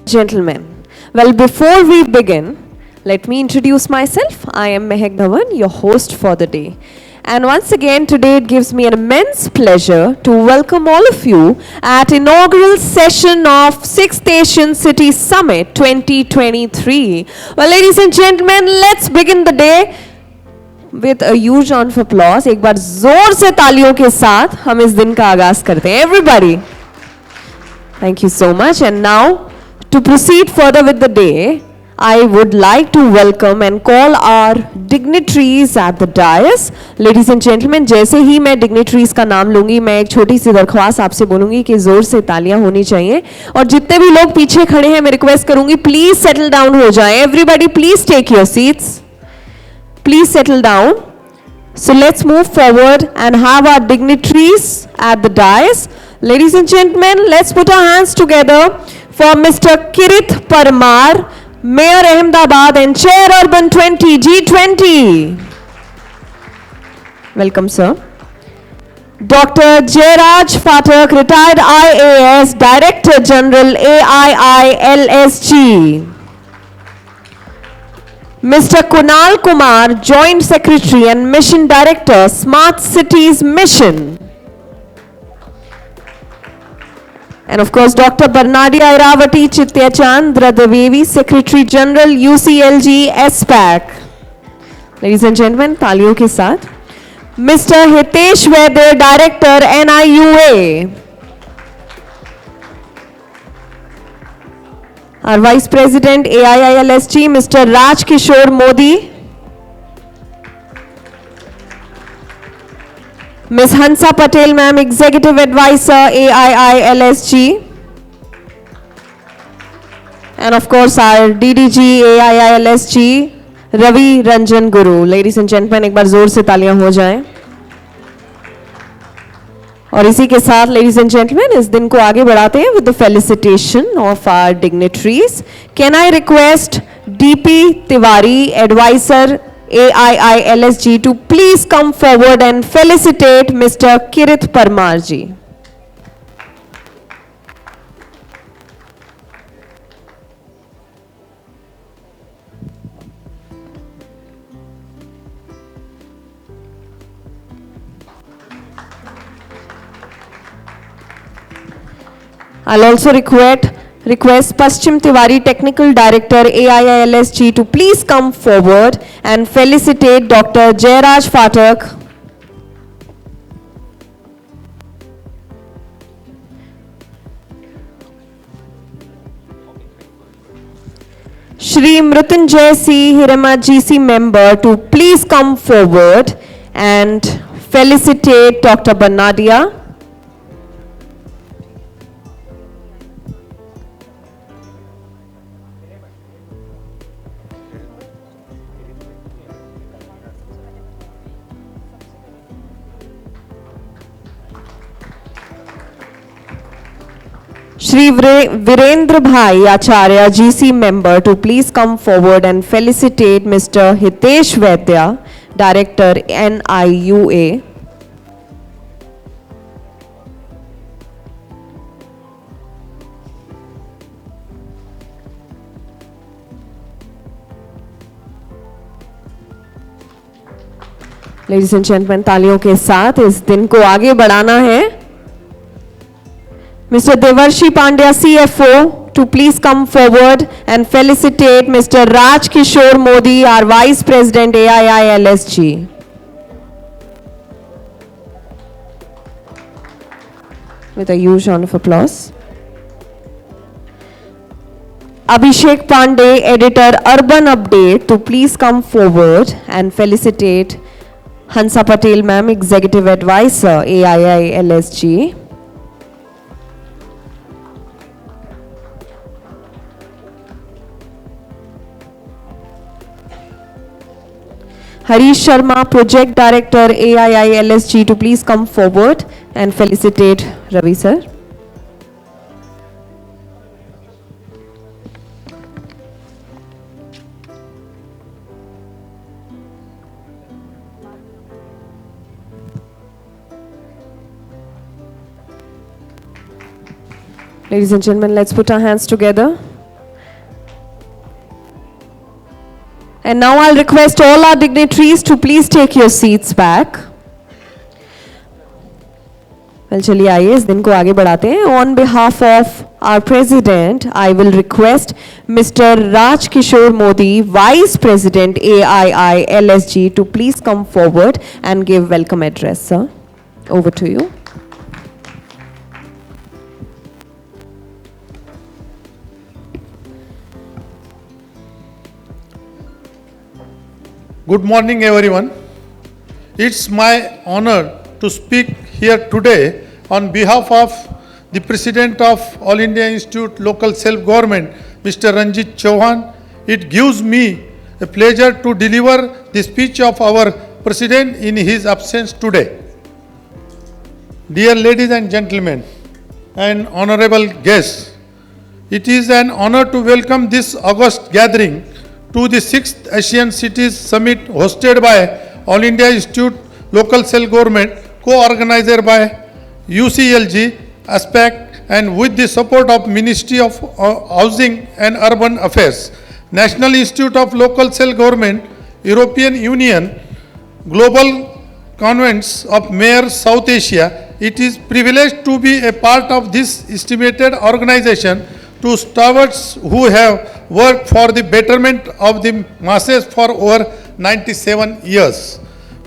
Gentlemen, well, before we begin, let me introduce myself. I am Mehak Dhawan, your host for the day. And once again, today it gives me an immense pleasure to welcome all of you at inaugural session of 6th Asian City Summit 2023. Well, ladies and gentlemen, let's begin the day with a huge round of applause. एक बार जोर से तालियों के साथ हम इस दिन का आगाज करते हैं. Everybody. Thank you so much. And now, to proceed further with the day, I would like to welcome and call our dignitaries at the dais. Ladies and gentlemen, जैसे ही मैं dignitaries का नाम लूंगी, मैं एक छोटी सी दरख्वास्त आपसे बोलूंगी कि जोर से तालियां होनी चाहिए. और जितने भी लोग पीछे खड़े हैं, मैं रिक्वेस्ट करूंगी, प्लीज सेटल डाउन हो जाएं. Everybody, please take your seats. Please settle down. So let's move forward and have our dignitaries at the dais. Ladies and gentlemen, let's put our hands together for Mr. Kirit Parmar, Mayor Ahmedabad and Chair Urban 20 G20. Welcome, sir. Dr. Jairaj Phatak, retired IAS, Director General AIILSG. Mr. Kunal Kumar, Joint Secretary and Mission Director, Smart Cities Mission. And of course, Dr. Barnadia Iravati Chityachandra Devi, Secretary General, UCLG SPAC. Ladies and gentlemen, तालियों के साथ. Mr. Hitesh Vaidya, Director, NIUA. Our Vice President, AIILSG, Mr. Raj Kishore Modi. Ms. Hansa Patel, ma'am, Executive Advisor, AIILSG. And of course, our DDG, AIILSG, Ravi Ranjan Guru. Ladies and gentlemen, एक बार जोर से तालियां हो जाएं. और इसी के साथ, ladies and gentlemen, इस दिन को आगे बढ़ाते हैं with the felicitation of our dignitaries. Can I request DP Tiwari, Advisor, AIILSG, to please come forward and felicitate Mr. Kirit Parmar ji. I'll also request Paschim Tiwari, Technical Director, AIILSG, to please come forward and felicitate Dr. Jairaj Phatak. Shri Mrutyunjay C. Hirama GC member, to please come forward and felicitate Dr. Barnadia. Shri Virendra Bhai Acharya, GC member, to please come forward and felicitate Mr. Hitesh Vaidya, Director, NIUA. Ladies and gentlemen, तालियों के साथ इस दिन को आगे बढ़ाना है. Mr. Devarshi Pandya, CFO, to please come forward and felicitate Mr. Raj Kishore Modi, our Vice President, AIILSG. With a huge round of applause. Abhishek Pandey, Editor, Urban Update, to please come forward and felicitate Hansa Patel, ma'am, Executive Advisor, AIILSG. Harish Sharma, Project Director, AIILSG, to please come forward and felicitate Ravi sir. Ladies and gentlemen, let's put our hands together And now I'll request all our dignitaries to please take your seats back. Well, चलिए आइए इस दिन को आगे बढ़ाते हैं. On behalf of our president, I will request Mr. Raj Kishore Modi, Vice President AIILSG, to please come forward and give welcome address, sir. Over to you. Good morning, everyone. It's my honor to speak here today on behalf of the President of All India Institute Local Self-Government, Mr. Ranjit Chauhan. It gives me a pleasure to deliver the speech of our President in his absence today. Dear ladies and gentlemen and honorable guests, it is an honor to welcome this August gathering to the 6th Asian Cities Summit hosted by All India Institute Local Self-Government, co-organized by UCLG, ASPEC, and with the support of Ministry of Housing and Urban Affairs, National Institute of Local Self-Government, European Union, Global Convents of Mayors South Asia. It is privileged to be a part of this estimated organization to stewards who have worked for the betterment of the masses for over 97 years.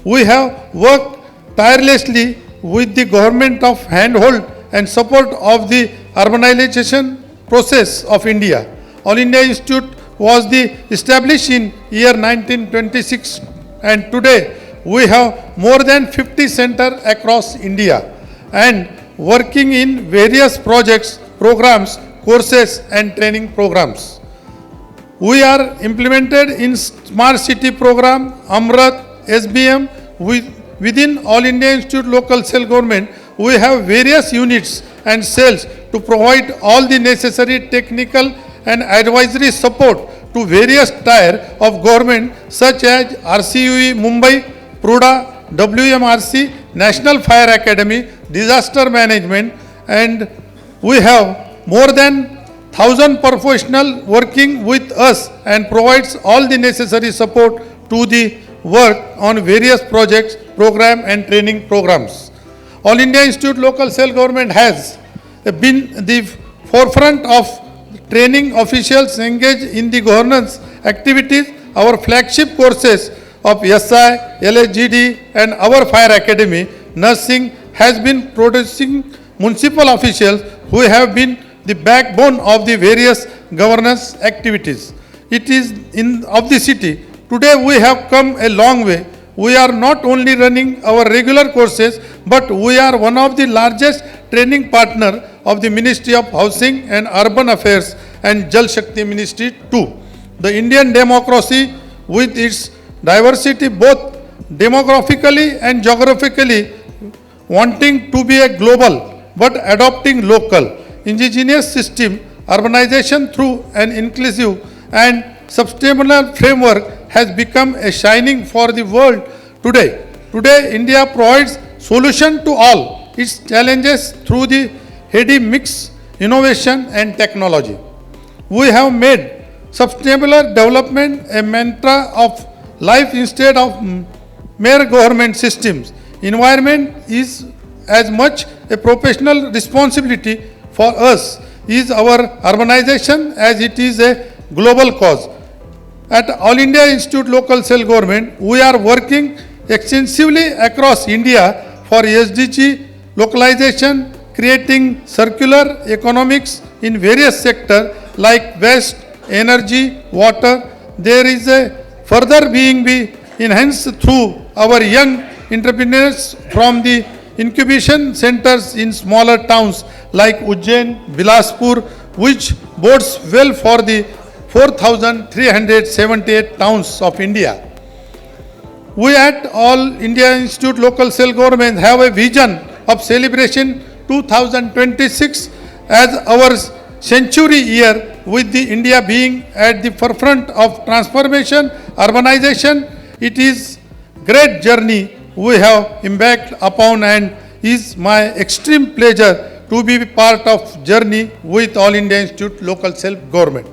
We have worked tirelessly with the government of handhold and support of the urbanization process of India. All India Institute was established in year 1926, and today we have more than 50 centers across India and working in various projects, programs, courses and training programs. We are implemented in Smart City program, Amrit, SBM. Within All India Institute Local Self-Government, we have various units and cells to provide all the necessary technical and advisory support to various tier of government such as RCUE Mumbai, PRUDA, WMRC, National Fire Academy, Disaster Management, and we have more than 1,000 professionals working with us and provides all the necessary support to the work on various projects, program and training programs. All India Institute Local Self-Government has been the forefront of training officials engaged in the governance activities. Our flagship courses of SI, LSGD and our Fire Academy, Nursing has been producing municipal officials who have been the backbone of the various governance activities. It is of the city. Today we have come a long way. We are not only running our regular courses, but we are one of the largest training partner of the Ministry of Housing and Urban Affairs and Jal Shakti Ministry too. The Indian democracy with its diversity both demographically and geographically wanting to be a global but adopting local indigenous system, urbanization through an inclusive and sustainable framework has become a shining for the world today. Today, India provides solution to all its challenges through the heady mix, innovation and technology. We have made sustainable development a mantra of life instead of mere government systems. Environment is as much a professional responsibility for us is our urbanization as it is a global cause. At All India Institute Local Self-Government, we are working extensively across India for SDG localization, creating circular economics in various sectors like waste, energy, water. There is a further being enhanced through our young entrepreneurs from the incubation centers in smaller towns like Ujjain, Bilaspur, which bodes well for the 4,378 towns of India. We at All India Institute Local Self-Government have a vision of celebration 2026 as our century year, with the India being at the forefront of transformation, urbanization. It is great journey we have embarked upon, and is my extreme pleasure to be part of journey with All India Institute Local Self-Government.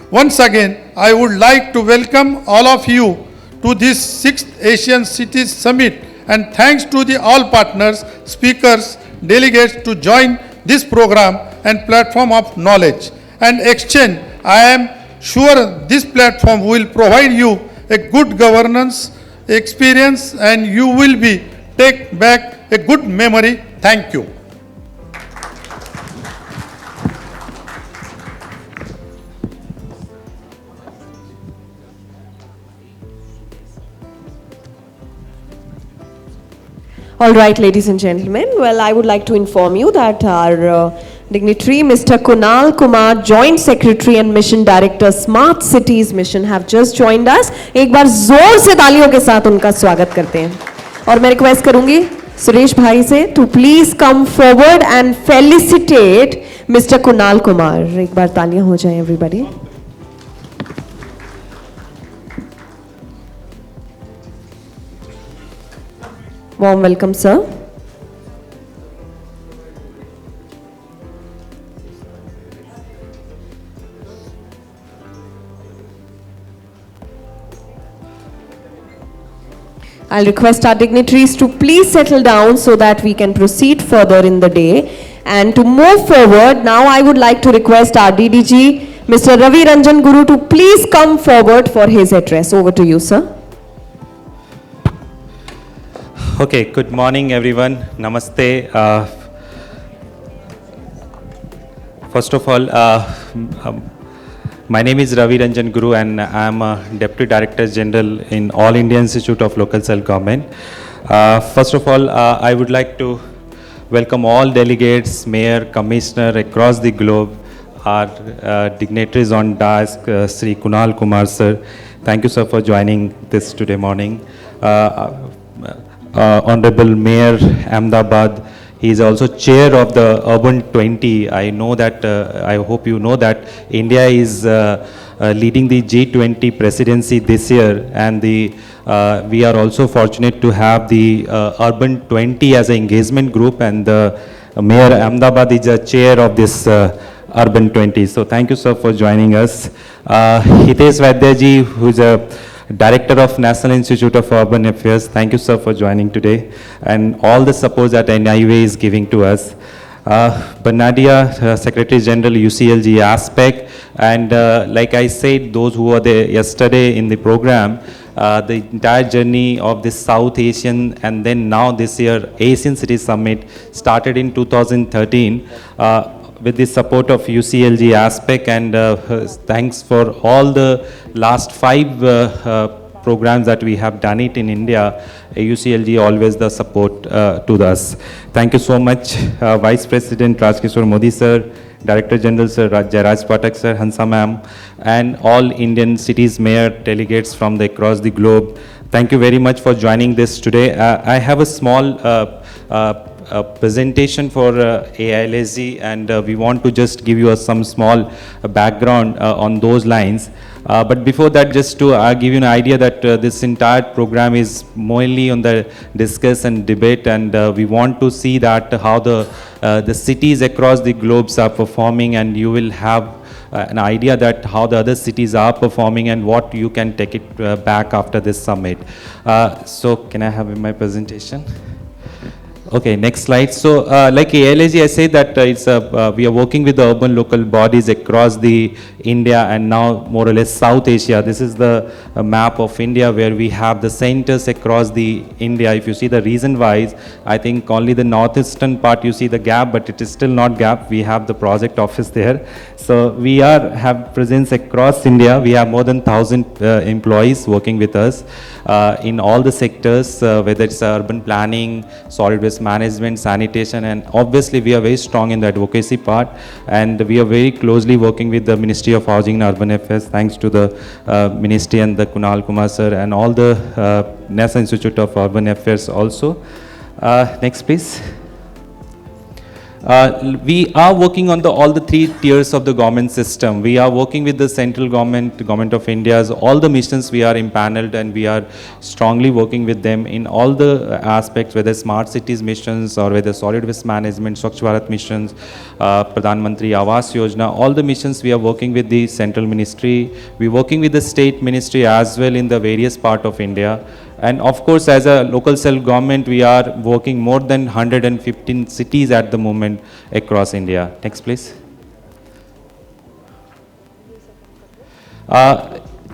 Once again, I would like to welcome all of you to this 6th Asian Cities Summit, and thanks to the all partners, speakers, delegates to join this program and platform of knowledge and exchange. I am sure this platform will provide you a good governance experience and you will be take back a good memory. Thank you. All right, ladies and gentlemen. Well, I would like to inform you that our dignitary, Mr. Kunal Kumar, Joint Secretary and Mission Director, Smart Cities Mission, have just joined us. एक बार जोर से तालियों के साथ उनका स्वागत करते हैं. और मैं रिक्वेस्ट करूंगी सुरेश भाई से to please come forward and felicitate Mr. Kunal Kumar. एक बार तालियां हो जाएं everybody. Warm welcome, sir. I'll request our dignitaries to please settle down so that we can proceed further in the day. And to move forward, now I would like to request our DDG, Mr. Ravi Ranjan Guru, to please come forward for his address. Over to you, sir. Okay, good morning everyone. Namaste. First of all, my name is Ravi Ranjan Guru and I am a Deputy Director General in All India Institute of Local Self-Government. First of all, I would like to welcome all delegates, mayor, commissioner across the globe, our dignitaries on dais, Sri Kunal Kumar sir. Thank you sir for joining this today morning. Honorable Mayor Ahmedabad, he is also chair of the Urban 20. I know that, I hope you know that India is leading the G20 presidency this year, and we are also fortunate to have the Urban 20 as an engagement group, and the Mayor Ahmedabad is a chair of this Urban 20. So thank you sir for joining us. Hitesh Vaidyaji, who is a Director of National Institute of Urban Affairs, thank you sir for joining today, and all the support that NIUA is giving to us. Banadia, Secretary General UCLG aspect, and like I said, those who were there yesterday in the program, the entire journey of this South Asian and then now this year Asian Cities Summit started in 2013. With the support of UCLG aspect, and thanks for all the last 5 programs that we have done it in India. UCLG always the support to us. Thank you so much, Vice President Rajkishore Modi sir, Director General sir Jairaj Patak sir, Hansa ma'am, and all Indian cities mayor delegates from across the globe. Thank you very much for joining this today. I have a small presentation for AIILSG, and we want to just give you some small background on those lines. But before that, just to give you an idea that this entire program is mainly on the discuss and debate, and we want to see that how the cities across the globes are performing, and you will have an idea that how the other cities are performing and what you can take it back after this summit. So can I have in my presentation? Okay, next slide. So, like AIILSG, I say that we are working with the urban local bodies across the India and now more or less South Asia. This is the map of India where we have the centers across the India. If you see the region-wise, I think only the northeastern part you see the gap, but it is still not gap. We have the project office there. So we have presence across India. We have more than 1,000 employees working with us in all the sectors, whether it's urban planning, solid waste management, sanitation, and obviously we are very strong in the advocacy part, and we are very closely working with the Ministry of Housing and Urban Affairs, thanks to the Ministry and the Kunal Kumar sir and all the National Institute of Urban Affairs also. Next please. We are working on all the three tiers of the government system. We are working with the central government, Government of India's, all the missions we are impaneled, and we are strongly working with them in all the aspects, whether smart cities missions or whether solid waste management, Swachh Bharat missions, Pradhan Mantri Awas Yojana, all the missions we are working with the central ministry. We are working with the state ministry as well in the various part of India. And of course, as a local self-government, we are working more than 115 cities at the moment across India. Next, please.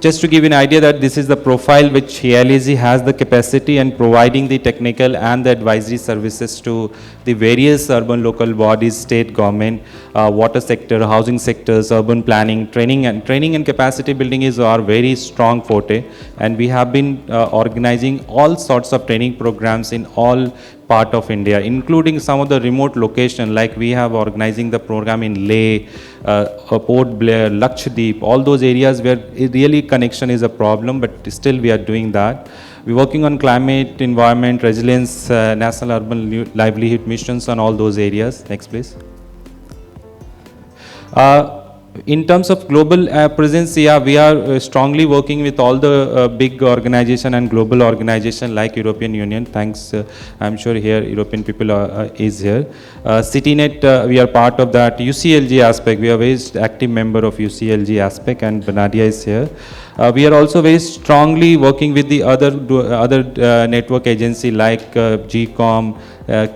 Just to give you an idea that this is the profile which AIILSG has the capacity and providing the technical and the advisory services to the various urban local bodies, state government, water sector, housing sectors, urban planning, training and capacity building is our very strong forte. And we have been organizing all sorts of training programs in all part of India, including some of the remote location, like we have organizing the program in Leh, Port Blair, Lakshadweep, all those areas where really connection is a problem, but still we are doing that. We're working on climate, environment, resilience, national urban livelihood missions on all those areas. Next, please. In terms of global presence, yeah, we are strongly working with all the big organization and global organization like European Union. Thanks, I'm sure here European people is here. CityNet, we are part of that. UCLG aspect, we are very active member of UCLG aspect, and Banadia is here. We are also very strongly working with the other network agency like GCOM,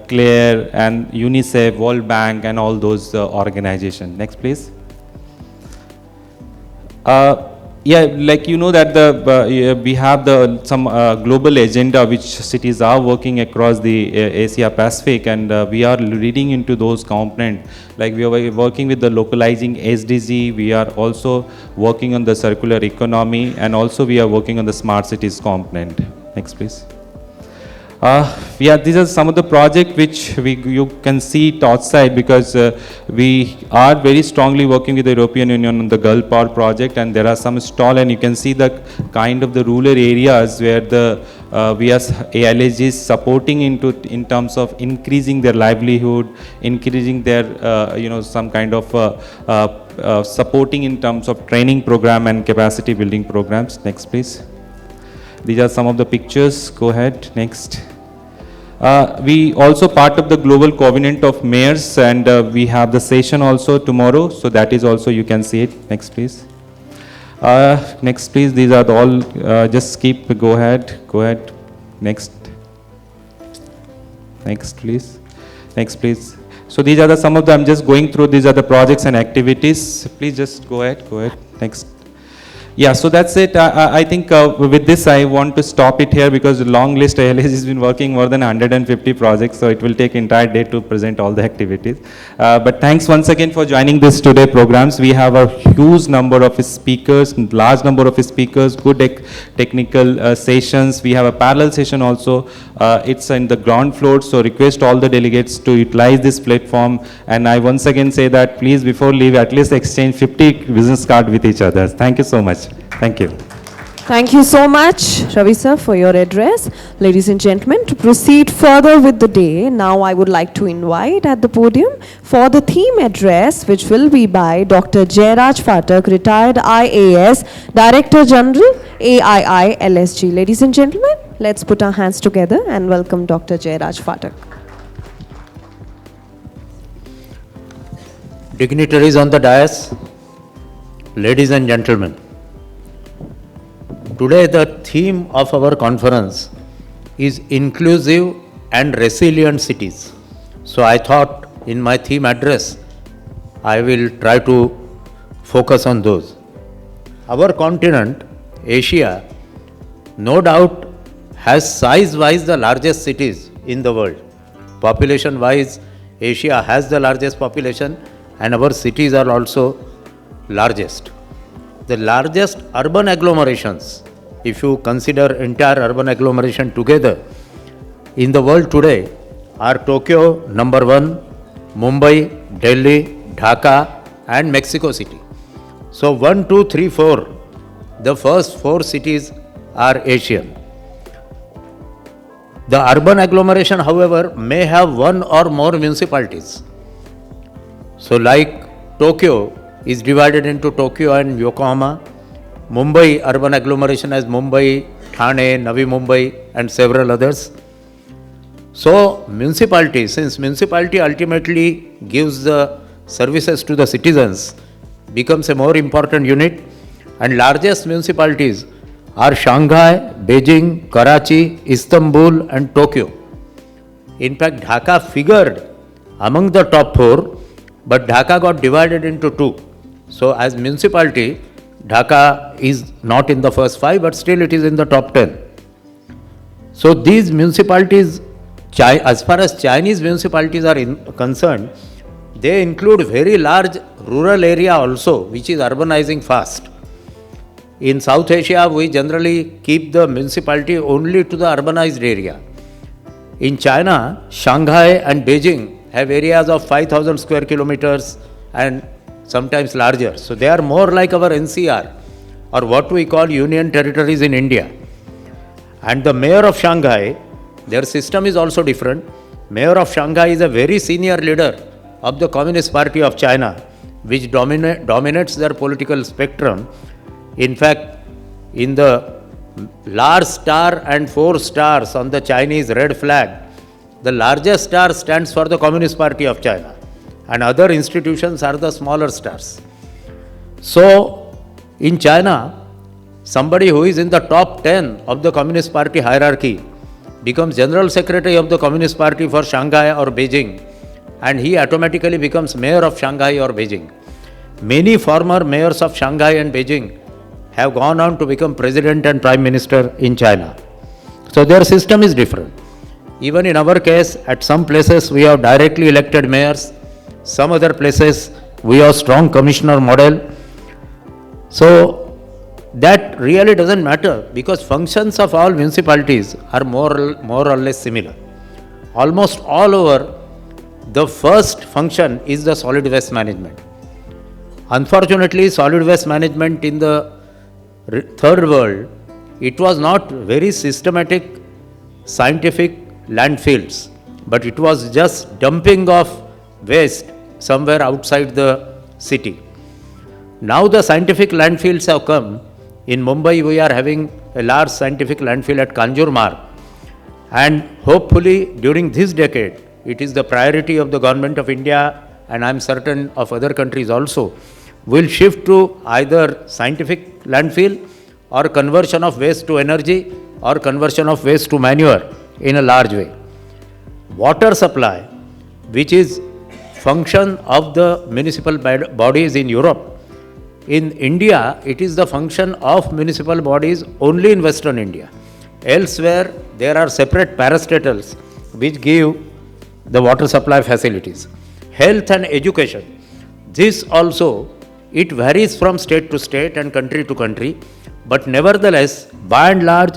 CLARE, and UNICEF, World Bank, and all those organizations. Next, please. Yeah, like you know that we have some global agenda which cities are working across the Asia Pacific, and we are leading into those components. Like we are working with the localizing SDG, we are also working on the circular economy, and also we are working on the smart cities component. Next, please. Yeah, these are some of the projects which you can see it outside, because we are very strongly working with the European Union on the Girl Power project, and there are some stall, and you can see the kind of the rural areas where the AIILSG is supporting in terms of increasing their livelihood, increasing their some kind of supporting in terms of training program and capacity building programs. Next, please. These are some of the pictures. Go ahead. Next. We also part of the Global Covenant of Mayors, and we have the session also tomorrow. So that is also, you can see it. Next, please. Next, please. These are all, just go ahead. Go ahead. Next. Next, please. Next, please. So these are some of the, I'm just going through, these are the projects and activities. Please just go ahead. Go ahead. Next. Yeah, so that's it. I think with this I want to stop it here, because the long list AIILSG has been working more than 150 projects, so it will take entire day to present all the activities. But thanks once again for joining this today programs. We have a huge number of speakers, large number of speakers, good technical sessions. We have a parallel session also. It's in the ground floor, so request all the delegates to utilize this platform. And I once again say that please, before leave, at least exchange 50 business cards with each other. Thank you so much. Thank you. Thank you so much, Ravi sir, for your address. Ladies and gentlemen, to proceed further with the day, now I would like to invite at the podium for the theme address, which will be by Dr. Jairaj Phatak, retired IAS, Director General, AIILSG. Ladies and gentlemen, let's put our hands together and welcome Dr. Jairaj Phatak. Dignitaries on the dais, ladies and gentlemen. Today the theme of our conference is inclusive and resilient cities. So I thought in my theme address, I will try to focus on those. Our continent, Asia, no doubt has size-wise the largest cities in the world. Population-wise, Asia has the largest population, and our cities are also largest. The largest urban agglomerations, if you consider entire urban agglomeration together, in the world today are Tokyo, number 1, Mumbai, Delhi, Dhaka, and Mexico City. So 1, 2, 3, 4, the first 4 cities are Asian. The urban agglomeration, however, may have 1 or more municipalities. So like Tokyo is divided into Tokyo and Yokohama. Mumbai urban agglomeration as Mumbai, Thane, Navi Mumbai and several others. So municipality, since municipality ultimately gives the services to the citizens, becomes a more important unit, and largest municipalities are Shanghai, Beijing, Karachi, Istanbul and Tokyo. In fact, Dhaka figured among the top 4, but Dhaka got divided into 2. So as municipality, Dhaka is not in the first 5, but still it is in the top 10. So these municipalities, as far as Chinese municipalities are concerned, they include very large rural area also, which is urbanizing fast. In South Asia, we generally keep the municipality only to the urbanized area. In China, Shanghai and Beijing have areas of 5,000 square kilometers and sometimes larger. So they are more like our NCR, or what we call union territories in India. And the mayor of Shanghai, their system is also different. Mayor of Shanghai is a very senior leader of the Communist Party of China, which dominates their political spectrum. In fact, in the large star and 4 stars on the Chinese red flag, the largest star stands for the Communist Party of China, and other institutions are the smaller stars. So, in China, somebody who is in the top 10 of the Communist Party hierarchy becomes General Secretary of the Communist Party for Shanghai or Beijing, and he automatically becomes Mayor of Shanghai or Beijing. Many former mayors of Shanghai and Beijing have gone on to become President and Prime Minister in China. So their system is different. Even in our case, at some places we have directly elected mayors, some other places we have strong commissioner model. So that really doesn't matter, because functions of all municipalities are more or less similar. Almost all over, the first function is the solid waste management. Unfortunately, solid waste management in the third world, it was not very systematic, scientific landfills, but it was just dumping of waste somewhere outside the city. Now the scientific landfills have come. In Mumbai, we are having a large scientific landfill at Kanjurmarg, and hopefully during this decade, it is the priority of the government of India, and I am certain of other countries also, will shift to either scientific landfill or conversion of waste to energy or conversion of waste to manure in a large way. Water supply, which is function of the municipal bodies in Europe, in India, it is the function of municipal bodies only in Western India. Elsewhere, there are separate parastatals which give the water supply facilities. Health and education, this also, it varies from state to state and country to country, but nevertheless, by and large,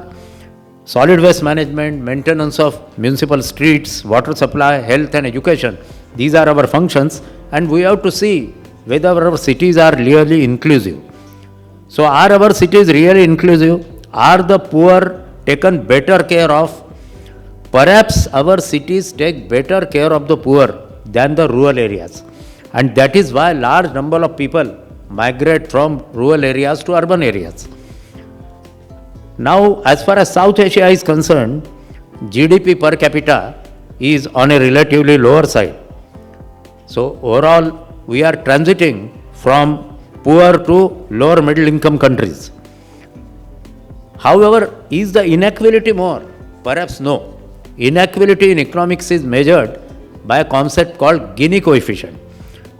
solid waste management, maintenance of municipal streets, water supply, health and education, these are our functions, and we have to see whether our cities are really inclusive. So are our cities really inclusive? Are the poor taken better care of? Perhaps our cities take better care of the poor than the rural areas. And that is why large number of people migrate from rural areas to urban areas. Now, as far as South Asia is concerned, GDP per capita is on a relatively lower side. So overall, we are transiting from poor to lower middle income countries. However, is the inequality more? Perhaps no. Inequality in economics is measured by a concept called Gini coefficient.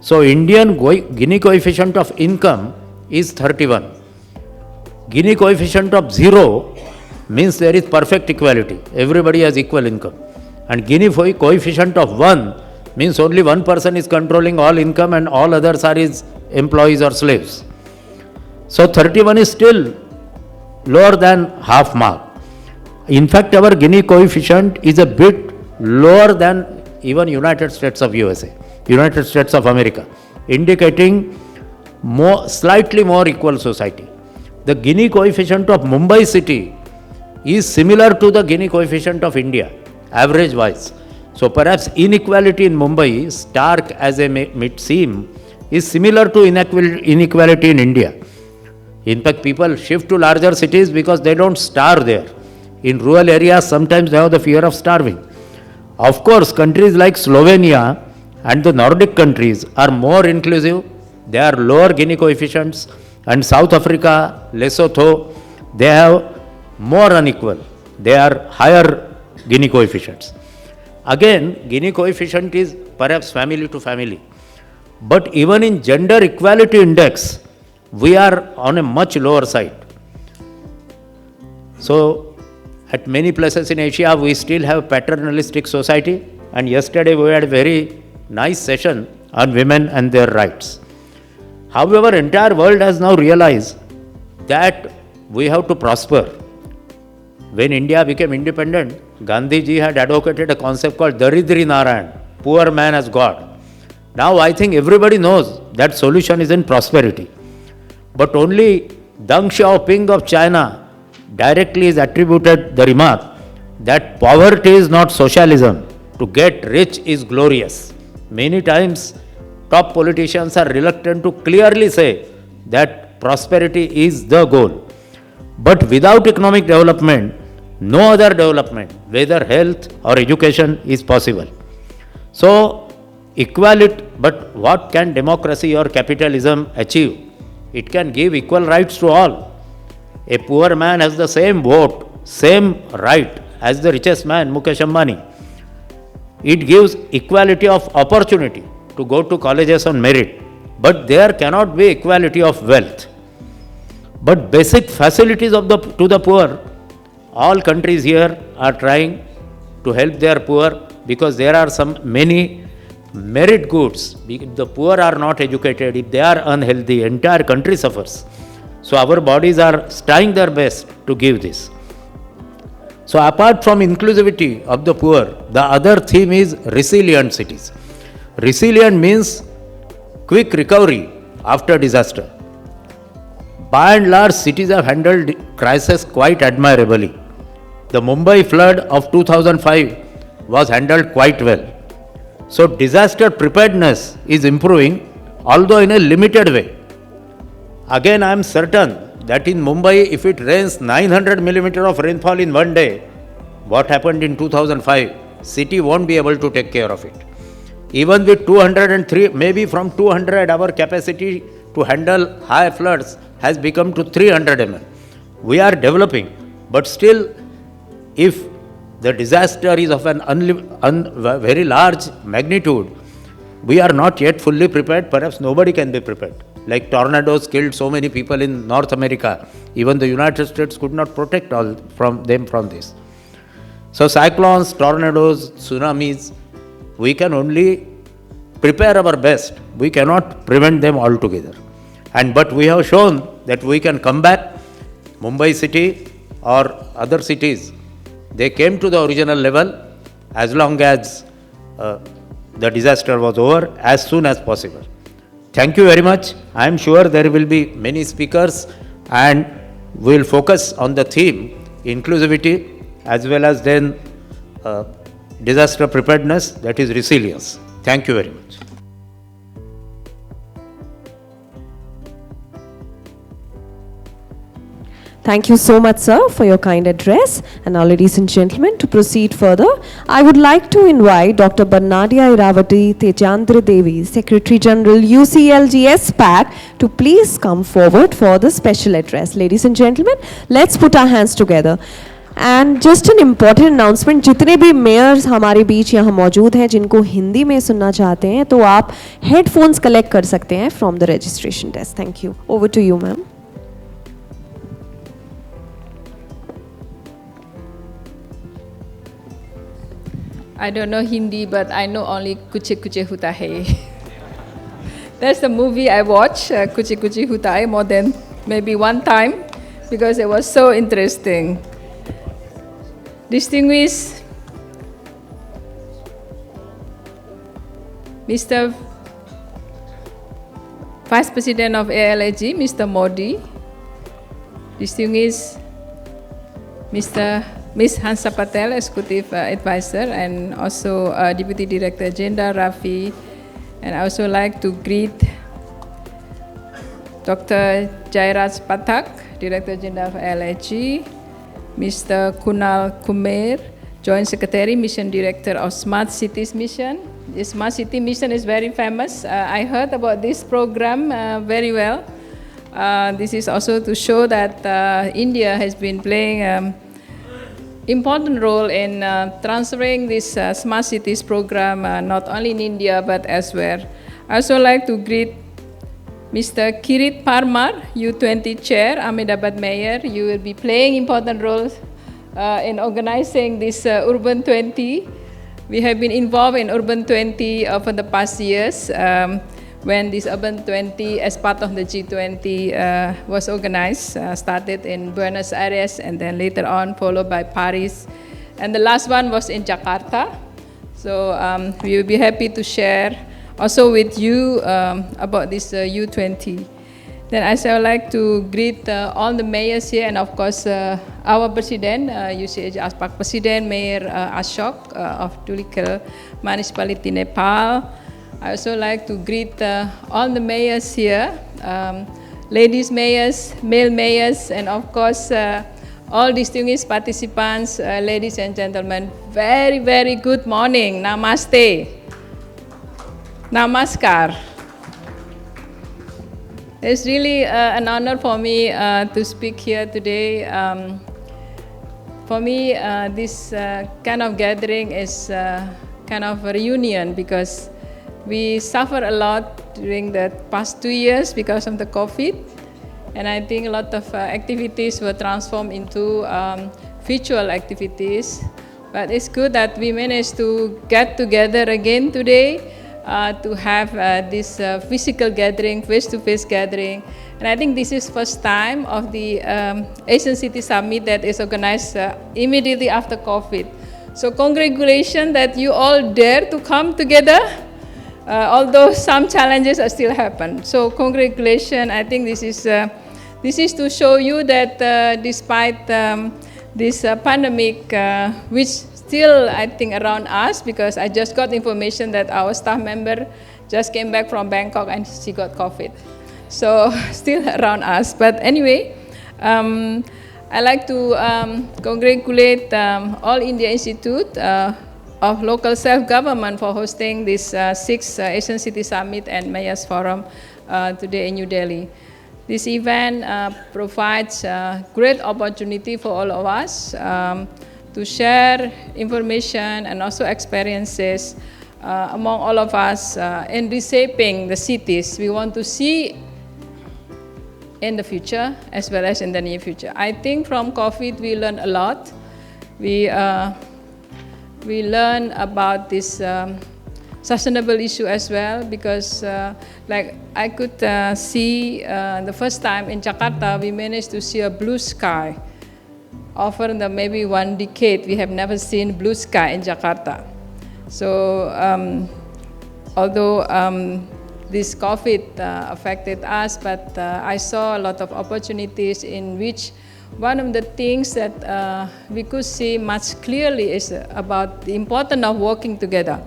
So Indian Gini coefficient of income is 31. Gini coefficient of 0 means there is perfect equality. Everybody has equal income. And Gini coefficient of 1 means only one person is controlling all income and all others are his employees or slaves. So 31 is still lower than half mark. In fact, our Gini coefficient is a bit lower than even United States of USA, United States of America, indicating slightly more equal society. The Gini coefficient of Mumbai city is similar to the Gini coefficient of India, average wise. So perhaps inequality in Mumbai, stark as it may seem, is similar to inequality in India. In fact, people shift to larger cities because they don't starve there. In rural areas, sometimes they have the fear of starving. Of course, countries like Slovenia and the Nordic countries are more inclusive. They are lower Gini coefficients. And South Africa, Lesotho, they have more unequal. They are higher Gini coefficients. Again, Gini coefficient is perhaps family to family. But even in gender equality index, we are on a much lower side. So, at many places in Asia, we still have paternalistic society. And yesterday we had a very nice session on women and their rights. However, entire world has now realized that we have to prosper. When India became independent, Gandhiji had advocated a concept called Daridri Narayan, poor man as God. Now I think everybody knows that solution is in prosperity. But only Deng Xiaoping of China directly is attributed the remark that poverty is not socialism, to get rich is glorious. Many times top politicians are reluctant to clearly say that prosperity is the goal. But without economic development, no other development, whether health or education, is possible. So, equality, but what can democracy or capitalism achieve? It can give equal rights to all. A poor man has the same vote, same right as the richest man, Mukesh Ambani. It gives equality of opportunity to go to colleges on merit, but there cannot be equality of wealth. But basic facilities to the poor, all countries here are trying to help their poor because there are many merit goods. If the poor are not educated, if they are unhealthy, entire country suffers. So our bodies are trying their best to give this. So apart from inclusivity of the poor, the other theme is resilient cities. Resilient means quick recovery after disaster. By and large, cities have handled crisis quite admirably. The Mumbai flood of 2005 was handled quite well. So disaster preparedness is improving, although in a limited way. Again, I am certain that in Mumbai, if it rains 900 millimeter of rainfall in one day, what happened in 2005, city won't be able to take care of it. Even with 203, maybe from 200, our capacity to handle high floods has become to 300 mm. We are developing, but still, if the disaster is of an very large magnitude, we are not yet fully prepared. Perhaps nobody can be prepared. Like tornadoes killed so many people in North America. Even the United States could not protect all from this. So cyclones, tornadoes, tsunamis, we can only prepare our best. We cannot prevent them altogether. But we have shown that we can come back. Mumbai city or other cities, they came to the original level as long as the disaster was over, as soon as possible. Thank you very much. I am sure there will be many speakers and we will focus on the theme inclusivity as well as then disaster preparedness, that is resilience. Thank you very much. Thank you so much, sir, for your kind address. And now, ladies and gentlemen, to proceed further, I would like to invite Dr. Barnadia Iravati Tejandra Devi, Secretary General UCLG SPAC, to please come forward for the special address. Ladies and gentlemen, let's put our hands together. And just an important announcement, जितने भी Myers हमारे बीच यहाँ मौजूद हैं जिनको हिंदी में सुनना चाहते हैं तो आप हेडफोन्स कलेक्ट कर सकते हैं from the registration desk. Thank you. Over to you ma'am. I don't know Hindi, but I know only Kuche Kuche Hota Hai. That's the movie I watched, Kuche Kuche Hota Hai, more than maybe one time, because it was so interesting. Distinguished Mr. Vice President of AIILSG, Mr. Modi, distinguished Mr. Ms. Hansa Patel, Executive Advisor, and also Deputy Director Agenda, Rafi. And I also like to greet Dr. Jairaj Pathak, Director Agenda of AIILSG, Mr. Kunal Kumer, Joint Secretary, Mission Director of Smart Cities Mission. The Smart City Mission is very famous. I heard about this program very well. This is also to show that India has been playing important role in transferring this Smart Cities program not only in India but elsewhere. I also like to greet Mr. Kirit Parmar, U20 Chair, Ahmedabad Mayor. You will be playing important roles in organizing this Urban 20. We have been involved in Urban 20 for the past years when this Urban 20 as part of the G20 was organized, started in Buenos Aires and then later on followed by Paris. And the last one was in Jakarta. So we will be happy to share also with you about this U20. Then I would like to greet all the mayors here and of course our president, UCAG ASPAC President, Mayor Ashok of Dhulikhel Municipality, Nepal. I also like to greet all the mayors here, ladies mayors, male mayors, and of course all distinguished participants, ladies and gentlemen. Very, very good morning. Namaste. Namaskar. It's really an honor for me to speak here today. For me, this kind of gathering is kind of a reunion because we suffered a lot during the past 2 years because of the COVID. And I think a lot of activities were transformed into virtual activities. But it's good that we managed to get together again today to have this physical gathering, face-to-face gathering. And I think this is first time of the Asian City Summit that is organized immediately after COVID. So congratulations that you all dare to come together, although some challenges are still happen. So congratulations, I think this is to show you that despite this pandemic, which still, I think, around us, because I just got information that our staff member just came back from Bangkok and she got COVID. So still around us. But anyway, I like to congratulate All India Institute of Local Self-Government for hosting this 6th Asian City Summit and Mayors Forum today in New Delhi. This event provides a great opportunity for all of us to share information and also experiences among all of us in reshaping the cities we want to see in the future as well as in the near future. I think from COVID we learned a lot. We learned about this sustainable issue as well because like I could see the first time in Jakarta we managed to see a blue sky. Over the maybe 1 decade, we have never seen blue sky in Jakarta. So although this COVID affected us, but I saw a lot of opportunities in which one of the things that we could see much clearly is about the importance of working together.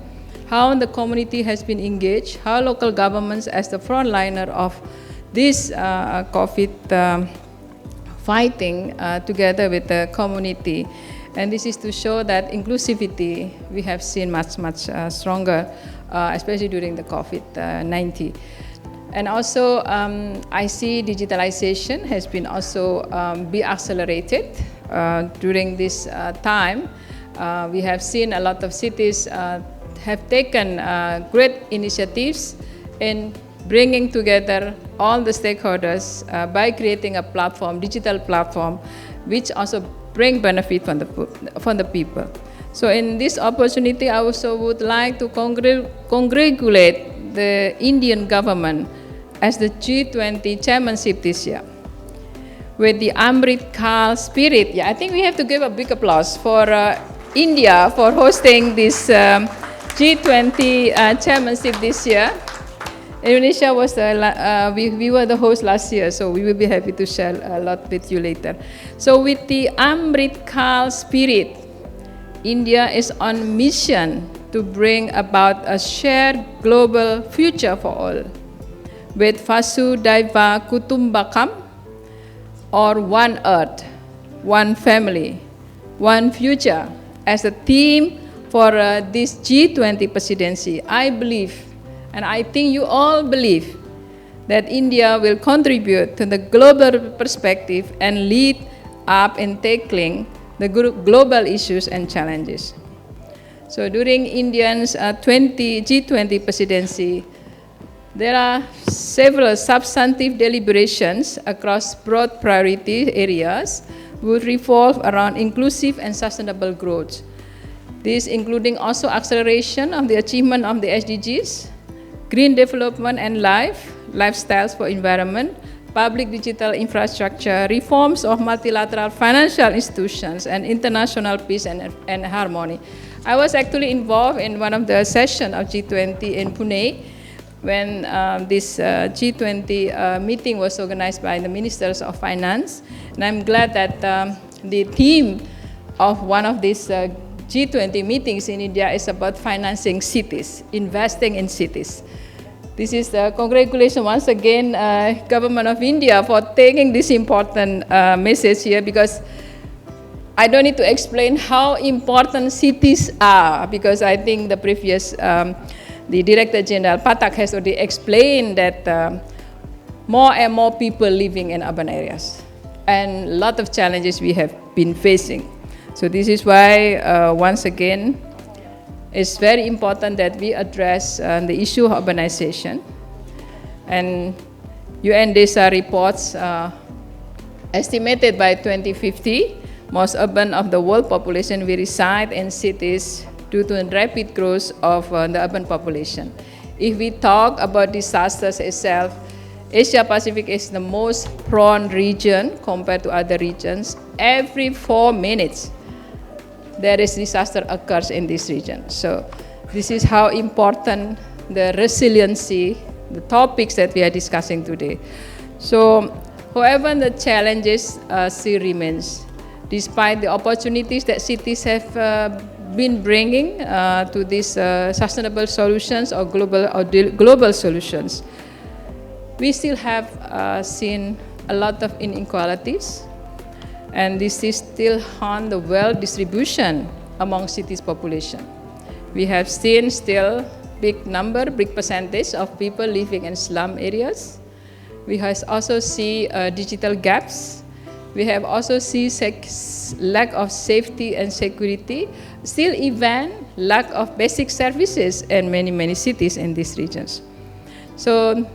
How the community has been engaged, how local governments as the frontliner of this COVID fighting together with the community. And this is to show that inclusivity we have seen much stronger, especially during the COVID-19. And also I see digitalization has been also be accelerated during this time. We have seen a lot of cities have taken great initiatives in bringing together all the stakeholders by creating a platform, digital platform, which also bring benefit from the people. So in this opportunity, I also would like to congratulate the Indian government as the G20 chairmanship this year. With the Amrit Kal spirit, I think we have to give a big applause for India for hosting this G20 chairmanship this year. Indonesia was we were the host last year, so we will be happy to share a lot with you later. So with the Amrit Kal spirit, India is on mission to bring about a shared global future for all. With Vasudhaiva Kutumbakam, or One Earth, One Family, One Future, as a theme for this G20 presidency, I believe, and I think you all believe, that India will contribute to the global perspective and lead up in tackling the global issues and challenges. So during India's G20 presidency, there are several substantive deliberations across broad priority areas would revolve around inclusive and sustainable growth. This including also acceleration of the achievement of the SDGs, green development and lifestyles for environment, public digital infrastructure, reforms of multilateral financial institutions, and international peace and harmony. I was actually involved in one of the sessions of G20 in Pune when this G20 meeting was organized by the Ministers of Finance. And I'm glad that the theme of one of these G20 meetings in India is about financing cities, investing in cities. This is congratulations once again, Government of India, for taking this important message here, because I don't need to explain how important cities are, because I think the previous, the Director General Patak has already explained that more and more people living in urban areas, and a lot of challenges we have been facing. So this is why, once again, it's very important that we address the issue of urbanization. And UN DESA reports estimated by 2050, most urban of the world population will reside in cities due to the rapid growth of the urban population. If we talk about disasters itself, Asia Pacific is the most prone region compared to other regions. Every 4 minutes, there is disaster occurs in this region. So this is how important the resiliency, the topics that we are discussing today. So however, the challenges still remains, despite the opportunities that cities have been bringing to these sustainable solutions or global solutions. We still have seen a lot of inequalities, and this is still on the wealth distribution among cities' population. We have seen still big percentage of people living in slum areas. We have also see digital gaps. We have also see lack of safety and security, still even lack of basic services in many cities in these regions. So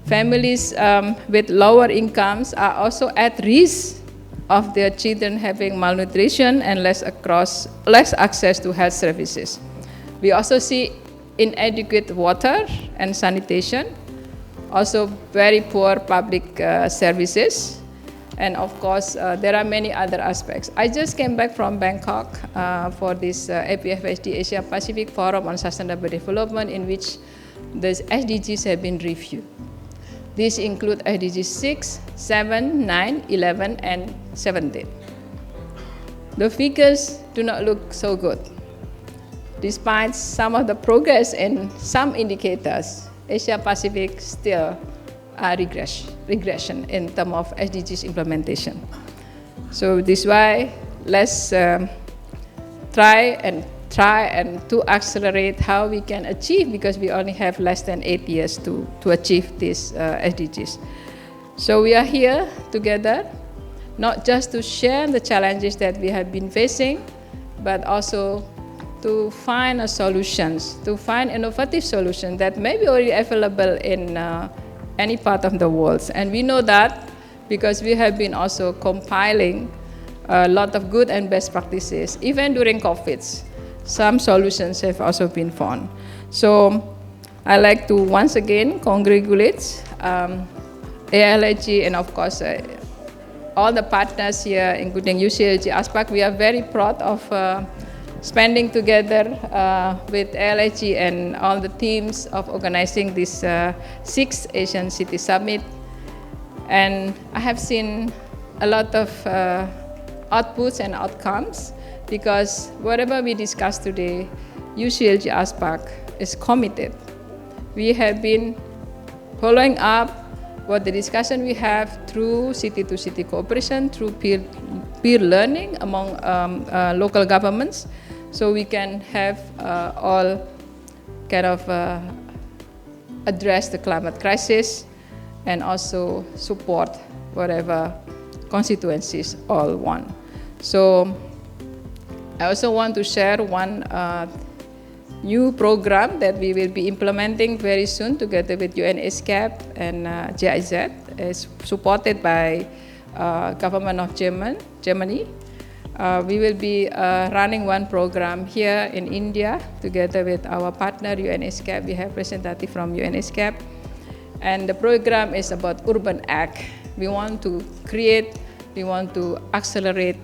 families with lower incomes are also at risk of their children having malnutrition and less access to health services. We also see inadequate water and sanitation, also very poor public services, and of course there are many other aspects. I just came back from Bangkok for this APFSD Asia Pacific Forum on Sustainable Development, in which the SDGs have been reviewed. These include SDGs 6, 7, 9, 11, and 17. The figures do not look so good. Despite some of the progress in some indicators, Asia Pacific still a regression in terms of SDGs implementation. So this is why let's try and to accelerate how we can achieve, because we only have less than 8 years to achieve these SDGs. So we are here together, not just to share the challenges that we have been facing, but also to find solutions, to find innovative solutions that may be already available in any part of the world. And we know that because we have been also compiling a lot of good and best practices, even during COVID. Some solutions have also been found. So I'd like to once again congratulate AIILSG and of course all the partners here, including UCLG ASPAC. We are very proud of spending together with AIILSG and all the teams of organizing this 6th Asian City Summit. And I have seen a lot of outputs and outcomes, because whatever we discussed today, UCLG ASPAC is committed. We have been following up what the discussion we have through city-to-city cooperation, through peer learning among local governments, so we can have all kind of address the climate crisis and also support whatever constituencies all want. So I also want to share one new program that we will be implementing very soon together with UNESCAP and GIZ, is supported by government of Germany. We will be running one program here in India together with our partner UNESCAP. We have representative from UNESCAP, and the program is about Urban Act. We want to accelerate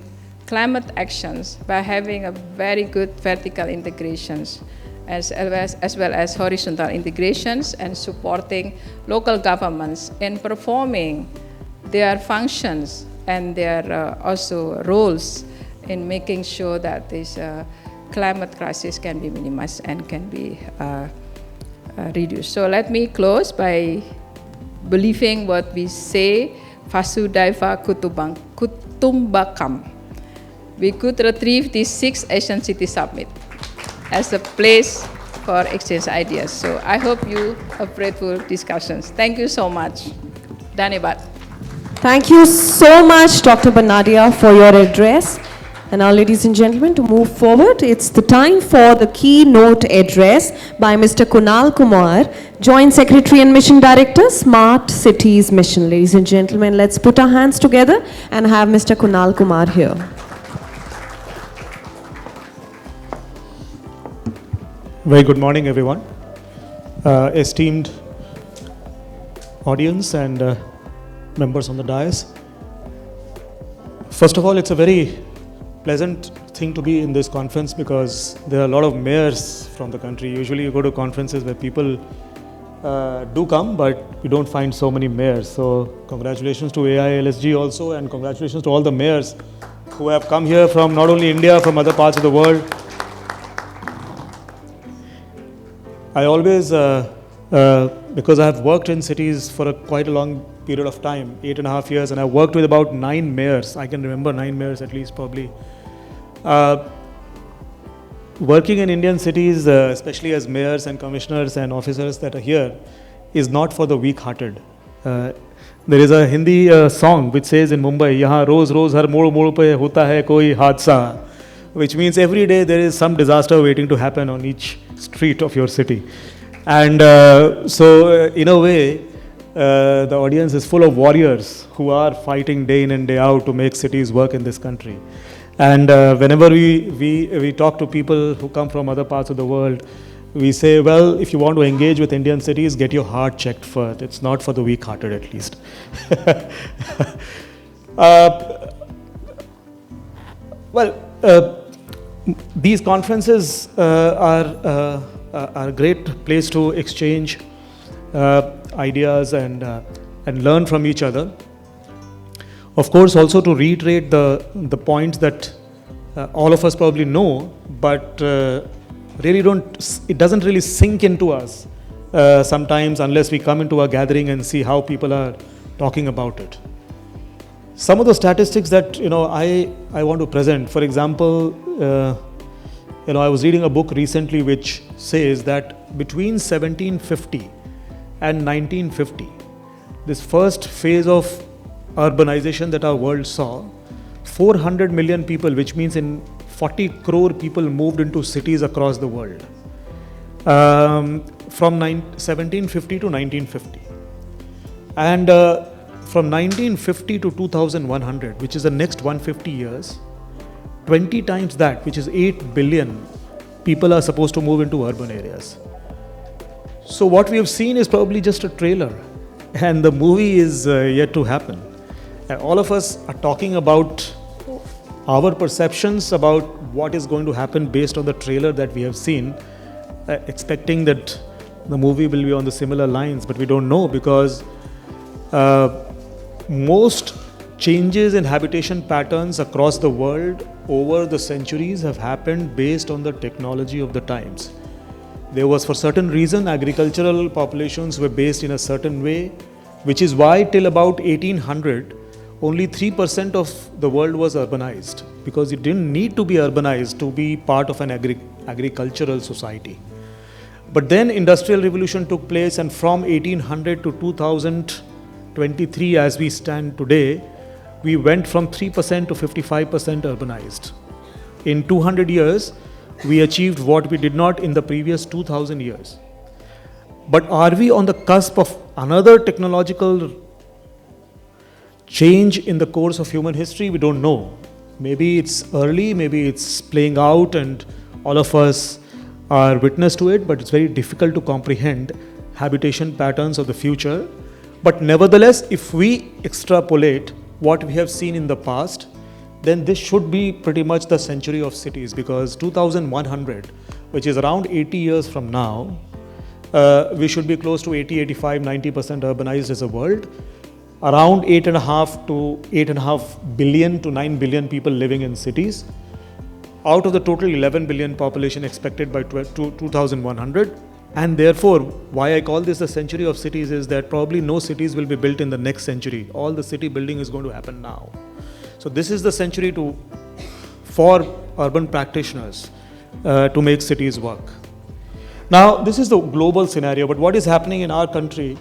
climate actions by having a very good vertical integrations, as well as horizontal integrations, and supporting local governments in performing their functions and their also roles in making sure that this climate crisis can be minimized and can be reduced. So let me close by believing what we say, Vasudhaiva Kutumbakam. We could retrieve this 6th Asian City Summit as a place for exchange ideas. So I hope you have fruitful discussions. Thank you so much. Dhanyavad. Thank you so much, Dr. Banadia, for your address. And now, ladies and gentlemen, to move forward, it's the time for the keynote address by Mr. Kunal Kumar, Joint Secretary and Mission Director, Smart Cities Mission. Ladies and gentlemen, let's put our hands together and have Mr. Kunal Kumar here. Very good morning, everyone. Esteemed audience and members on the dais. First of all, it's a very pleasant thing to be in this conference because there are a lot of mayors from the country. Usually you go to conferences where people do come, but you don't find so many mayors. So congratulations to AIILSG also, and congratulations to all the mayors who have come here from not only India, from other parts of the world. I always, because I have worked in cities for quite a long period of time, 8.5 years, and I worked with about 9 mayors. I can remember 9 mayors at least, probably. Working in Indian cities, especially as mayors and commissioners and officers that are here, is not for the weak-hearted. There is a Hindi song which says in Mumbai, "Yahan roz roz har mod mod pe hota hai koi hadsa," which means every day there is some disaster waiting to happen on each street of your city. And so in a way, the audience is full of warriors who are fighting day in and day out to make cities work in this country. And whenever we talk to people who come from other parts of the world, we say, well, if you want to engage with Indian cities, get your heart checked first. It's not for the weak-hearted, at least. These conferences are a great place to exchange ideas and learn from each other. Of course, also to reiterate the points that all of us probably know, but it doesn't really sink into us sometimes unless we come into a gathering and see how people are talking about it. Some of the statistics that I want to present, for example, I was reading a book recently which says that between 1750 and 1950, this first phase of urbanization that our world saw, 400 million people, which means in 40 crore people moved into cities across the world from 1750 to 1950. And from 1950 to 2100, which is the next 150 years, 20 times that, which is 8 billion people are supposed to move into urban areas. So what we have seen is probably just a trailer, and the movie is yet to happen. And all of us are talking about our perceptions about what is going to happen based on the trailer that we have seen, expecting that the movie will be on the similar lines, but we don't know because most changes in habitation patterns across the world over the centuries have happened based on the technology of the times. There was, for certain reason, agricultural populations were based in a certain way, which is why till about 1800, only 3% of the world was urbanized, because it didn't need to be urbanized to be part of an agricultural society. But then industrial revolution took place, and from 1800 to 2023, as we stand today, we went from 3% to 55% urbanized. In 200 years, we achieved what we did not in the previous 2000 years. But are we on the cusp of another technological change in the course of human history? We don't know. Maybe it's early, maybe it's playing out and all of us are witness to it, but it's very difficult to comprehend habitation patterns of the future. But nevertheless, if we extrapolate what we have seen in the past, then this should be pretty much the century of cities, because 2100, which is around 80 years from now, we should be close to 80, 85, 90% urbanized as a world. Around 8.5 billion to 9 billion people living in cities. Out of the total 11 billion population expected by 2100. And therefore, why I call this the century of cities is that probably no cities will be built in the next century. All the city building is going to happen now. So this is the century for urban practitioners to make cities work. Now, this is the global scenario, but what is happening in our country?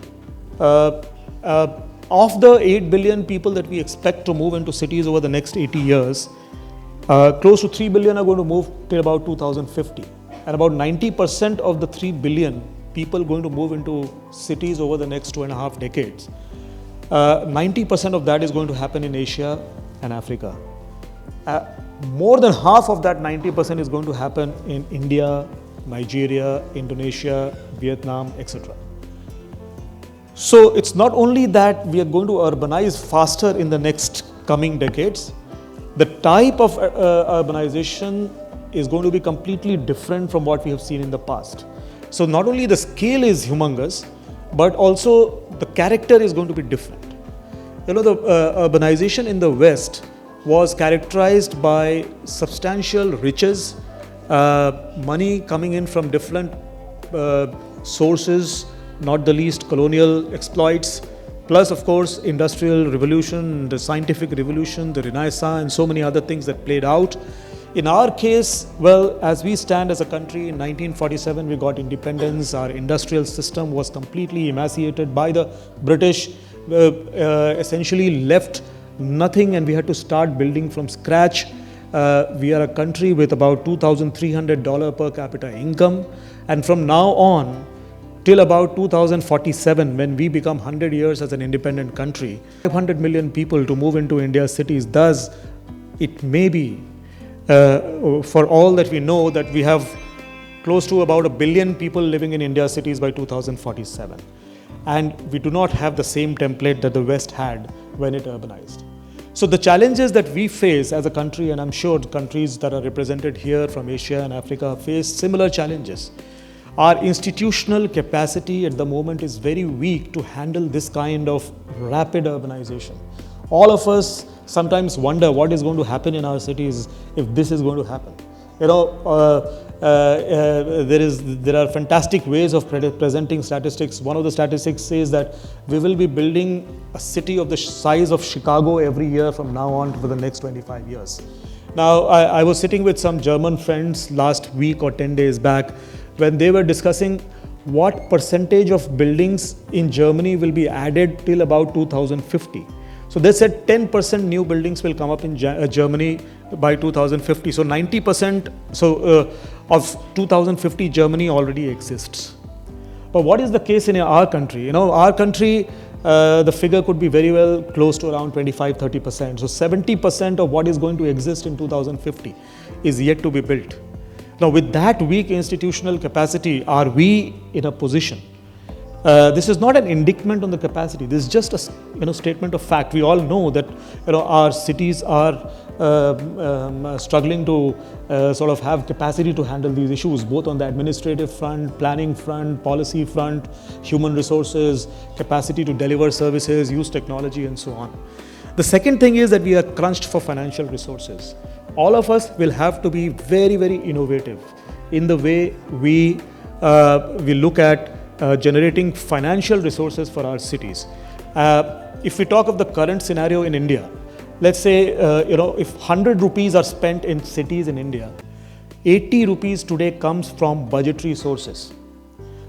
Of the 8 billion people that we expect to move into cities over the next 80 years, close to 3 billion are going to move till about 2050. And about 90% of the 3 billion people going to move into cities over the next 2.5 decades. 90% of that is going to happen in Asia and Africa. More than half of that 90% is going to happen in India, Nigeria, Indonesia, Vietnam, etc. So it's not only that we are going to urbanize faster in the next coming decades, the type of urbanization is going to be completely different from what we have seen in the past. So not only the scale is humongous, but also the character is going to be different. You know, the urbanization in the West was characterized by substantial riches, money coming in from different sources, not the least colonial exploits, plus of course industrial revolution, the scientific revolution, the Renaissance, and so many other things that played out. In our case, well, as we stand as a country, in 1947 we got independence. Our industrial system was completely emaciated by the British, essentially left nothing, and we had to start building from scratch. We are a country with about $2,300 per capita income, and from now on till about 2047, when we become 100 years as an independent country, 500 million people to move into India's cities. Thus, it may be, for all that we know, that we have close to about 1 billion people living in India's cities by 2047. And we do not have the same template that the West had when it urbanized. So the challenges that we face as a country, and I'm sure countries that are represented here from Asia and Africa face similar challenges. Our institutional capacity at the moment is very weak to handle this kind of rapid urbanization. All of us sometimes wonder what is going to happen in our cities if this is going to happen. You know, there are fantastic ways of presenting statistics. One of the statistics says that we will be building a city of the size of Chicago every year from now on for the next 25 years. Now, I was sitting with some German friends last week or 10 days back when they were discussing what percentage of buildings in Germany will be added till about 2050. So they said 10% new buildings will come up in Germany by 2050. So 90% of 2050 Germany already exists. But what is the case in our country? You know, our country, the figure could be very well close to around 25-30%. So 70% of what is going to exist in 2050 is yet to be built. Now, with that weak institutional capacity, are we in a position This is not an indictment on the capacity. This is just a statement of fact. We all know that our cities are struggling to sort of have capacity to handle these issues, both on the administrative front, planning front, policy front, human resources, capacity to deliver services, use technology, and so on. The second thing is that we are crunched for financial resources. All of us will have to be very, very innovative in the way we look at generating financial resources for our cities. If we talk of the current scenario in India, let's say, if 100 rupees are spent in cities in India, 80 rupees today comes from budgetary sources.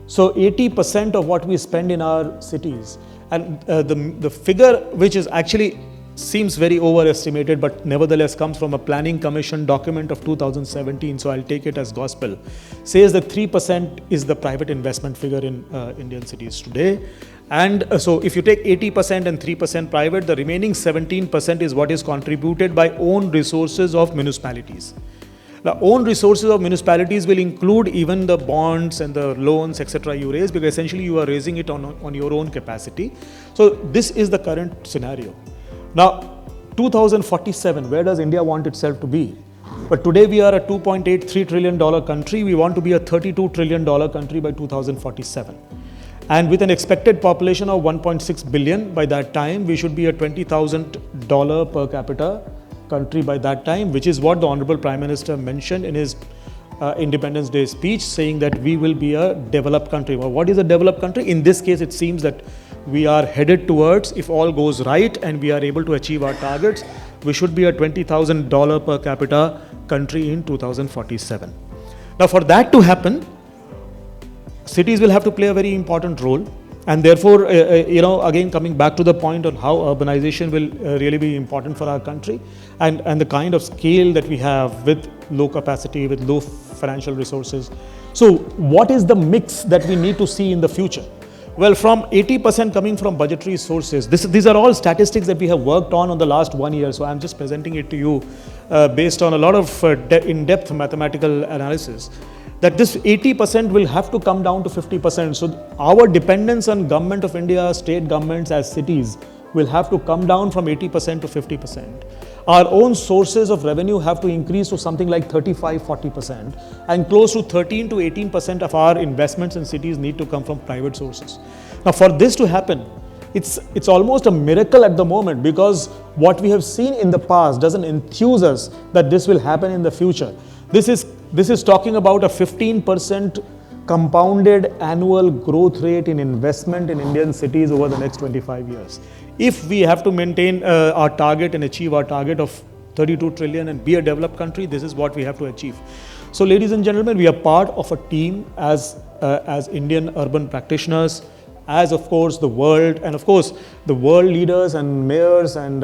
So 80% of what we spend in our cities, and the figure, which is actually seems very overestimated, but nevertheless comes from a planning commission document of 2017, so I'll take it as gospel, says that 3% is the private investment figure in Indian cities today. And so if you take 80% and 3% private, the remaining 17% is what is contributed by own resources of municipalities. The own resources of municipalities will include even the bonds and the loans, etc. you raise, because essentially you are raising it on your own capacity. So this is the current scenario. Now, 2047, where does India want itself to be? But today we are a $2.83 trillion country. We want to be a $32 trillion country by 2047. And with an expected population of 1.6 billion by that time, we should be a $20,000 per capita country by that time, which is what the Honorable Prime Minister mentioned in his Independence Day speech, saying that we will be a developed country. Well, what is a developed country? In this case, it seems that we are headed towards, if all goes right and we are able to achieve our targets, we should be a $20,000 per capita country in 2047. Now, for that to happen, cities will have to play a very important role. And therefore, again, coming back to the point on how urbanization will really be important for our country, and the kind of scale that we have with low capacity, with low financial resources. So what is the mix that we need to see in the future? Well, from 80% coming from budgetary sources, these are all statistics that we have worked on the last 1 year. So I'm just presenting it to you based on a lot of in-depth mathematical analysis, that this 80% will have to come down to 50%. So our dependence on Government of India, state governments as cities will have to come down from 80% to 50%. Our own sources of revenue have to increase to something like 35-40%, and close to 13 to 18% of our investments in cities need to come from private sources. Now, for this to happen, it's almost a miracle at the moment, because what we have seen in the past doesn't enthuse us that this will happen in the future. This is talking about a 15% compounded annual growth rate in investment in Indian cities over the next 25 years. If we have to maintain our target and achieve our target of 32 trillion and be a developed country, this is what we have to achieve. So, ladies and gentlemen, we are part of a team as Indian urban practitioners, as of course the world, and of course the world leaders and mayors and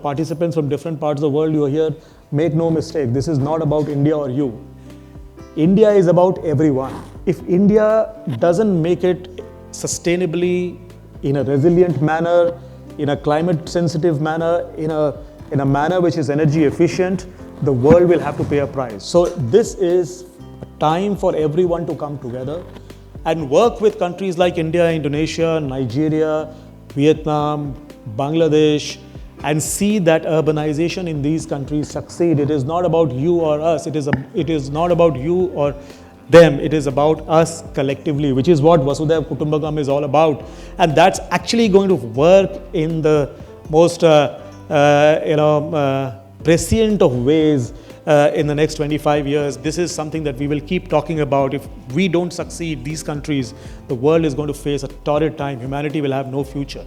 participants from different parts of the world. You are here. Make no mistake, this is not about India or you. India is about everyone. If India doesn't make it sustainably, in a resilient manner, in a climate sensitive manner, in a manner which is energy efficient, the world will have to pay a price. So this is a time for everyone to come together and work with countries like India, Indonesia, Nigeria, Vietnam, Bangladesh, and see that urbanization in these countries succeed. It is not about you or us. It is not about you or them. It is about us collectively, which is what Vasudhaiva Kutumbakam is all about. And that's actually going to work in the most prescient of ways in the next 25 years. This is something that we will keep talking about. If we don't succeed, these countries, the world is going to face a torrid time. Humanity will have no future.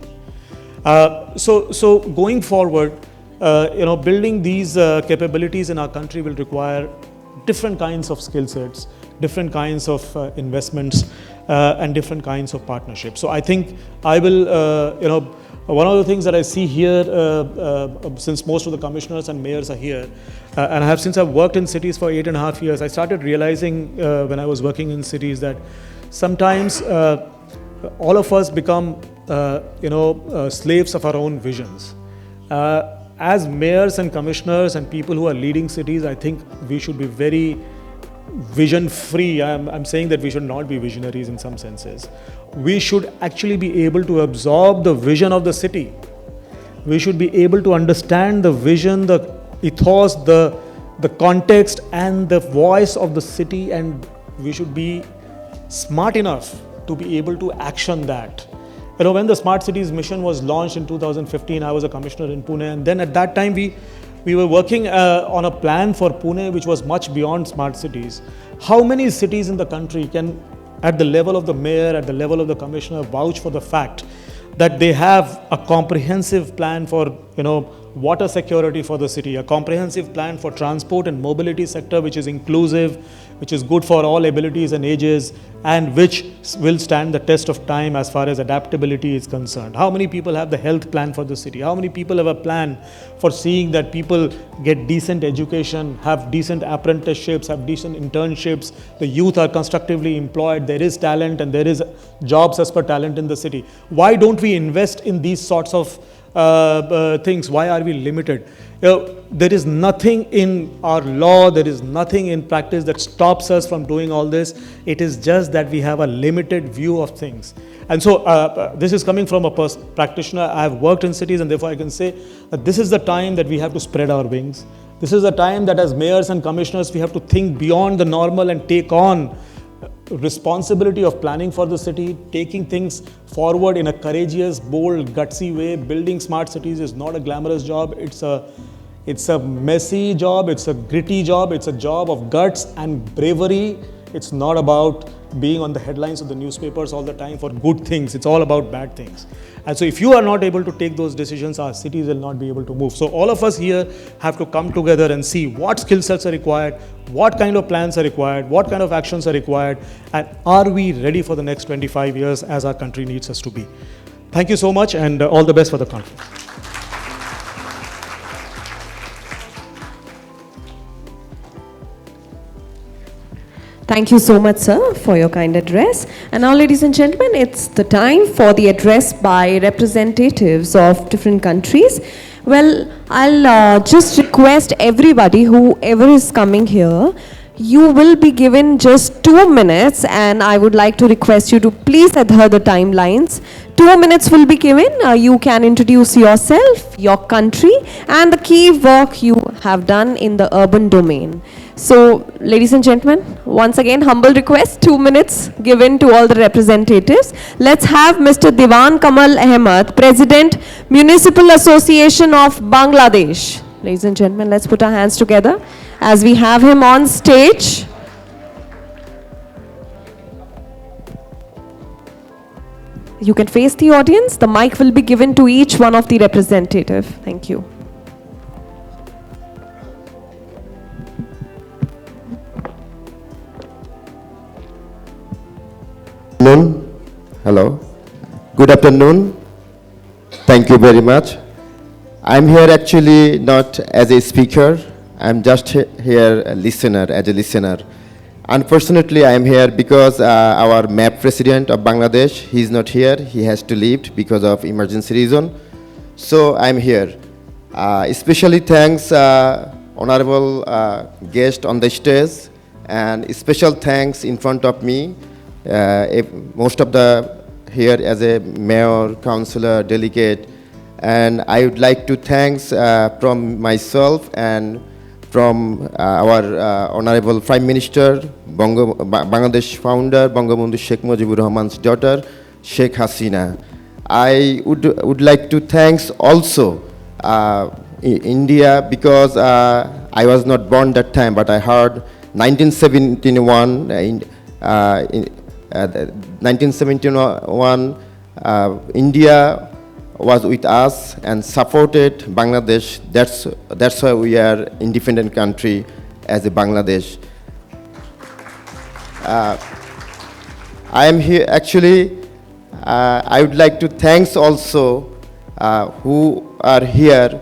So going forward, building these capabilities in our country will require different kinds of skill sets, different kinds of investments, and different kinds of partnerships. So I think I will, one of the things that I see here, since most of the commissioners and mayors are here, and since I've worked in cities for 8.5 years, I started realizing when I was working in cities that sometimes all of us become slaves of our own visions. As mayors and commissioners and people who are leading cities, I think we should be very vision free. I'm saying that we should not be visionaries in some senses. We should actually be able to absorb the vision of the city. We should be able to understand the vision, the ethos, the context and the voice of the city, and we should be smart enough to be able to action that. You know, when the Smart Cities mission was launched in 2015, I was a commissioner in Pune, and then at that time we were working on a plan for Pune which was much beyond smart cities. How many cities in the country can, at the level of the mayor, at the level of the commissioner, vouch for the fact that they have a comprehensive plan for, you know, water security for the city, a comprehensive plan for transport and mobility sector which is inclusive, which is good for all abilities and ages, and which will stand the test of time as far as adaptability is concerned? How many people have the health plan for the city? How many people have a plan for seeing that people get decent education, have decent apprenticeships, have decent internships, the youth are constructively employed, there is talent and there is jobs as per talent in the city? Why don't we invest in these sorts of things? Why are we limited? You know, there is nothing in our law, there is nothing in practice that stops us from doing all this. It is just that we have a limited view of things. And so this is coming from a practitioner. I have worked in cities, and therefore I can say that this is the time that we have to spread our wings. This is the time that as mayors and commissioners we have to think beyond the normal and take on responsibility of planning for the city, taking things forward in a courageous, bold, gutsy way. Building smart cities is not a glamorous job. It's a messy job. It's a gritty job. It's a job of guts and bravery. It's not about being on the headlines of the newspapers all the time for good things. It's all about bad things. And so if you are not able to take those decisions, our cities will not be able to move. So all of us here have to come together and see what skill sets are required, what kind of plans are required, what kind of actions are required, and are we ready for the next 25 years as our country needs us to be. Thank you so much, and all the best for the conference. Thank you so much, sir, for your kind address. And now, ladies and gentlemen, it's the time for the address by representatives of different countries. Well, I'll just request everybody, whoever is coming here, you will be given just 2 minutes, and I would like to request you to please adhere the timelines. 2 minutes will be given. You can introduce yourself, your country, and the key work you have done in the urban domain. So, ladies and gentlemen, once again, humble request, 2 minutes given to all the representatives. Let's have Mr. Diwan Kamal Ahmed, President, Municipal Association of Bangladesh. Ladies and gentlemen, let's put our hands together as we have him on stage. You can face the audience. The mic will be given to each one of the representative. Thank you. Hello. Good afternoon. Thank you very much. I'm here actually not as a speaker. I'm just here a listener, as a listener. Unfortunately, I'm here because our MAP president of Bangladesh, he's not here. He has to leave because of emergency reason. So I'm here. Especially thanks honorable guest on the stage, and special thanks in front of me. Most of the here as a mayor, councillor, delegate, and I would like to thanks from myself and from our honorable Prime Minister, Bangladesh founder, Bangabandhu Sheikh Mujibur Rahman's daughter, Sheikh Hasina. I would like to thanks also India, because I was not born that time, but I heard 1971 1971, India was with us and supported Bangladesh. That's why we are independent country as a Bangladesh. I am here actually. I would like to thanks also who are here.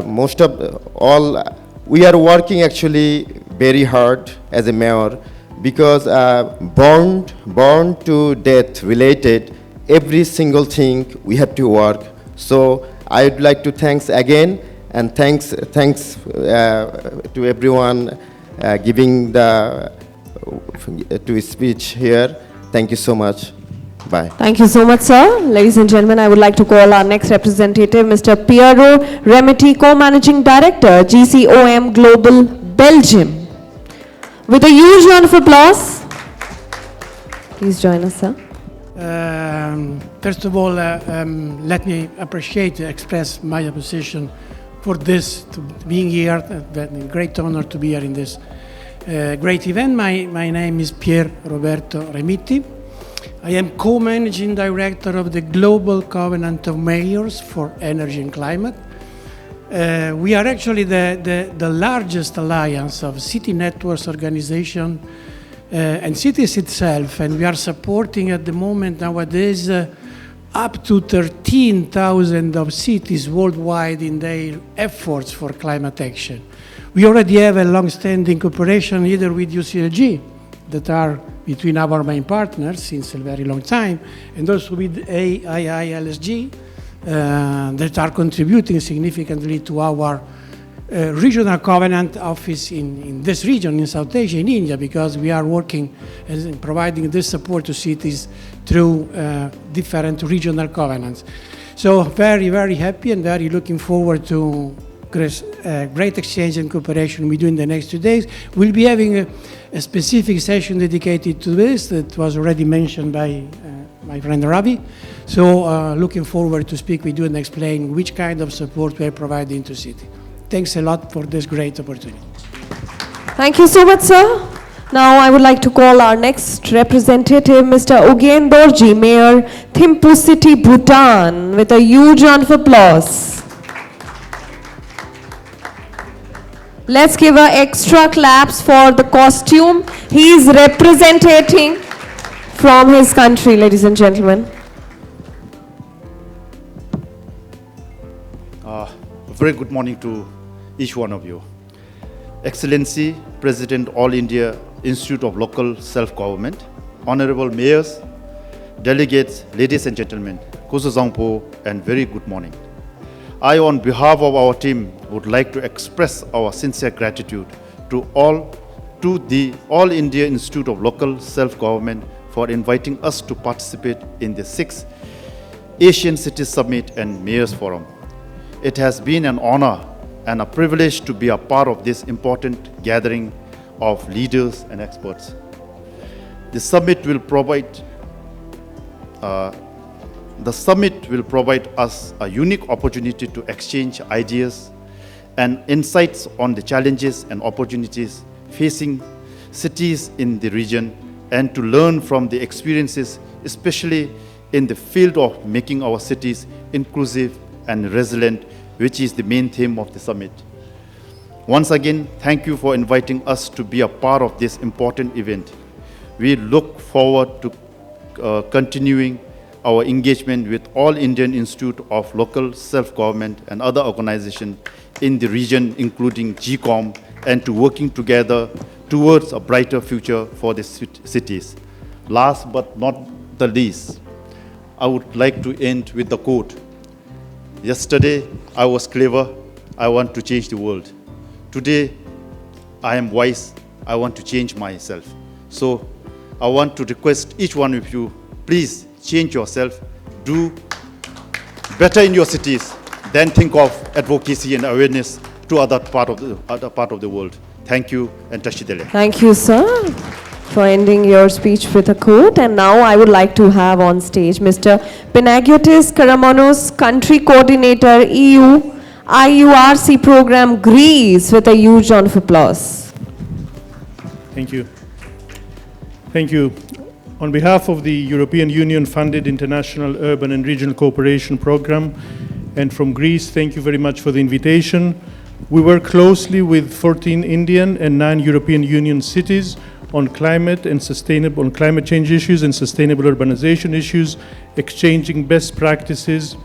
Most of all, we are working actually very hard as a mayor, because born to death related, every single thing we have to work. So I would like to thanks again, and thanks to everyone giving the to speech here. Thank you so much. Bye. Thank you so much, sir. Ladies and gentlemen, I would like to call our next representative, Mr. Piero Remiti, Co-Managing Director, GCOM Global, Belgium. With a huge round of applause, please join us, sir. First of all, let me express my appreciation for this, to being here. Great honor to be here in this great event. My name is Pier Roberto Remiti. I am co-managing director of the Global Covenant of Mayors for Energy and Climate. We are actually the largest alliance of city networks organization and cities itself, and we are supporting at the moment nowadays up to 13,000 of cities worldwide in their efforts for climate action. We already have a long-standing cooperation either with UCLG, that are between our main partners since a very long time, and also with AIILSG, that are contributing significantly to our regional covenant office in this region, in South Asia, in India, because we are working and providing this support to cities through different regional covenants. So very, very happy and very looking forward to great exchange and cooperation we do in the next 2 days. We'll be having a specific session dedicated to this that was already mentioned by my friend Ravi. So looking forward to speak with you and explain which kind of support we are providing to city. Thanks a lot for this great opportunity. Thank you so much, sir. Now I would like to call our next representative, Mr. Ugyen Dorji, Mayor, Thimphu City, Bhutan, with a huge round of applause. Let's give our extra claps for the costume. He is representing from his country, ladies and gentlemen. A very good morning to each one of you. Excellency, President, All India Institute of Local Self-Government, Honorable Mayors, Delegates, ladies and gentlemen, Kusu Zangpo, and very good morning. I, on behalf of our team, would like to express our sincere gratitude to the All India Institute of Local Self-Government for inviting us to participate in the 6th Asian Cities Summit and Mayors Forum. It has been an honor and a privilege to be a part of this important gathering of leaders and experts. The summit will provide us a unique opportunity to exchange ideas and insights on the challenges and opportunities facing cities in the region, and to learn from the experiences, especially in the field of making our cities inclusive and resilient, which is the main theme of the summit. Once again, thank you for inviting us to be a part of this important event. We look forward to continuing our engagement with All Indian Institute of Local Self-Government and other organizations in the region, including GCOM, and to working together towards a brighter future for the cities. Last but not the least, I would like to end with the quote. Yesterday, I was clever, I want to change the world. Today, I am wise, I want to change myself. So, I want to request each one of you, please change yourself, do better in your cities, then think of advocacy and awareness to other part of the world. Thank you, and Tashidele. Thank you, sir, for ending your speech with a quote. And now I would like to have on stage Mr. Panagiotis Karamonos, Country Coordinator, EU IURC Program, Greece, with a huge round of applause. Thank you. Thank you. On behalf of the European Union-funded International Urban and Regional Cooperation Program, and from Greece, thank you very much for the invitation. We work closely with 14 Indian and 9 European Union cities on climate change issues and sustainable urbanization issues, exchanging best practices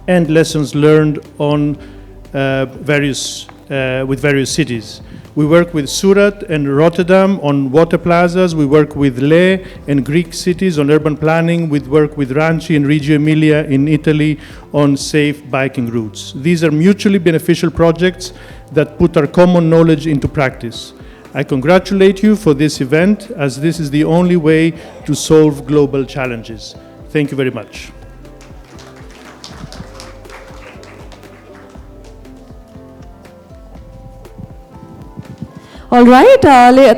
and lessons learned on with various cities. We work with Surat and Rotterdam on water plazas. We work with Leh and Greek cities on urban planning. We work with Ranchi and Reggio Emilia in Italy on safe biking routes. These are mutually beneficial projects that put our common knowledge into practice. I congratulate you for this event, as this is the only way to solve global challenges. Thank you very much. All right,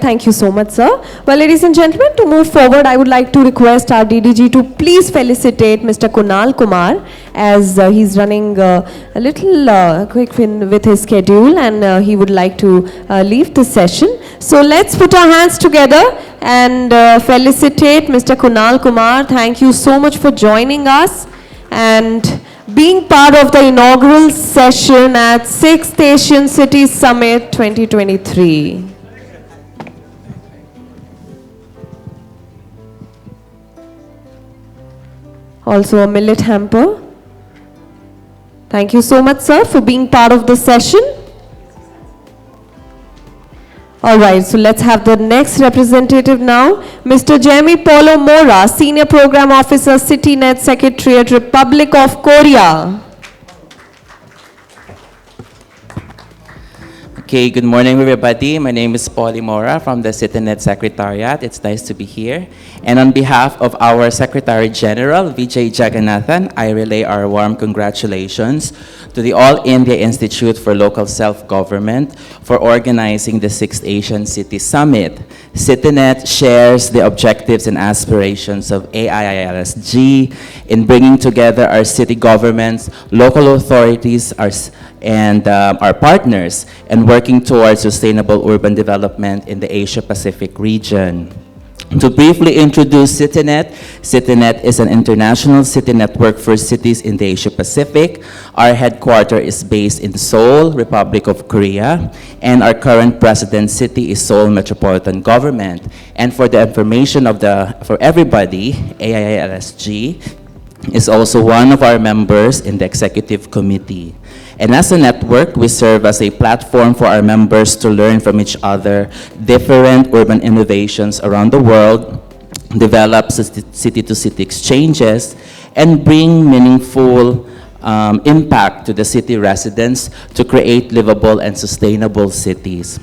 thank you so much, sir. Well, ladies and gentlemen, to move forward, I would like to request our DDG to please felicitate Mr. Kunal Kumar, as he's running a little quick with his schedule, and he would like to leave the session. So let's put our hands together and felicitate Mr. Kunal Kumar. Thank you so much for joining us and being part of the inaugural session at 6th Asian Cities Summit 2023. Also a millet hamper. Thank you so much, sir, for being part of the session. All right, so let's have the next representative now, Mr. Jamie Paulo Mora, Senior Program Officer, CityNet Secretariat, Republic of Korea. Okay, good morning, everybody. My name is Paulie Mora from the CityNet Secretariat. It's nice to be here. And on behalf of our Secretary General, Vijay Jagannathan, I relay our warm congratulations to the All India Institute for Local Self-Government for organizing the 6th Asian City Summit. CityNet shares the objectives and aspirations of AIILSG in bringing together our city governments, local authorities, and our partners, and working towards sustainable urban development in the Asia-Pacific region. To briefly introduce CityNet, CityNet is an international city network for cities in the Asia-Pacific. Our headquarters is based in Seoul, Republic of Korea, and our current president city is Seoul Metropolitan Government. And for the information for everybody, AIILSG is also one of our members in the executive committee. And as a network, we serve as a platform for our members to learn from each other different urban innovations around the world, develop city-to-city exchanges, and bring meaningful impact to the city residents to create livable and sustainable cities.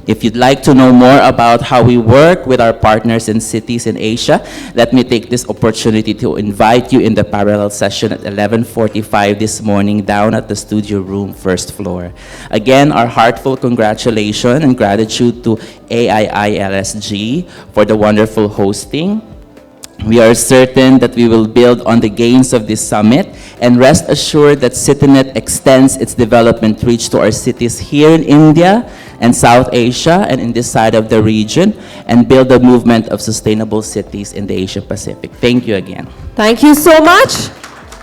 If you'd like to know more about how we work with our partners in cities in Asia, let me take this opportunity to invite you in the parallel session at 11:45 this morning down at the studio room, first floor. Again, our heartfelt congratulations and gratitude to AIILSG for the wonderful hosting. We are certain that we will build on the gains of this summit, and rest assured that CityNet extends its development reach to our cities here in India and South Asia and in this side of the region, and build a movement of sustainable cities in the Asia Pacific. Thank you again. Thank you so much.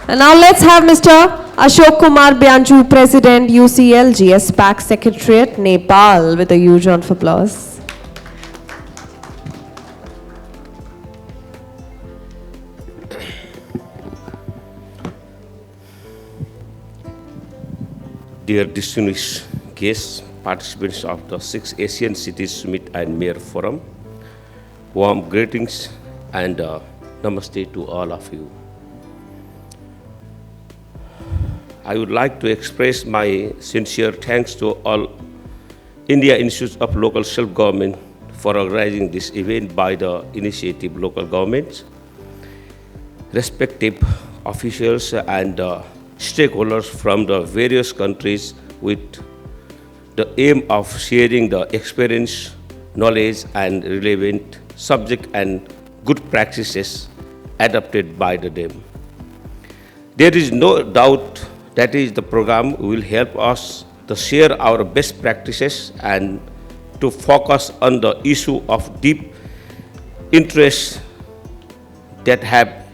And now let's have Mr. Ashok Kumar Byanju, President, UCLG, SPAC Secretariat, Nepal, with a huge round of applause. Dear distinguished guests, participants of the 6th Asian Cities Summit and Mayor Forum, warm greetings and namaste to all of you. I would like to express my sincere thanks to all India Institute of Local Self-Government for organizing this event by the initiative local governments, respective officials and stakeholders from the various countries with the aim of sharing the experience, knowledge and relevant subject and good practices adopted by them. There is no doubt that the program will help us to share our best practices and to focus on the issue of deep interest that have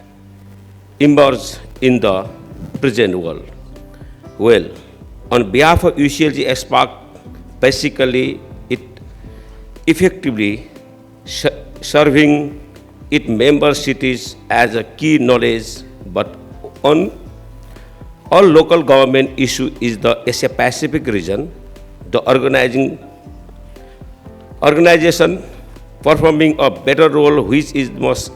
emerged in the present world. Well, on behalf of UCLG SPAC, basically it effectively serving its member cities as a key knowledge, but on all local government issue is the Asia Pacific region, the organization performing a better role which is most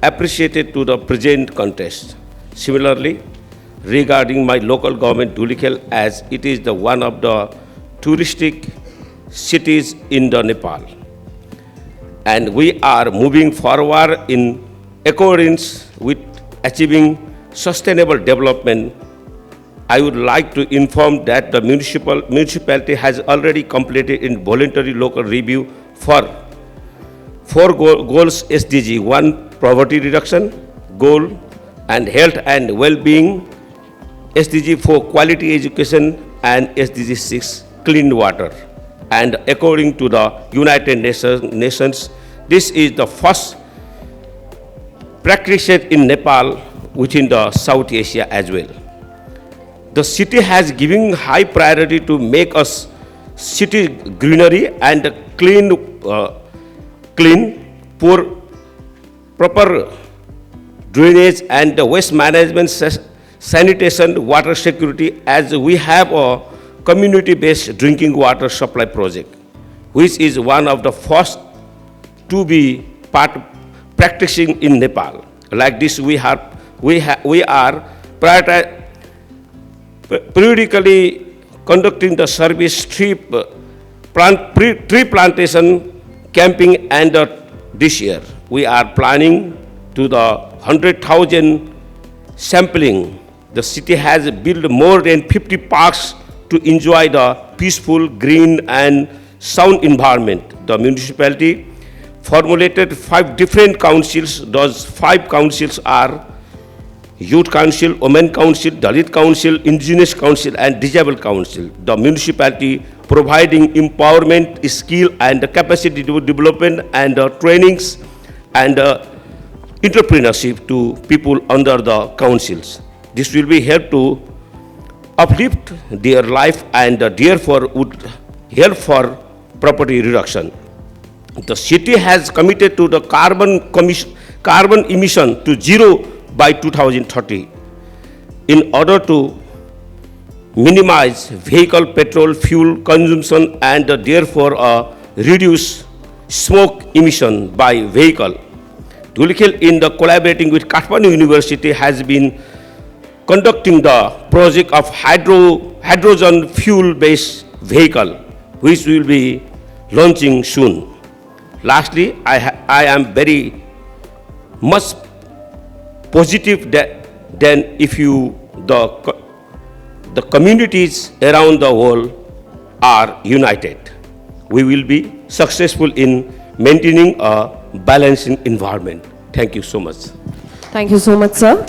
appreciated to the present context. Similarly, regarding my local government, Dhulikhel, as it is the one of the touristic cities in the Nepal. And we are moving forward in accordance with achieving sustainable development. I would like to inform that the municipality has already completed in voluntary local review for 4 goals SDG: 1 poverty reduction goal, and health and well-being, SDG 4 quality education, and SDG 6 clean water. And according to the United Nations, this is the first practice in Nepal within the South Asia as well. The city has given high priority to make us city greenery and clean, poor, proper drainage and waste management, sanitation, water security, as we have a community-based drinking water supply project, which is one of the first to be practicing in Nepal. Like this, we are periodically conducting the service tree plantation camping, and this year we are planning to the 100,000 sampling. The city has built more than 50 parks to enjoy the peaceful, green and sound environment. The municipality formulated 5 different councils. Those 5 councils are Youth Council, Women Council, Dalit Council, Indigenous Council and Disabled Council. The municipality providing empowerment, skill and capacity development and trainings and entrepreneurship to people under the councils. This will be help to uplift their life and therefore would help for property reduction. The city has committed to the carbon emission to zero by 2030 in order to minimize vehicle petrol fuel consumption and therefore reduce smoke emission by vehicle. Dhulikhel, in the collaborating with Kathmandu University, has been conducting the project of hydrogen fuel-based vehicle, which will be launching soon. Lastly, I am very much positive that then if the communities around the world are united, we will be successful in maintaining a balancing environment. Thank you so much. Thank you so much, sir.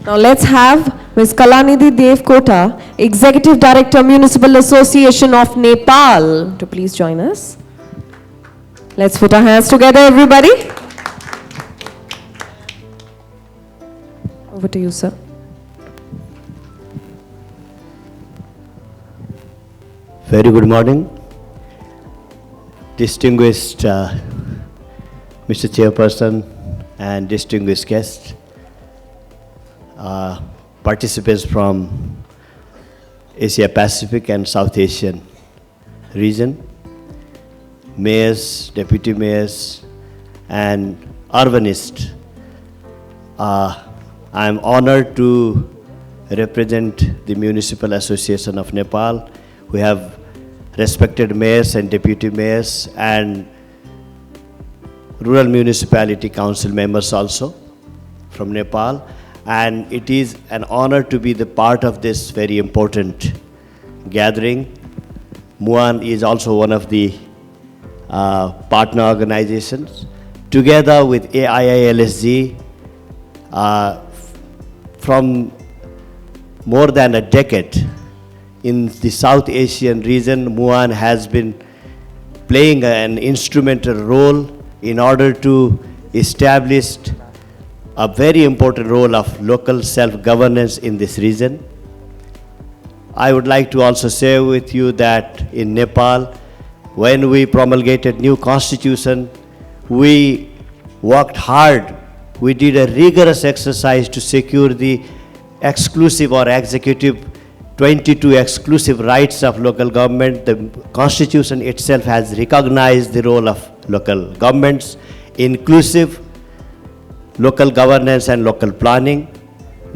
Now let's have Ms. Kalanidhi Devkota, Executive Director, Municipal Association of Nepal, to please join us. Let's put our hands together, everybody. Over to you, sir. Very good morning. Distinguished Mr. Chairperson and distinguished guests, participants from Asia Pacific and South Asian region, mayors, deputy mayors, and urbanists. I am honored to represent the Municipal Association of Nepal. We have respected mayors and deputy mayors and rural municipality council members also from Nepal. And it is an honor to be the part of this very important gathering. MUAN is also one of the partner organizations. Together with AIILSG, from more than a decade in the South Asian region, MUAN has been playing an instrumental role in order to establish a very important role of local self-governance in this region. I would like to also share with you that in Nepal, when we promulgated new constitution, we worked hard. We did a rigorous exercise to secure the exclusive or executive 22 exclusive rights of local government. The constitution itself has recognized the role of local governments, inclusive local governance and local planning.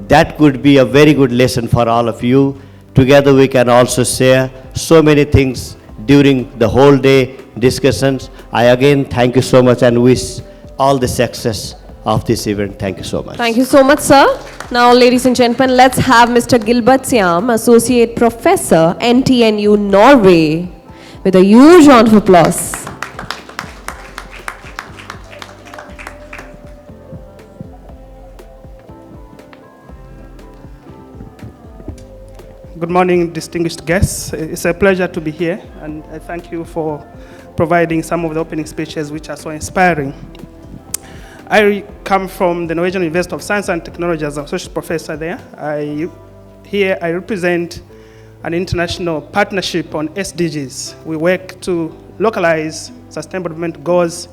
That could be a very good lesson for all of you. Together we can also share so many things during the whole day discussions. I again thank you so much and wish all the success of this event. Thank you so much. Thank you so much, sir. Now, ladies and gentlemen, let's have Mr. Gilbert Siam, Associate Professor, NTNU, Norway, with a huge round of applause. Good morning, distinguished guests. It's a pleasure to be here, and I thank you for providing some of the opening speeches which are so inspiring. I come from the Norwegian University of Science and Technology as an associate professor there. Here I represent an international partnership on SDGs. We work to localize sustainable development goals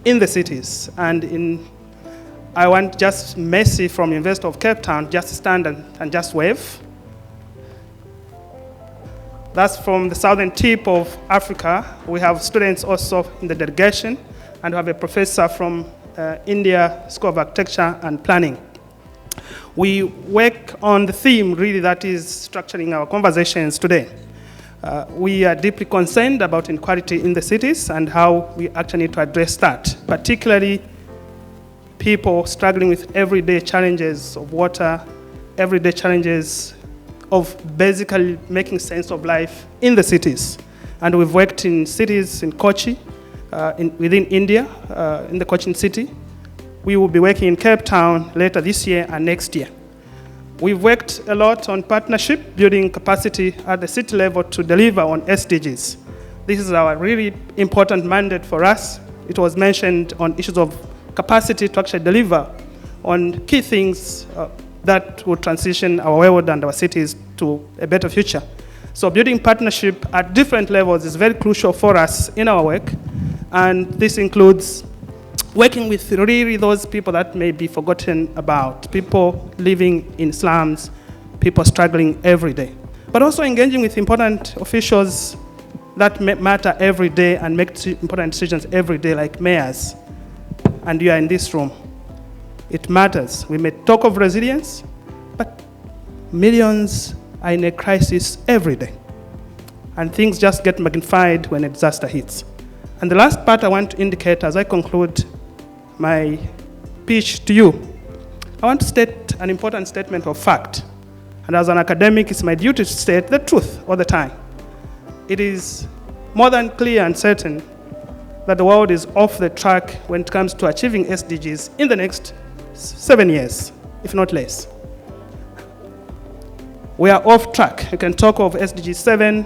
in the cities. And I want just Messi from University of Cape Town just stand and just wave. That's from the southern tip of Africa. We have students also in the delegation, and we have a professor from India School of Architecture and Planning. We work on the theme really that is structuring our conversations today. We are deeply concerned about inequality in the cities and how we actually need to address that, particularly people struggling with everyday challenges of water, everyday challenges of basically making sense of life in the cities. And we've worked in cities in Kochi, within India, in the Cochin city. We will be working in Cape Town later this year and next year. We've worked a lot on partnership, building capacity at the city level to deliver on SDGs. This is our really important mandate for us. It was mentioned on issues of capacity to actually deliver on key things that will transition our world and our cities to a better future. So building partnership at different levels is very crucial for us in our work. And this includes working with really those people that may be forgotten about, people living in slums, people struggling every day. But also engaging with important officials that matter every day and make important decisions every day, like mayors. And you are in this room. It matters. We may talk of resilience, but millions are in a crisis every day. And things just get magnified when a disaster hits. And the last part I want to indicate as I conclude my pitch to you, I want to state an important statement of fact. And as an academic, it's my duty to state the truth all the time. It is more than clear and certain that the world is off the track when it comes to achieving SDGs in the next 7 years, if not less. We are off track. You can talk of SDG 7,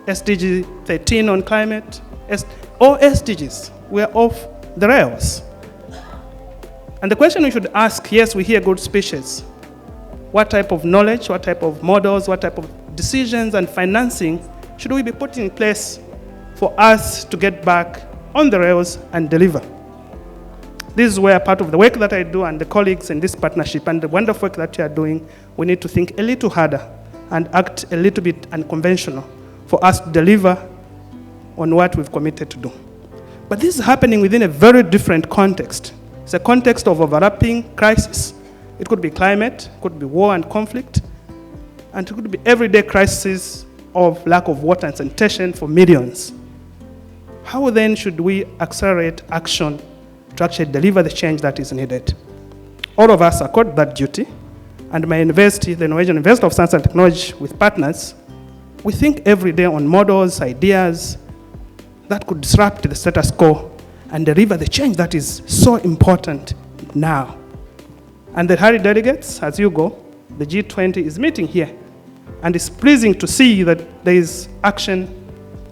SDG 13 on climate, all SDGs. We are off the rails. And the question we should ask, yes, we hear good speeches. What type of knowledge, what type of models, what type of decisions and financing should we be putting in place for us to get back on the rails and deliver? This is where part of the work that I do and the colleagues in this partnership and the wonderful work that you are doing, we need to think a little harder and act a little bit unconventional for us to deliver on what we've committed to do. But this is happening within a very different context. It's a context of overlapping crisis. It could be climate, it could be war and conflict, and it could be everyday crisis of lack of water and sanitation for millions. How then should we accelerate action to actually deliver the change that is needed? All of us are called that duty, and my university, the Norwegian University of Science and Technology, with partners, we think every day on models, ideas that could disrupt the status quo and deliver the change that is so important now. And the Harry delegates, as you go, the G20 is meeting here, and it's pleasing to see that there is action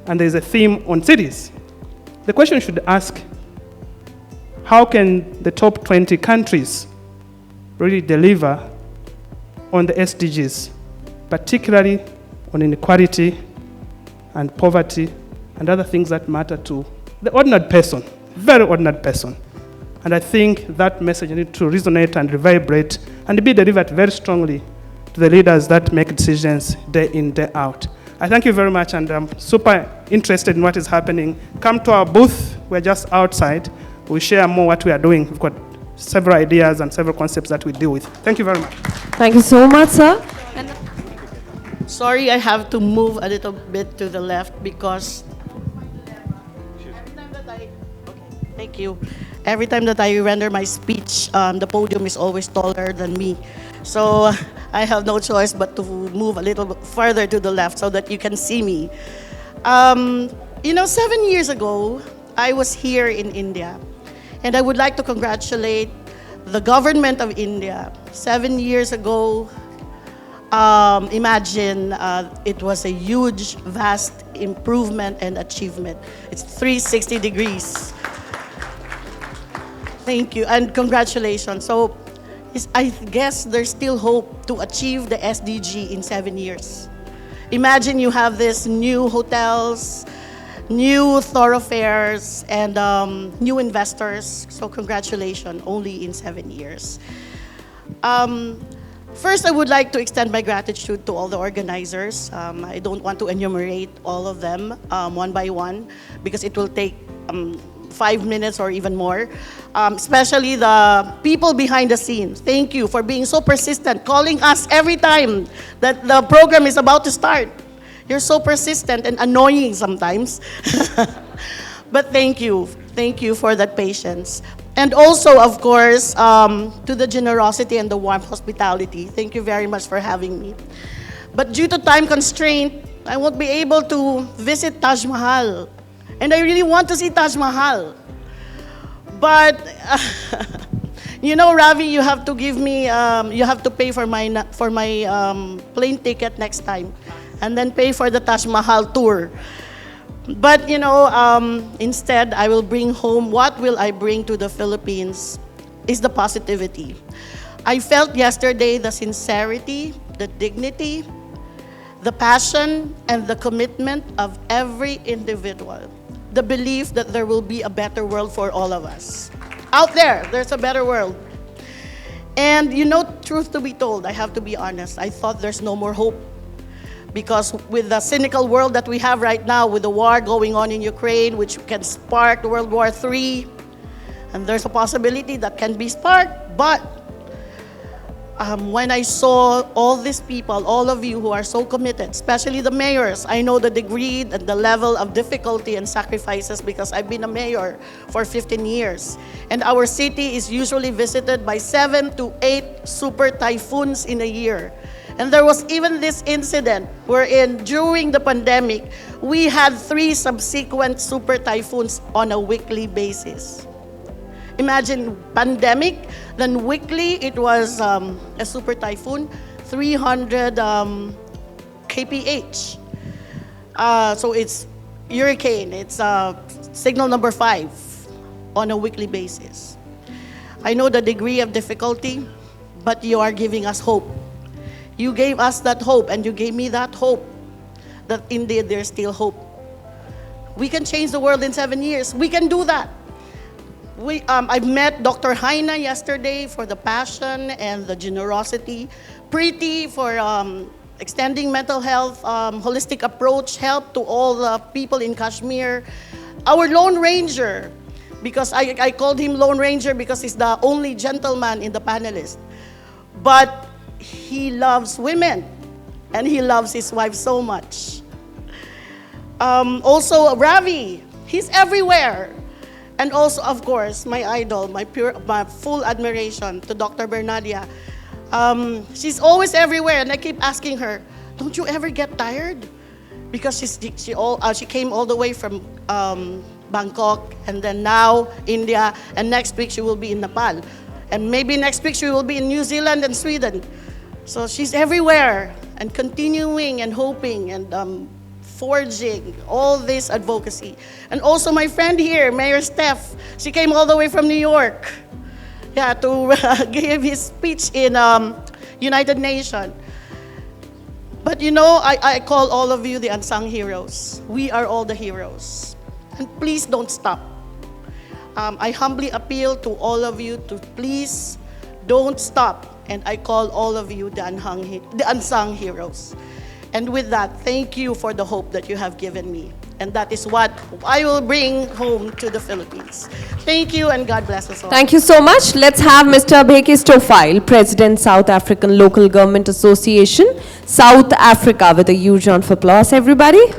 and there is a theme on cities. The question you should ask, how can the top 20 countries really deliver on the SDGs, particularly on inequality and poverty and other things that matter to the ordinary person, very ordinary person? And I think that message needs to resonate and reverberate and be delivered very strongly to the leaders that make decisions day in, day out. I thank you very much, and I'm super interested in what is happening. Come to our booth. We're just outside. We share more what we are doing. We've got several ideas and several concepts that we deal with. Thank you very much. Thank you so much, sir. Sorry, I have to move a little bit to the left because Thank you. Every time that I render my speech, the podium is always taller than me. So I have no choice but to move a little bit further to the left so that you can see me. 7 years ago, I was here in India. And I would like to congratulate the government of India. 7 years ago, imagine it was a huge, vast improvement and achievement. It's 360 degrees. Thank you and congratulations. So I guess there's still hope to achieve the SDG in 7 years. Imagine you have this new hotels, new thoroughfares, and new investors. So congratulations, only in 7 years. First, I would like to extend my gratitude to all the organizers. I don't want to enumerate all of them one by one because it will take 5 minutes or even more. Especially the people behind the scenes. Thank you for being so persistent, calling us every time that the program is about to start. You're so persistent and annoying sometimes. But thank you. Thank you for that patience. And also, of course, to the generosity and the warm hospitality. Thank you very much for having me. But due to time constraint, I won't be able to visit Taj Mahal. And I really want to see Taj Mahal. But, Ravi, you have to give me, you have to pay for my plane ticket next time. And then pay for the Taj Mahal tour. But, instead, I will bring home, what will I bring to the Philippines is the positivity. I felt yesterday the sincerity, the dignity, the passion, and the commitment of every individual. The belief that there will be a better world for all of us. Out there, there's a better world. And truth to be told, I have to be honest, I thought there's no more hope. Because with the cynical world that we have right now, with the war going on in Ukraine, which can spark World War III, and there's a possibility that can be sparked, but when I saw all these people, all of you who are so committed, especially the mayors, I know the degree and the level of difficulty and sacrifices because I've been a mayor for 15 years. And our city is usually visited by 7 to 8 super typhoons in a year. And there was even this incident wherein during the pandemic, we had 3 subsequent super typhoons on a weekly basis. Imagine pandemic, then weekly it was a super typhoon, 300 kph. So it's hurricane, it's signal number 5 on a weekly basis. I know the degree of difficulty, but you are giving us hope. You gave us that hope and you gave me that hope that indeed there's still hope. We can change the world in 7 years. We can do that. I've met Dr. Haina yesterday for the passion and the generosity. Preeti for extending mental health, holistic approach, help to all the people in Kashmir. Our Lone Ranger, because I called him Lone Ranger because he's the only gentleman in the panelist. But he loves women and he loves his wife so much. Also, Ravi, he's everywhere. And also, of course, my idol, my full admiration to Dr. Bernadia. She's always everywhere, and I keep asking her, don't you ever get tired? Because she came all the way from Bangkok, and then now India, and next week she will be in Nepal. And maybe next week she will be in New Zealand and Sweden. So she's everywhere, and continuing and hoping and forging all this advocacy. And also my friend here, Mayor Steph, she came all the way from New York, to give his speech in United Nations. But I call all of you the unsung heroes. We are all the heroes. And please don't stop. I humbly appeal to all of you to please don't stop. And I call all of you the unsung heroes. And with that, thank you for the hope that you have given me. And that is what I will bring home to the Philippines. Thank you, and God bless us all. Thank you so much. Let's have Mr. Bekis Tofile, President, South African Local Government Association, South Africa, with a huge round of applause, everybody.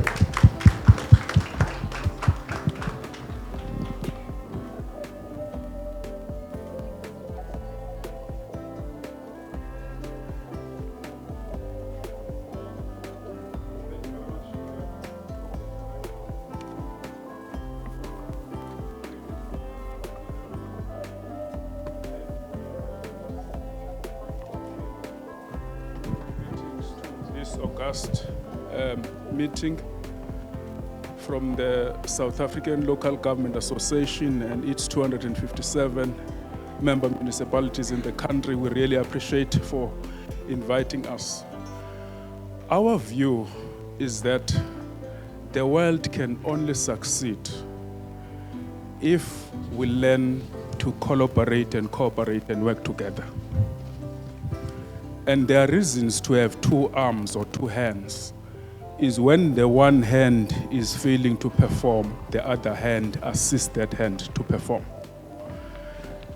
august meeting from the South African Local Government Association and its 257 member municipalities in the country. We really appreciate for inviting us. Our view is that the world can only succeed if we learn to collaborate and cooperate and work together. And there are reasons to have two arms or two hands. Is when the one hand is failing to perform, the other hand assists that hand to perform.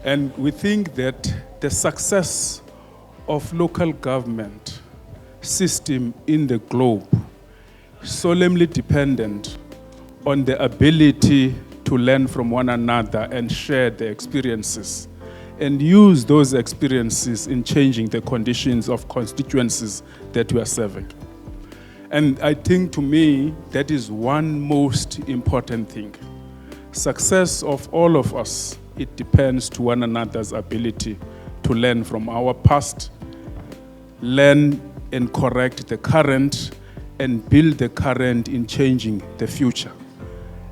And we think that the success of local government system in the globe is solemnly dependent on the ability to learn from one another and share the experiences and use those experiences in changing the conditions of constituencies that we are serving. And I think, to me, that is one most important thing. Success of all of us, it depends to one another's ability to learn from our past, learn and correct the current, and build the current in changing the future.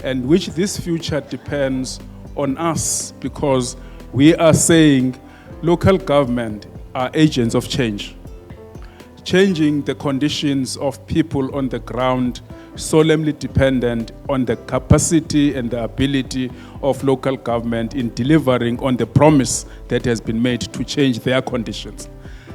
And which this future depends on us, because we are saying local government are agents of change. Changing the conditions of people on the ground solemnly dependent on the capacity and the ability of local government in delivering on the promise that has been made to change their conditions.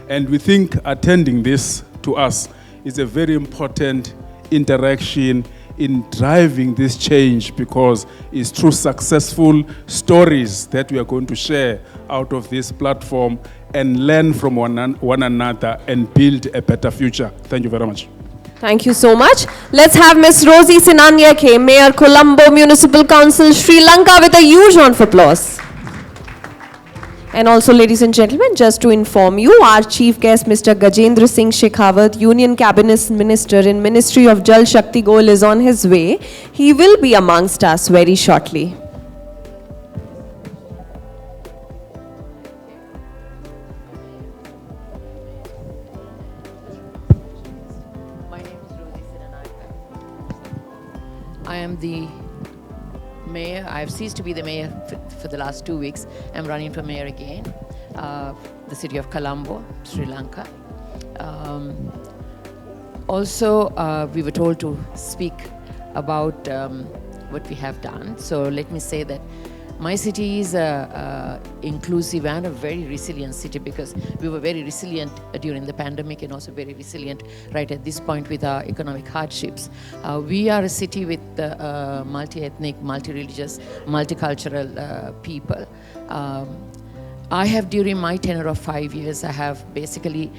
And we think attending this to us is a very important interaction in driving this change, because it's through successful stories that we are going to share out of this platform and learn from one another and build a better future. Thank you very much. Thank you so much. Let's have Ms. Rosie Sinanyake, Mayor, Colombo Municipal Council, Sri Lanka, with a huge round of applause. And also, ladies and gentlemen, just to inform you, our chief guest, Mr. Gajendra Singh Shekhawat, Union Cabinet Minister in Ministry of Jal Shakti Goal, is on his way. He will be amongst us very shortly. I am the mayor. I have ceased to be the mayor for the last 2 weeks. I'm running for mayor again, the city of Colombo, Sri Lanka. We were told to speak about what we have done. So let me say that my city is inclusive and a very resilient city, because we were very resilient during the pandemic and also very resilient right at this point with our economic hardships. We are a city with multi-ethnic, multi-religious, multicultural people. I have, during my tenure of 5 years, I have basically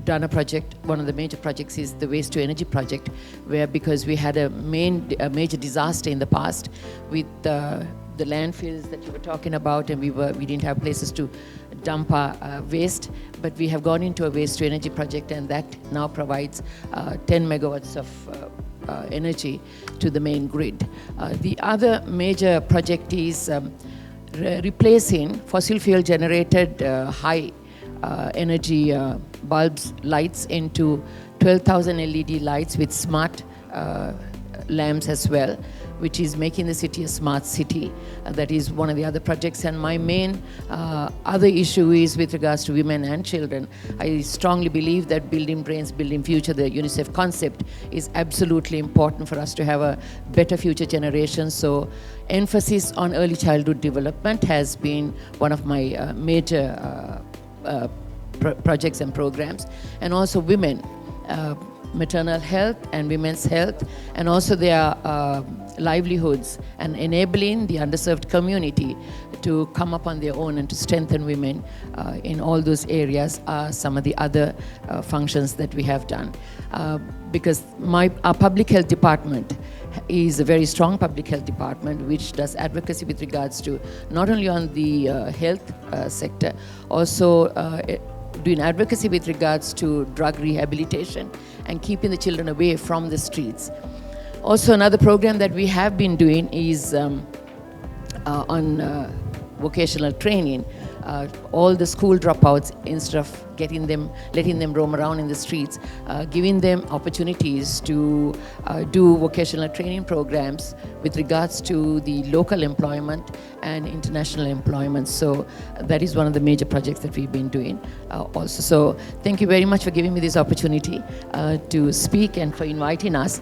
done a project. One of the major projects is the waste to energy project, where, because we had a major disaster in the past with the landfills that you were talking about, and we didn't have places to dump our waste, but we have gone into a waste to energy project, and that now provides 10 megawatts of energy to the main grid. The other major project is replacing fossil fuel generated high energy bulbs, lights, into 12,000 LED lights with smart lamps as well, which is making the city a smart city. That is one of the other projects. And my main other issue is with regards to women and children. I strongly believe that building brains, building future, the UNICEF concept, is absolutely important for us to have a better future generation. So emphasis on early childhood development has been one of my major projects and programs. And also women, maternal health and women's health, and also their livelihoods, and enabling the underserved community to come up on their own and to strengthen women in all those areas are some of the other functions that we have done. Because our public health department is a very strong public health department, which does advocacy with regards to not only on the health sector, also doing advocacy with regards to drug rehabilitation and keeping the children away from the streets. Also, another program that we have been doing is on vocational training, all the school dropouts, instead of letting them roam around in the streets, giving them opportunities to do vocational training programs with regards to the local employment and international employment. So that is one of the major projects that we've been doing also. So thank you very much for giving me this opportunity to speak and for inviting us.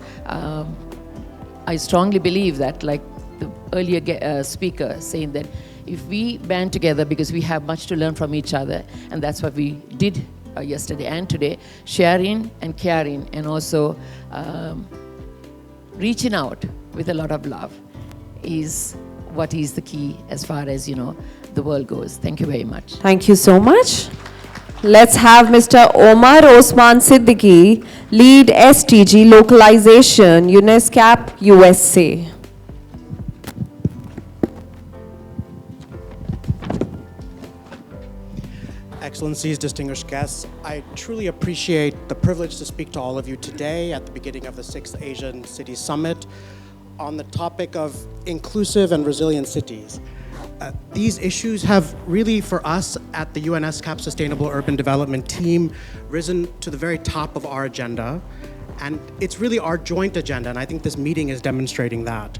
I strongly believe that, like the earlier speaker saying, that if we band together, because we have much to learn from each other, and that's what we did yesterday and today, sharing and caring, and also reaching out with a lot of love is what is the key as far as, the world goes. Thank you very much. Thank you so much. Let's have Mr. Omar Osman Siddiqui, lead SDG localization, UNESCAP USA. Excellencies, distinguished guests, I truly appreciate the privilege to speak to all of you today at the beginning of the 6th Asian Cities Summit on the topic of inclusive and resilient cities. These issues have really, for us at the UNESCAP Sustainable Urban Development Team, risen to the very top of our agenda. And it's really our joint agenda, and I think this meeting is demonstrating that.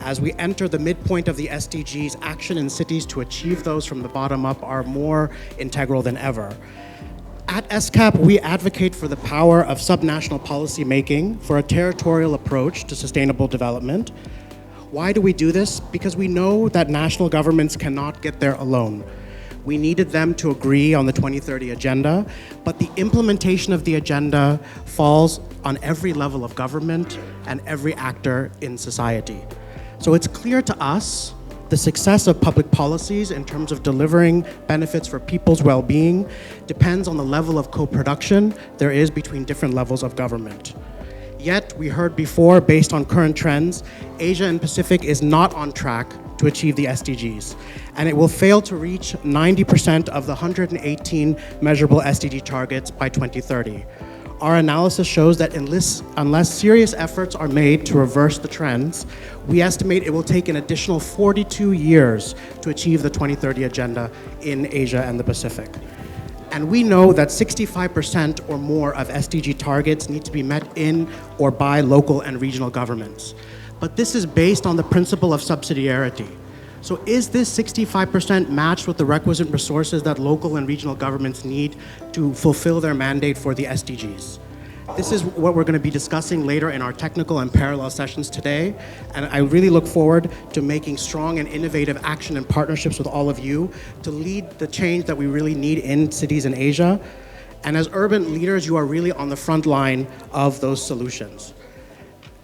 As we enter the midpoint of the SDGs, action in cities to achieve those from the bottom up are more integral than ever. At SCAP, we advocate for the power of subnational policy making for a territorial approach to sustainable development. Why do we do this? Because we know that national governments cannot get there alone. We needed them to agree on the 2030 agenda, but the implementation of the agenda falls on every level of government and every actor in society. So it's clear to us the success of public policies in terms of delivering benefits for people's well-being depends on the level of co-production there is between different levels of government. Yet, we heard before, based on current trends, Asia and Pacific is not on track to achieve the SDGs, and it will fail to reach 90% of the 118 measurable SDG targets by 2030. Our analysis shows that unless serious efforts are made to reverse the trends, we estimate it will take an additional 42 years to achieve the 2030 agenda in Asia and the Pacific. And we know that 65% or more of SDG targets need to be met in or by local and regional governments. But this is based on the principle of subsidiarity. So is this 65% matched with the requisite resources that local and regional governments need to fulfill their mandate for the SDGs? This is what we're going to be discussing later in our technical and parallel sessions today, and I really look forward to making strong and innovative action and partnerships with all of you to lead the change that we really need in cities in Asia. And as urban leaders, you are really on the front line of those solutions.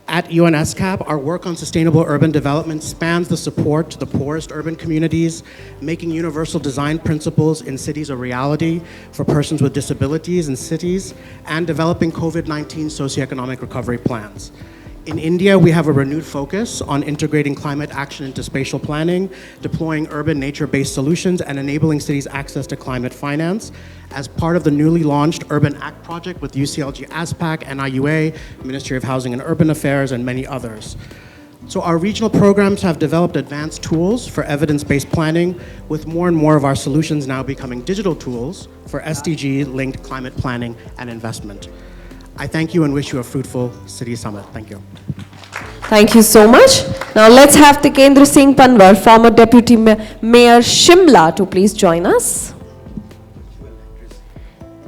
At UNESCAP, our work on sustainable urban development spans the support to the poorest urban communities, making universal design principles in cities a reality for persons with disabilities in cities, and developing COVID-19 socioeconomic recovery plans. In India, we have a renewed focus on integrating climate action into spatial planning, deploying urban nature-based solutions, and enabling cities access to climate finance as part of the newly launched Urban Act project with UCLG ASPAC, NIUA, Ministry of Housing and Urban Affairs, and many others. So our regional programs have developed advanced tools for evidence-based planning, with more and more of our solutions now becoming digital tools for SDG-linked climate planning and investment. I thank you and wish you a fruitful City Summit. Thank you. Thank you so much. Now let's have Tikendra Singh Panwar, former Deputy Mayor Shimla, to please join us.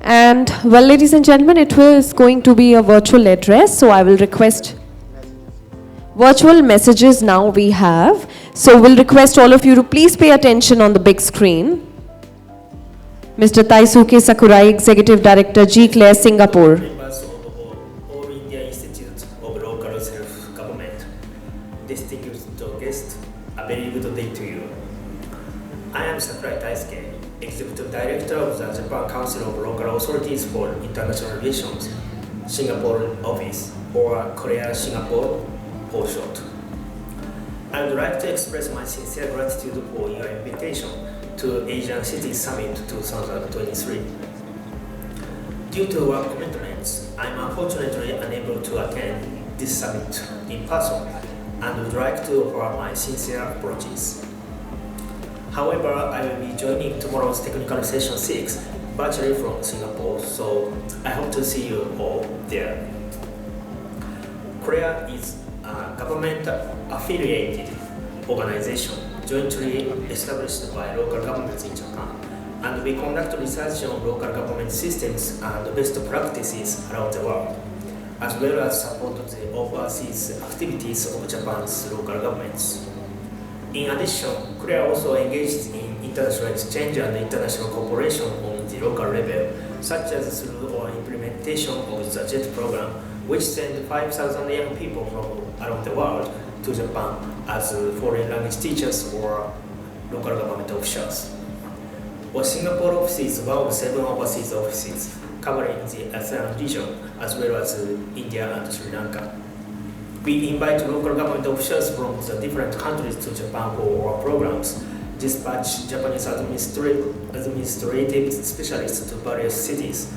And well, ladies and gentlemen, it was going to be a virtual address, so I will request virtual messages now we have. So we'll request all of you to please pay attention on the big screen. Mr. Taisuke Sakurai, Executive Director, G. Claire, Singapore. Very good day to you. I am Sakurai Taisuke, Executive Director of the Japan Council of Local Authorities for International Relations, Singapore office, or Korea-Singapore for short. I would like to express my sincere gratitude for your invitation to Asian Cities Summit 2023. Due to work commitments, I am unfortunately unable to attend this summit in person and would like to offer my sincere apologies. However, I will be joining tomorrow's technical session 6 virtually from Singapore, so I hope to see you all there. Korea is a government-affiliated organization jointly established by local governments in Japan, and we conduct research on local government systems and best practices around the world, as well as support the overseas activities of Japan's local governments. In addition, Korea also engages in international exchange and international cooperation on the local level, such as through our implementation of the JET program, which sent 5,000 young people from around the world to Japan as foreign language teachers or local government officials. Our Singapore office is one of 7 overseas offices covering the ASEAN region as well as India and Sri Lanka. We invite local government officials from the different countries to Japan for our programs, dispatch Japanese administrative specialists to various cities,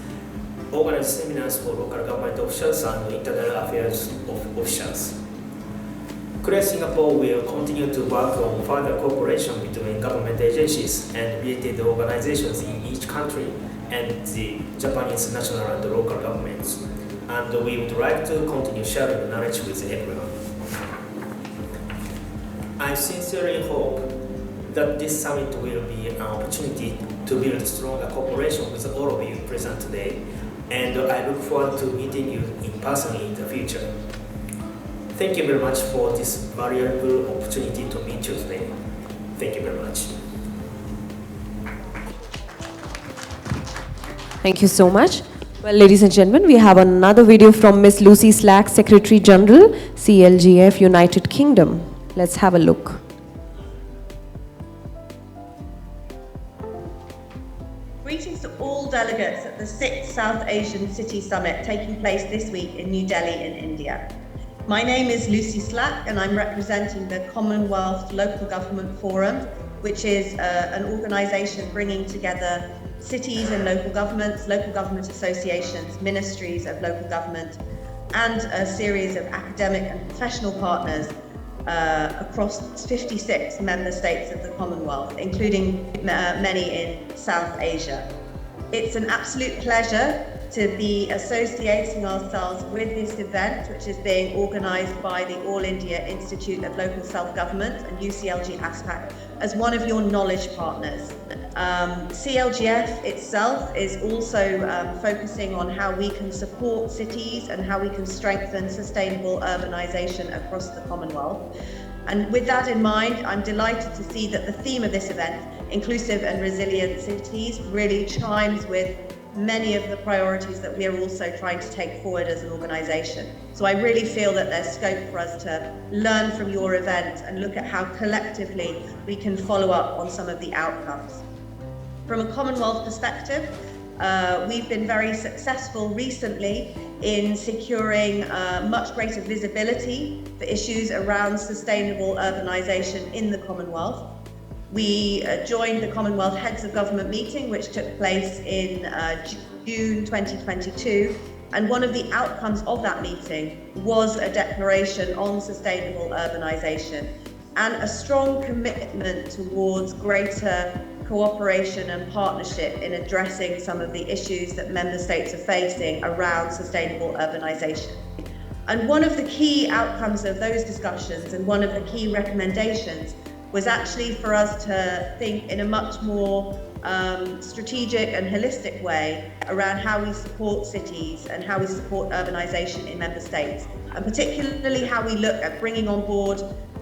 organize seminars for local government officials and internal affairs officials. Korea Singapore will continue to work on further cooperation between government agencies and related organizations in each country and the Japanese national and local governments. And we would like to continue sharing knowledge with everyone. I sincerely hope that this summit will be an opportunity to build stronger cooperation with all of you present today, and I look forward to meeting you in person in the future. Thank you very much for this valuable opportunity to meet you today. Thank you very much. Thank you so much. Well, ladies and gentlemen, we have another video from Miss Lucy Slack, Secretary General, CLGF, United Kingdom. Let's have a look. Greetings to all delegates at the 6th South Asian City Summit taking place this week in New Delhi in India. My name is Lucy Slack and I'm representing the Commonwealth Local Government Forum, which is an organisation bringing together cities and local government associations, ministries of local government, and a series of academic and professional partners across 56 member states of the Commonwealth, including many in South Asia. It's an absolute pleasure to be associating ourselves with this event, which is being organised by the All India Institute of Local Self-Government and UCLG ASPAC as one of your knowledge partners. CLGF itself is also focusing on how we can support cities and how we can strengthen sustainable urbanisation across the Commonwealth. And with that in mind, I'm delighted to see that the theme of this event, inclusive and resilient cities, really chimes with many of the priorities that we are also trying to take forward as an organisation. So I really feel that there's scope for us to learn from your event and look at how collectively we can follow up on some of the outcomes. From a Commonwealth perspective, we've been very successful recently in securing much greater visibility for issues around sustainable urbanisation in the Commonwealth. We joined the Commonwealth Heads of Government meeting, which took place in June 2022. And one of the outcomes of that meeting was a declaration on sustainable urbanisation and a strong commitment towards greater cooperation and partnership in addressing some of the issues that member states are facing around sustainable urbanisation. And one of the key outcomes of those discussions and one of the key recommendations was actually for us to think in a much more strategic and holistic way around how we support cities and how we support urbanisation in member states, and particularly how we look at bringing on board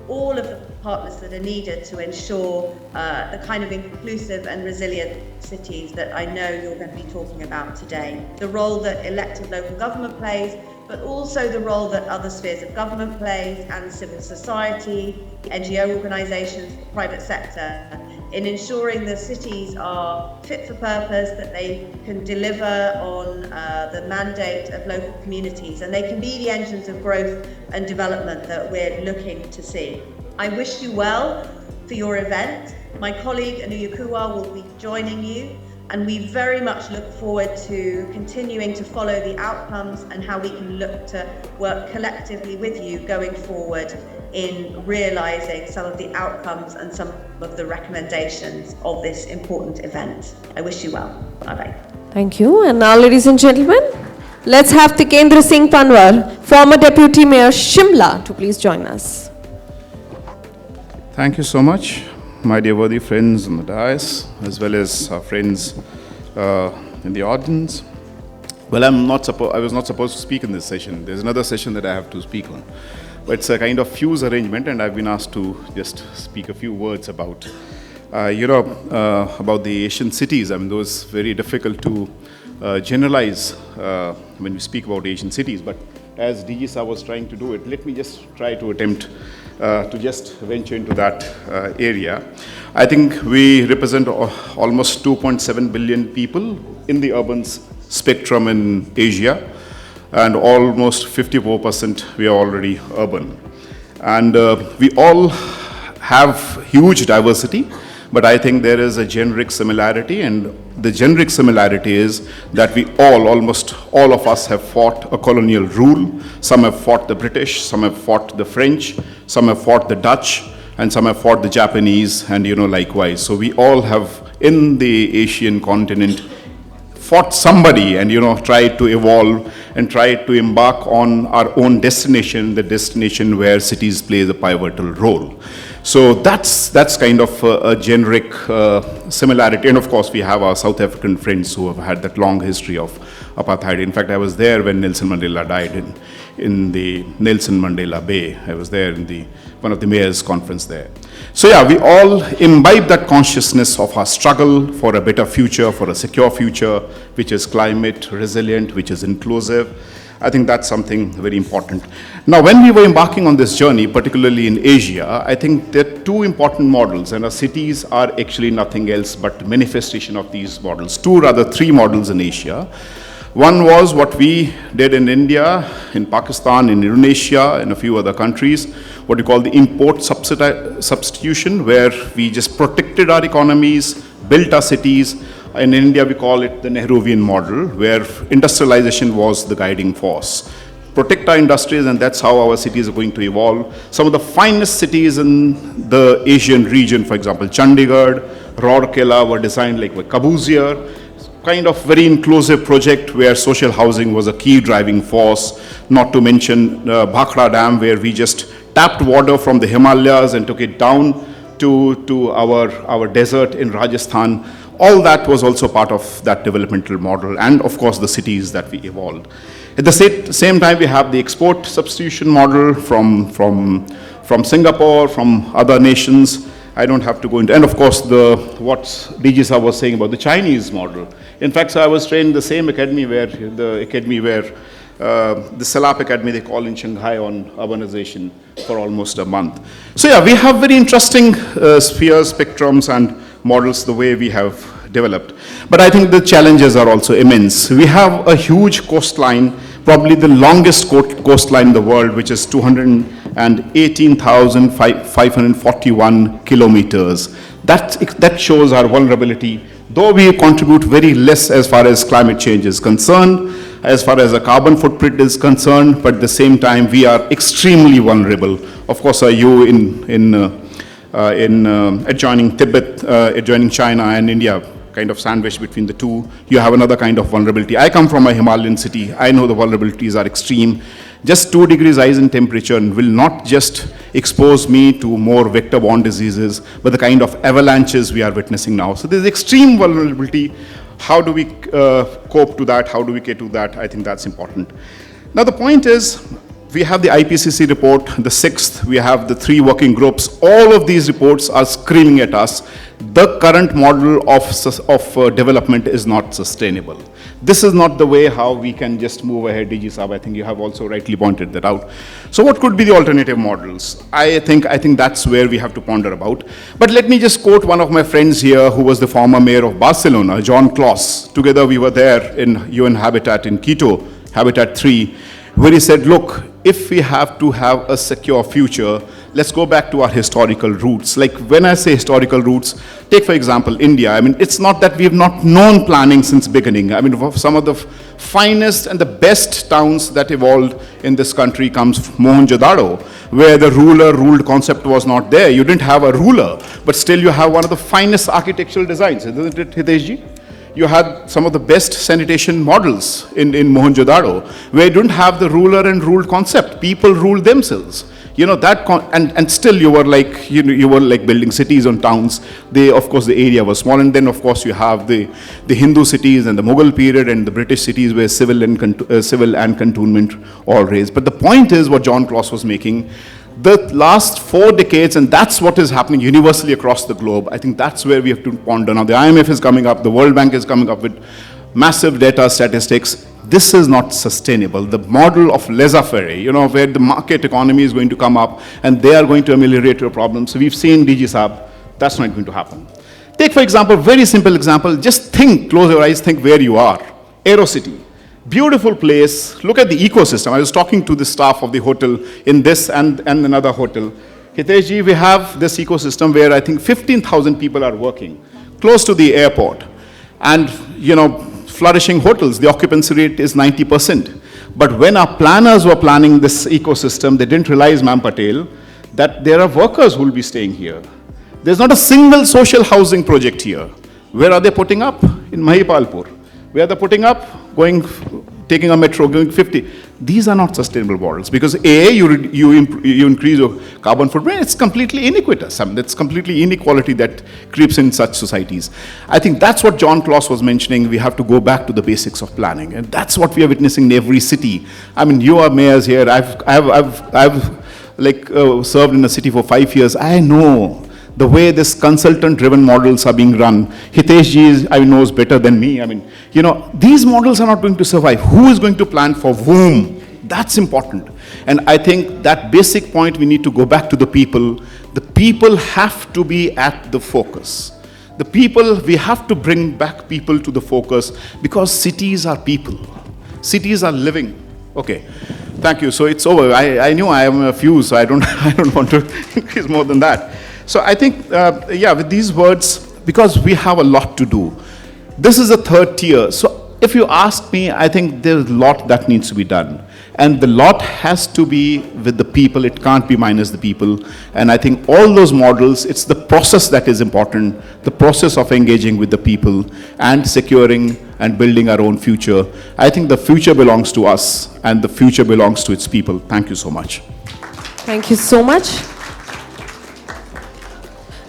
all of the partners that are needed to ensure the kind of inclusive and resilient cities that I know you're going to be talking about today. The role that elected local government plays, but also the role that other spheres of government plays and civil society, NGO organisations, the private sector, in ensuring the cities are fit for purpose, that they can deliver on the mandate of local communities, and they can be the engines of growth and development that we're looking to see. I wish you well for your event. My colleague Anu Yakuwa will be joining you And we very much look forward to continuing to follow the outcomes and how we can look to work collectively with you going forward in realising some of the outcomes and some of the recommendations of this important event. I wish you well. Bye-bye. Thank you. And now, ladies and gentlemen, let's have Tikendra Singh Panwar, former Deputy Mayor Shimla, to please join us. Thank you so much, my dear worthy friends on the dais, as well as our friends in the audience. Well, I was not supposed to speak in this session. There's another session that I have to speak on. But it's a kind of fuse arrangement, and I've been asked to just speak a few words about, about the Asian cities. I mean, those very difficult to generalize when we speak about Asian cities. But as DG Sir was trying to do it, let me just try to attempt to just venture into that area. I think we represent almost 2.7 billion people in the urban spectrum in Asia, and almost 54% we are already urban. And we all have huge diversity, but I think there is a generic similarity, and the generic similarity is that we almost all of us have fought a colonial rule. Some have fought the British, some have fought the French, some have fought the Dutch, and some have fought the Japanese, and likewise. So we all have, in the Asian continent, fought somebody and tried to evolve and tried to embark on our own destination, the destination where cities play the pivotal role. So that's kind of a generic similarity. And of course, we have our South African friends who have had that long history of apartheid. In fact, I was there when Nelson Mandela died in the Nelson Mandela Bay. I was there in one of the mayors' conference there. So yeah, we all imbibe that consciousness of our struggle for a better future, for a secure future, which is climate resilient, which is inclusive. I think that's something very important. Now, when we were embarking on this journey, particularly in Asia, I think there are two important models, and our cities are actually nothing else but manifestation of these models. Three models in Asia. One was what we did in India, in Pakistan, in Indonesia, and a few other countries, what you call the import substitution, where we just protected our economies, built our cities. In India, we call it the Nehruvian model, where industrialization was the guiding force. Protect our industries, and that's how our cities are going to evolve. Some of the finest cities in the Asian region, for example, Chandigarh, Rourkela, were designed like Kabuzia, kind of very inclusive project where social housing was a key driving force, not to mention Bhakra Dam, where we just tapped water from the Himalayas and took it down to our desert in Rajasthan. All that was also part of that developmental model, and of course the cities that we evolved. At the same time, we have the export substitution model from Singapore, from other nations. I don't have to go into, and of course what DG Sir was saying about the Chinese model. In fact, so I was trained in the same academy the CELAP Academy they call in Shanghai on urbanization for almost a month. So yeah, we have very interesting spheres, spectrums, and models the way we have developed. But I think the challenges are also immense. We have a huge coastline, probably the longest coastline in the world, which is 218,541 kilometers. That shows our vulnerability. Though we contribute very less as far as climate change is concerned, as far as the carbon footprint is concerned, but at the same time, we are extremely vulnerable. Of course, you in adjoining Tibet, adjoining China and India, kind of sandwiched between the two, you have another kind of vulnerability. I come from a Himalayan city. I know the vulnerabilities are extreme. Just 2 degrees rise in temperature will not just expose me to more vector-borne diseases, but the kind of avalanches we are witnessing now. So there's extreme vulnerability. How do we cope to that? How do we get to that? I think that's important. Now the point is, we have the IPCC report, the 6th, we have the 3 working groups. All of these reports are screaming at us. The current model of development is not sustainable. This is not the way how we can just move ahead, DG Saab. I think you have also rightly pointed that out. So what could be the alternative models? I think that's where we have to ponder about. But let me just quote one of my friends here who was the former mayor of Barcelona, John Claus. Together we were there in UN Habitat in Quito, Habitat 3, where he said, look, if we have to have a secure future, let's go back to our historical roots. Like when I say historical roots, take for example India. I mean, it's not that we have not known planning since beginning. I mean, some of the finest and the best towns that evolved in this country comes from Mohenjo-daro, where the ruler-ruled concept was not there. You didn't have a ruler, but still you have one of the finest architectural designs, isn't it, Hitesh? You had some of the best sanitation models in Mohenjo-daro, where you didn't have the ruler and ruled concept. People ruled themselves. You know, and still you were like, you were like building cities and towns. Of course, the area was small. And then, of course, you have the Hindu cities and the Mughal period and the British cities where civil and cantonment all raised. But the point is what John Claus was making, the last 4 decades, and that's what is happening universally across the globe. I think that's where we have to ponder. Now, the IMF is coming up, the World Bank is coming up with massive data statistics. This is not sustainable. The model of laissez-faire, you know, where the market economy is going to come up and they are going to ameliorate your problems. So we've seen DG Saab, that's not going to happen. Take, for example, very simple example, just think, close your eyes, think where you are. AeroCity. Beautiful place. Look at the ecosystem. I was talking to the staff of the hotel in this and another hotel. Hitesh, we have this ecosystem where I think 15,000 people are working close to the airport. And, you know, flourishing hotels, the occupancy rate is 90%. But when our planners were planning this ecosystem, they didn't realize, Ma'am Patel, that there are workers who will be staying here. There's not a single social housing project here. Where are they putting up? In Mahipalpur. Where are they putting up? Taking a metro, going 50. These are not sustainable models because A, you increase your carbon footprint. It's completely iniquitous. I mean, it's completely inequality that creeps in such societies. I think that's what John Claus was mentioning. We have to go back to the basics of planning, and that's what we are witnessing in every city. I mean, you are mayors here. I've served in a city for 5 years. I know the way this consultant-driven models are being run. Hitesh ji knows better than me. I mean, you know, these models are not going to survive. Who is going to plan for whom? That's important. And I think that basic point, we need to go back to the people. The people have to be at the focus. The people, we have to bring back people to the focus because cities are people. Cities are living. Okay, thank you. So it's over. I knew I am a few, so I don't want to increase more than that. So I think, with these words, because we have a lot to do. This is the 3rd tier. So if you ask me, I think there's a lot that needs to be done. And the lot has to be with the people. It can't be minus the people. And I think all those models, it's the process that is important, the process of engaging with the people and securing and building our own future. I think the future belongs to us and the future belongs to its people. Thank you so much. Thank you so much.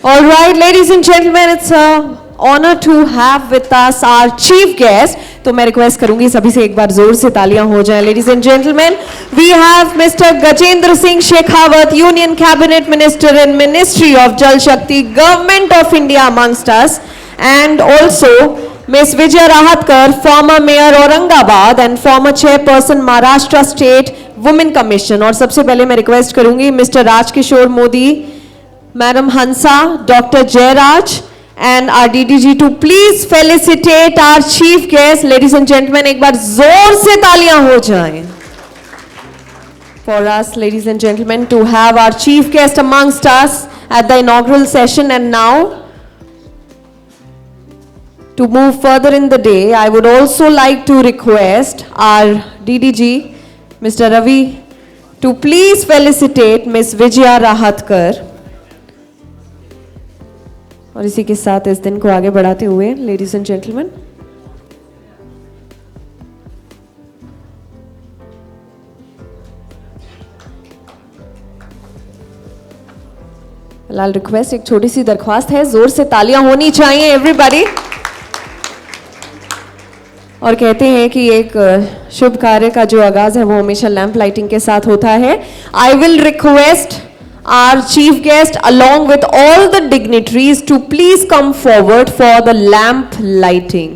All right, ladies and gentlemen, it's an honor to have with us our chief guest. तो मैं request करूंगी सभी से एक बार जोर से तालियां हो जाएं. Ladies and gentlemen, we have Mr. Gajendra Singh Shekhawat, Union Cabinet Minister in Ministry of Jal Shakti, Government of India amongst us, and also Ms. Vijaya Rahatkar, former Mayor Aurangabad and former Chairperson Maharashtra State Women Commission. और सबसे पहले मैं request करूंगी Mr. Rajkishore Modi, Madam Hansa, Dr. Jairaj, and our DDG to please felicitate our chief guest. Ladies and gentlemen, एक बार जोर से तालियां हो जाएं. For us, ladies and gentlemen, to have our chief guest amongst us at the inaugural session. And now, to move further in the day, I would also like to request our DDG, Mr. Ravi, to please felicitate Ms. Vijaya Rahatkar. और इसी के साथ इस दिन को आगे बढ़ाते हुए, ladies and gentlemen, I'll request, एक छोटी सी दरख्वास्त है, जोर से तालियां होनी चाहिए everybody. और कहते हैं कि एक शुभ कार्य का जो आगाज है वो हमेशा लैंप लाइटिंग के साथ होता है. I will request our chief guest along with all the dignitaries to please come forward for the lamp lighting.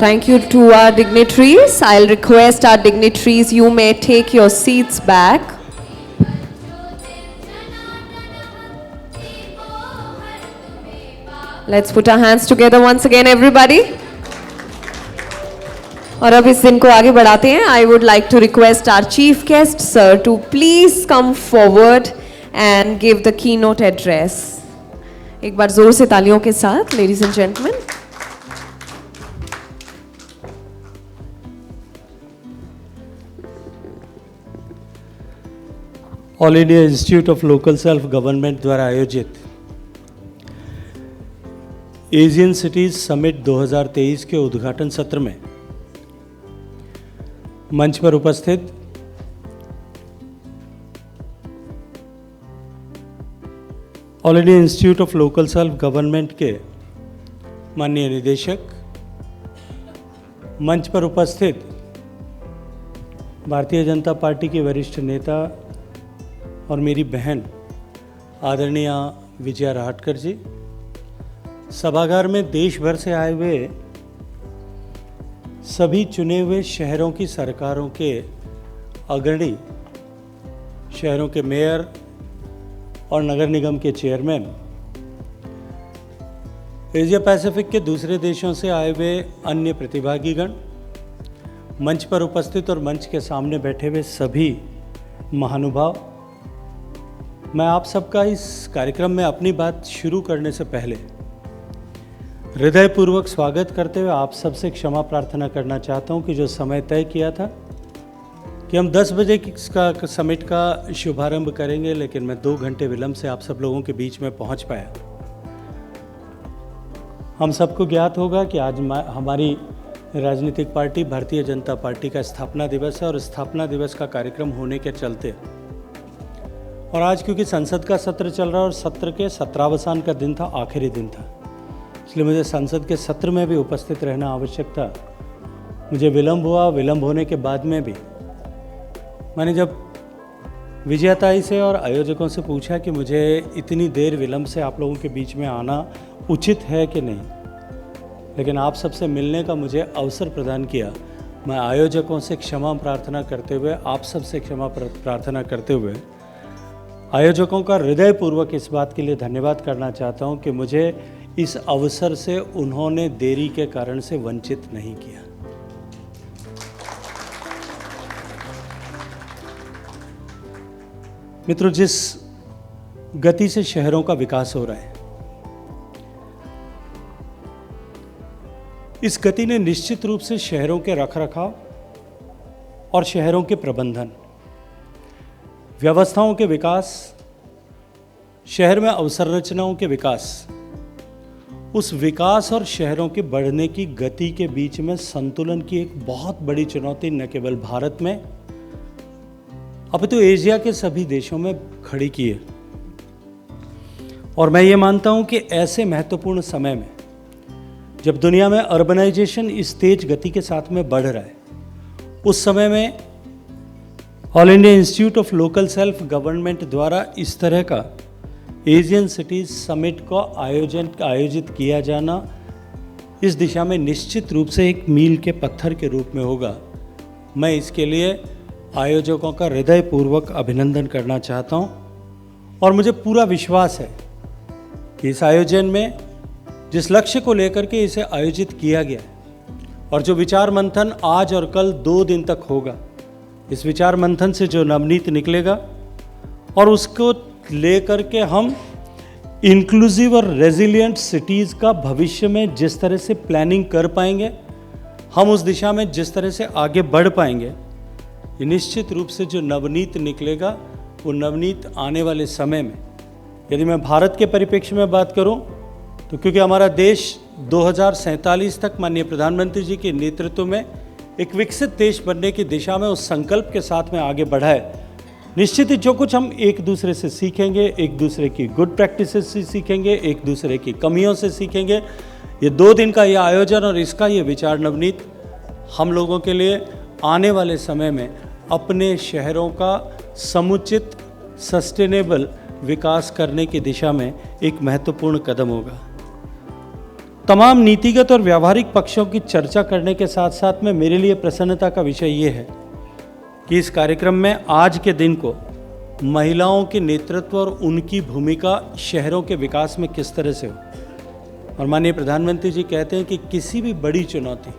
Thank you to our dignitaries. I'll request our dignitaries, you may take your seats back. Let's put our hands together once again, everybody. और अब इस दिन को आगे बढ़ाते हैं. I would like to request our chief guest, sir, to please come forward and give the keynote address. एक बार जोर से तालियों के साथ, ladies and gentlemen. All India institute of local self government द्वारा आयोजित एशियन सिटीज समिट 2023 के उद्घाटन सत्र में मंच पर उपस्थित all India institute of local self government के माननीय निदेशक, मंच पर उपस्थित भारतीय जनता पार्टी के वरिष्ठ नेता और मेरी बहन आदरणीय विजया राहटकर जी, सभागार में देश भर से आए हुए सभी चुने हुए शहरों की सरकारों के अग्रणी, शहरों के मेयर और नगर निगम के चेयरमैन, एशिया पैसिफिक के दूसरे देशों से आए हुए अन्य प्रतिभागीगण, मंच पर उपस्थित और मंच के सामने बैठे हुए सभी महानुभाव, मैं आप सबका इस कार्यक्रम में अपनी बात शुरू करने से पहले हृदयपूर्वक स्वागत करते हुए आप सबसे क्षमा प्रार्थना करना चाहता हूं कि जो समय तय किया था कि हम 10 बजे का समिट का शुभारंभ करेंगे, लेकिन मैं 2 घंटे विलंब से आप सब लोगों के बीच में पहुंच पाया। हम सबको ज्ञात होगा कि आज हमारी राजनीतिक पार्टी भारतीय जनता पार्टी का स्थापना दिवस है और स्थापना दिवस का कार्यक्रम होने के चलते और आज क्योंकि संसद का सत्र चल रहा है और सत्र के सत्रावसान का दिन था, आखिरी दिन था, इसलिए मुझे संसद के सत्र में भी उपस्थित रहना आवश्यक था। मुझे विलंब हुआ। विलंब होने के बाद में भी मैंने जब विजयताई से और आयोजकों से पूछा कि मुझे इतनी देर विलंब से आप लोगों के बीच में आना उचित है कि नहीं, लेकिन आप सबसे मिलने का मुझे अवसर प्रदान किया, मैं आयोजकों से क्षमा प्रार्थना करते हुए, आप सबसे क्षमा प्रार्थना करते हुए आयोजकों का हृदयपूर्वक इस बात के लिए धन्यवाद करना चाहता हूं कि मुझे इस अवसर से उन्होंने देरी के कारण से वंचित नहीं किया। मित्रों, जिस गति से शहरों का विकास हो रहा है, इस गति ने निश्चित रूप से शहरों के रखरखाव और शहरों के प्रबंधन, व्यवस्थाओं के विकास, शहर में अवसंरचनाओं के विकास, उस विकास और शहरों के बढ़ने की गति के बीच में संतुलन की एक बहुत बड़ी चुनौती न केवल भारत में अपितु एशिया के सभी देशों में खड़ी की है। और मैं ये मानता हूं कि ऐसे महत्वपूर्ण समय में जब दुनिया में अर्बनाइजेशन इस तेज गति के साथ में बढ़ रहा है, उस समय में all India institute of local self government द्वारा इस तरह का एशियन सिटीज समिट को आयोजित किया जाना इस दिशा में निश्चित रूप से एक मील के पत्थर के रूप में होगा। मैं इसके लिए आयोजकों का हृदयपूर्वक अभिनंदन करना चाहता हूं और मुझे पूरा विश्वास है कि इस आयोजन में जिस लक्ष्य को लेकर के इसे आयोजित किया गया और जो विचार मंथन आज और कल 2 दिन तक होगा, इस विचार मंथन से जो नवनीत निकलेगा और उसको लेकर के हम इंक्लूसिव और रेजिलिएंट सिटीज़ का भविष्य में जिस तरह से प्लानिंग कर पाएंगे, हम उस दिशा में जिस तरह से आगे बढ़ पाएंगे, ये निश्चित रूप से जो नवनीत निकलेगा वो नवनीत आने वाले समय में, यदि मैं भारत के परिप्रेक्ष्य में बात करूं तो क्योंकि हमारा देश 2047 तक माननीय प्रधानमंत्री जी के नेतृत्व में एक विकसित देश बनने की दिशा में उस संकल्प के साथ में आगे बढ़ा है, निश्चित ही जो कुछ हम एक दूसरे से सीखेंगे, एक दूसरे की गुड प्रैक्टिसेस से सीखेंगे, एक दूसरे की कमियों से सीखेंगे, ये 2 दिन का ये आयोजन और इसका ये विचार नवनीत हम लोगों के लिए आने वाले समय में अपने शहरों का समुचित सस्टेनेबल विकास करने की दिशा में एक महत्वपूर्ण कदम होगा। तमाम नीतिगत और व्यावहारिक पक्षों की चर्चा करने के साथ साथ में मेरे लिए प्रसन्नता का विषय ये है कि इस कार्यक्रम में आज के दिन को महिलाओं के नेतृत्व और उनकी भूमिका शहरों के विकास में किस तरह से हो। और माननीय प्रधानमंत्री जी कहते हैं कि किसी भी बड़ी चुनौती,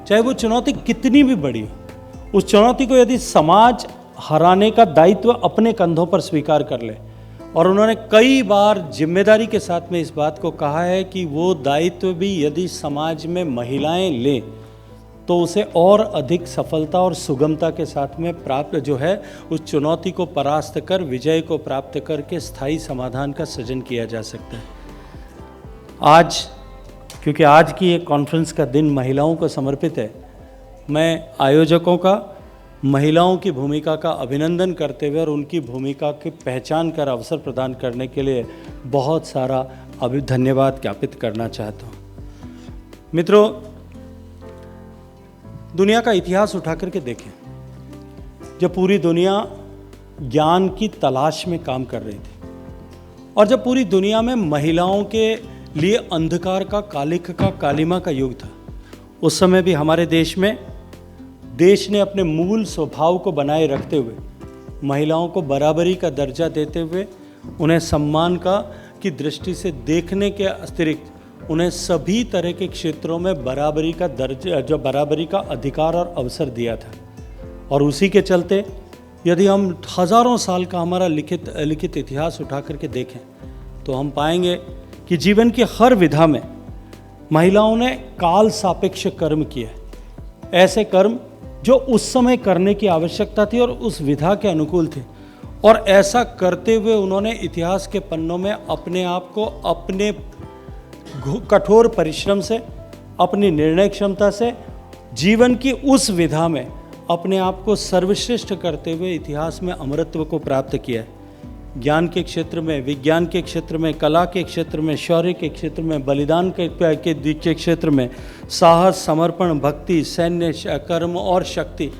चाहे वो चुनौती कितनी भी बड़ी हो, उस चुनौती को यदि समाज हराने का दायित्व अपने कंधों पर स्वीकार कर ले, और उन्होंने कई बार जिम्मेदारी के साथ में इस बात को कहा है कि वो दायित्व भी यदि समाज में महिलाएं लें तो उसे और अधिक सफलता और सुगमता के साथ में प्राप्त जो है उस चुनौती को परास्त कर विजय को प्राप्त करके स्थायी समाधान का सृजन किया जा सकता है। आज क्योंकि आज की ये कॉन्फ्रेंस का दिन महिलाओं को समर्पित है, मैं आयोजकों का महिलाओं की भूमिका का अभिनंदन करते हुए और उनकी भूमिका की पहचान कर अवसर प्रदान करने के लिए बहुत सारा धन्यवाद ज्ञापित करना चाहता हूँ। मित्रों, दुनिया का इतिहास उठा करके देखें, जब पूरी दुनिया ज्ञान की तलाश में काम कर रही थी और जब पूरी दुनिया में महिलाओं के लिए अंधकार का, कालिक का, कालिमा का युग था, उस समय भी हमारे देश ने अपने मूल स्वभाव को बनाए रखते हुए महिलाओं को बराबरी का दर्जा देते हुए उन्हें सम्मान की दृष्टि से देखने के अतिरिक्त उन्हें सभी तरह के क्षेत्रों में बराबरी का दर्जा, जो बराबरी का अधिकार और अवसर दिया था। और उसी के चलते यदि हम हजारों साल का हमारा लिखित इतिहास उठा करके देखें तो हम पाएंगे कि जीवन की हर विधा में महिलाओं ने काल सापेक्ष कर्म किए, ऐसे कर्म जो उस समय करने की आवश्यकता थी और उस विधा के अनुकूल थे, और ऐसा करते हुए उन्होंने इतिहास के पन्नों में अपने आप को अपने कठोर परिश्रम से, अपनी निर्णय क्षमता से, जीवन की उस विधा में अपने आप को सर्वश्रेष्ठ करते हुए इतिहास में अमरत्व को प्राप्त किया है। ज्ञान के क्षेत्र में, विज्ञान के क्षेत्र में, कला के क्षेत्र में, शौर्य के क्षेत्र में, बलिदान के क्षेत्र में, साहस, समर्पण, भक्ति, सैन्य कर्म और शक्ति,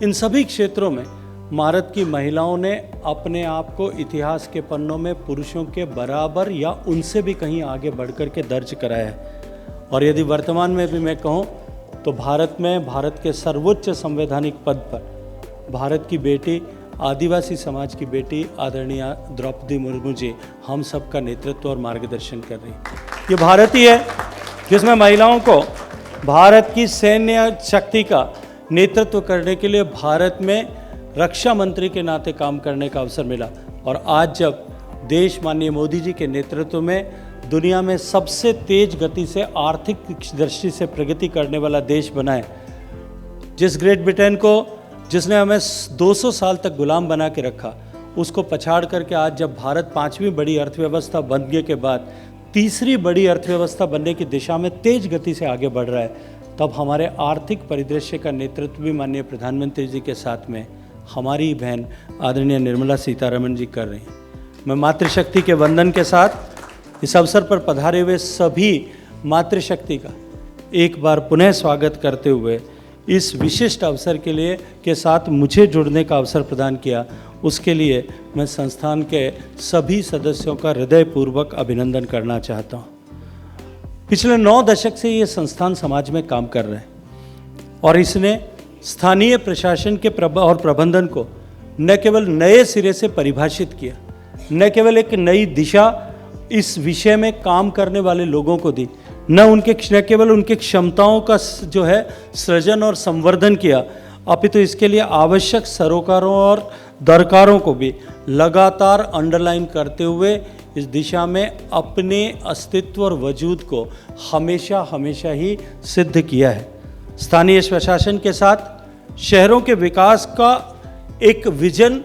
इन सभी क्षेत्रों में भारत की महिलाओं ने अपने आप को इतिहास के पन्नों में पुरुषों के बराबर या उनसे भी कहीं आगे बढ़कर के दर्ज कराया है। और यदि वर्तमान में भी मैं कहूँ तो भारत के सर्वोच्च संवैधानिक पद पर भारत की बेटी, आदिवासी समाज की बेटी आदरणीय द्रौपदी मुर्मू जी हम सब का नेतृत्व और मार्गदर्शन कर रही है। ये भारत ही है जिसमें महिलाओं को भारत की सैन्य शक्ति का नेतृत्व करने के लिए भारत में रक्षा मंत्री के नाते काम करने का अवसर मिला। और आज जब देश माननीय मोदी जी के नेतृत्व में दुनिया में सबसे तेज गति से आर्थिक दृष्टि से प्रगति करने वाला देश बना है, जिस ग्रेट ब्रिटेन को जिसने हमें 200 साल तक गुलाम बना के रखा, उसको पछाड़ करके आज जब भारत 5वीं बड़ी अर्थव्यवस्था बनने के बाद तीसरी बड़ी अर्थव्यवस्था बनने की दिशा में तेज गति से आगे बढ़ रहा है, तब हमारे आर्थिक परिदृश्य का नेतृत्व भी माननीय प्रधानमंत्री जी के साथ में हमारी बहन आदरणीय निर्मला सीतारमण जी कर रही हैं। मैं मातृशक्ति के वंदन के साथ इस अवसर पर पधारे हुए सभी मातृशक्ति का एक बार पुनः स्वागत करते हुए इस विशिष्ट अवसर के साथ मुझे जुड़ने का अवसर प्रदान किया, उसके लिए मैं संस्थान के सभी सदस्यों का हृदयपूर्वक अभिनंदन करना चाहता हूँ। पिछले 9 दशक से ये संस्थान समाज में काम कर रहे हैं और इसने स्थानीय प्रशासन के और प्रबंधन को न केवल नए सिरे से परिभाषित किया, न केवल एक नई दिशा इस विषय में काम करने वाले लोगों को दी, न केवल उनके क्षमताओं का जो है सृजन और संवर्धन किया, अपितु इसके लिए आवश्यक सरोकारों और दरकारों को भी लगातार अंडरलाइन करते हुए इस दिशा में अपने अस्तित्व और वजूद को हमेशा ही सिद्ध किया है। स्थानीय प्रशासन के साथ शहरों के विकास का एक विजन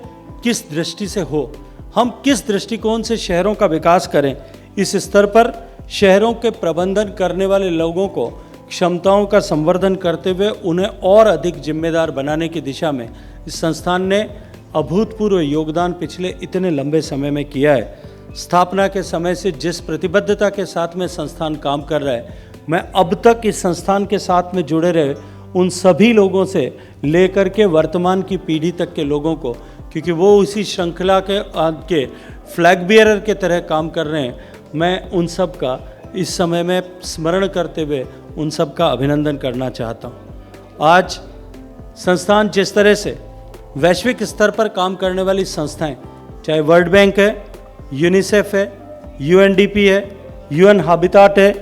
किस दृष्टि से हो, हम किस दृष्टिकोण से शहरों का विकास करें, इस स्तर पर शहरों के प्रबंधन करने वाले लोगों को क्षमताओं का संवर्धन करते हुए उन्हें और अधिक जिम्मेदार बनाने की दिशा में इस संस्थान ने अभूतपूर्व योगदान पिछले इतने लंबे समय में किया है। स्थापना के समय से जिस प्रतिबद्धता के साथ में संस्थान काम कर रहा है, मैं अब तक इस संस्थान के साथ में जुड़े रहे उन सभी लोगों से लेकर के वर्तमान की पीढ़ी तक के लोगों को, क्योंकि वो उसी श्रृंखला के फ्लैग बियरर के तरह काम कर रहे हैं, मैं उन सब का इस समय में स्मरण करते हुए उन सब का अभिनंदन करना चाहता हूँ। आज संस्थान जिस तरह से वैश्विक स्तर पर काम करने वाली संस्थाएं, चाहे वर्ल्ड बैंक है, यूनिसेफ है, यूएनडीपी है, यूएन हैबिटेट है,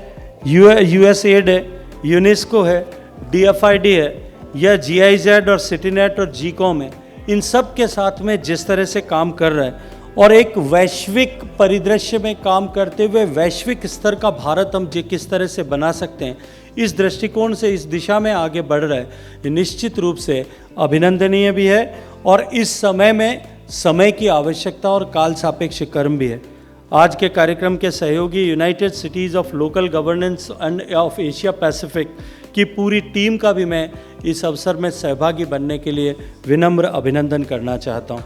यूएसएड है, यूनेस्को है, डीएफआईडी है, या जीआईजेड और सिटीनेट और जीकॉम है, इन सब के साथ में जिस तरह से काम कर रहा है और एक वैश्विक परिदृश्य में काम करते हुए वैश्विक स्तर का भारत हम किस तरह से बना सकते हैं, इस दृष्टिकोण से इस दिशा में आगे बढ़ रहा है, ये निश्चित रूप से अभिनंदनीय भी है और इस समय में समय की आवश्यकता और काल सापेक्ष कर्म भी है। आज के कार्यक्रम के सहयोगी United cities of local governance end of Asia Pacific की पूरी टीम का भी मैं इस अवसर में सहभागी बनने के लिए विनम्र अभिनंदन करना चाहता हूँ।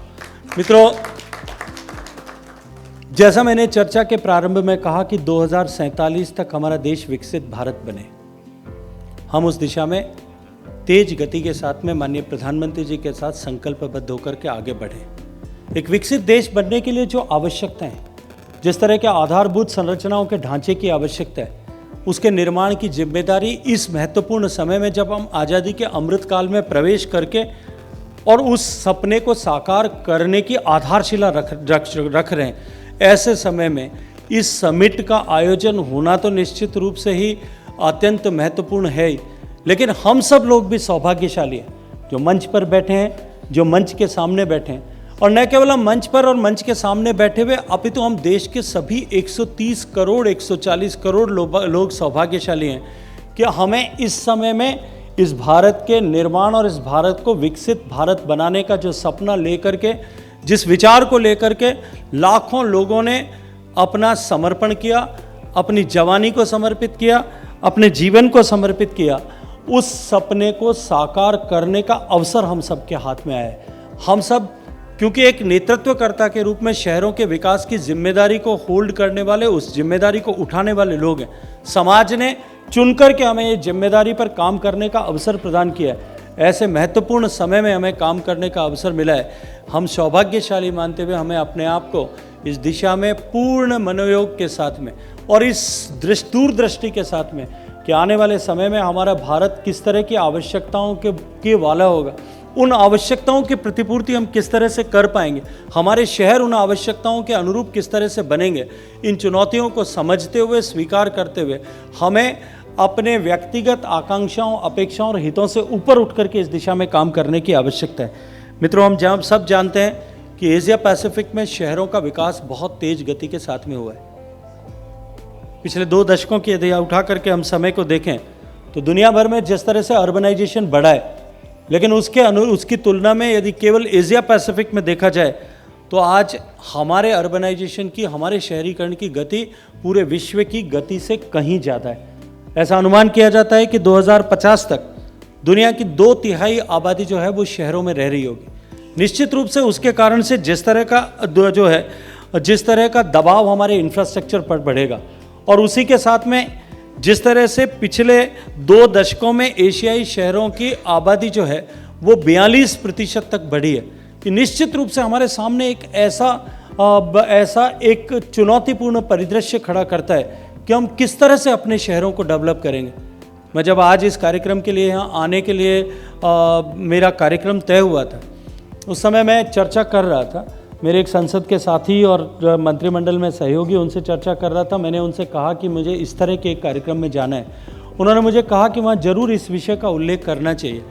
मित्रों, जैसा मैंने चर्चा के प्रारंभ में कहा कि 2047 तक हमारा देश विकसित भारत बने, हम उस दिशा में तेज गति के साथ में माननीय प्रधानमंत्री जी के साथ संकल्पबद्ध होकर के आगे बढ़े। एक विकसित देश बनने के लिए जो आवश्यकताएं, जिस तरह के आधारभूत संरचनाओं के ढांचे की आवश्यकता है, उसके निर्माण की जिम्मेदारी इस महत्वपूर्ण समय में जब हम आज़ादी के अमृत काल में प्रवेश करके और उस सपने को साकार करने की आधारशिला रख रहे हैं, ऐसे समय में इस समिट का आयोजन होना तो निश्चित रूप से ही अत्यंत महत्वपूर्ण है ही, लेकिन हम सब लोग भी सौभाग्यशाली हैं जो मंच पर बैठे हैं, जो मंच के सामने बैठे हैं, और न केवल हम मंच पर और मंच के सामने बैठे हुए, अपितु हम देश के सभी 130 करोड़ 140 करोड़ लोग सौभाग्यशाली हैं कि हमें इस समय में इस भारत के निर्माण और इस भारत को विकसित भारत बनाने का जो सपना लेकर के, जिस विचार को लेकर के लाखों लोगों ने अपना समर्पण किया, अपनी जवानी को समर्पित किया, अपने जीवन को समर्पित किया, उस सपने को साकार करने का अवसर हम सब के हाथ में आया है। हम सब क्योंकि एक नेतृत्वकर्ता के रूप में शहरों के विकास की जिम्मेदारी को होल्ड करने वाले, उस जिम्मेदारी को उठाने वाले लोग हैं। समाज ने चुनकर के हमें ये जिम्मेदारी पर काम करने का अवसर प्रदान किया है। ऐसे महत्वपूर्ण समय में हमें काम करने का अवसर मिला है। हम सौभाग्यशाली मानते हुए हमें अपने आप को इस दिशा में पूर्ण मनोयोग के साथ में और इस दूरदृष्टि के साथ में कि आने वाले समय में हमारा भारत किस तरह की आवश्यकताओं के वाला होगा, उन आवश्यकताओं की प्रतिपूर्ति हम किस तरह से कर पाएंगे, हमारे शहर उन आवश्यकताओं के अनुरूप किस तरह से बनेंगे, इन चुनौतियों को समझते हुए, स्वीकार करते हुए हमें अपने व्यक्तिगत आकांक्षाओं, अपेक्षाओं और हितों से ऊपर उठ करके इस दिशा में काम करने की आवश्यकता है। मित्रों, हम सब जानते हैं कि एशिया पैसिफिक में शहरों का विकास बहुत तेज गति के साथ में हुआ है। पिछले 2 दशकों की यदि उठा करके हम समय को देखें तो दुनिया भर में जिस तरह से अर्बनाइजेशन बढ़ा है, लेकिन उसकी तुलना में यदि केवल एशिया पैसिफिक में देखा जाए तो आज हमारे अर्बनाइजेशन की, हमारे शहरीकरण की गति पूरे विश्व की गति से कहीं ज़्यादा है। ऐसा अनुमान किया जाता है कि 2050 तक दुनिया की 2/3 आबादी जो है वो शहरों में रह रही होगी। निश्चित रूप से उसके कारण से जिस तरह का दबाव हमारे इंफ्रास्ट्रक्चर पर बढ़ेगा और उसी के साथ में जिस तरह से पिछले 2 दशकों में एशियाई शहरों की आबादी जो है वो 42% तक बढ़ी है, कि निश्चित रूप से हमारे सामने एक ऐसा एक चुनौतीपूर्ण परिदृश्य खड़ा करता है कि हम किस तरह से अपने शहरों को डेवलप करेंगे। मैं जब आज इस कार्यक्रम के लिए यहाँ आने के लिए मेरा कार्यक्रम तय हुआ था, उस समय मैं चर्चा कर रहा था, मेरे एक संसद के साथी और मंत्रिमंडल में सहयोगी उनसे चर्चा कर रहा था। मैंने उनसे कहा कि मुझे इस तरह के एक कार्यक्रम में जाना है। उन्होंने मुझे कहा कि वहाँ ज़रूर इस विषय का उल्लेख करना चाहिए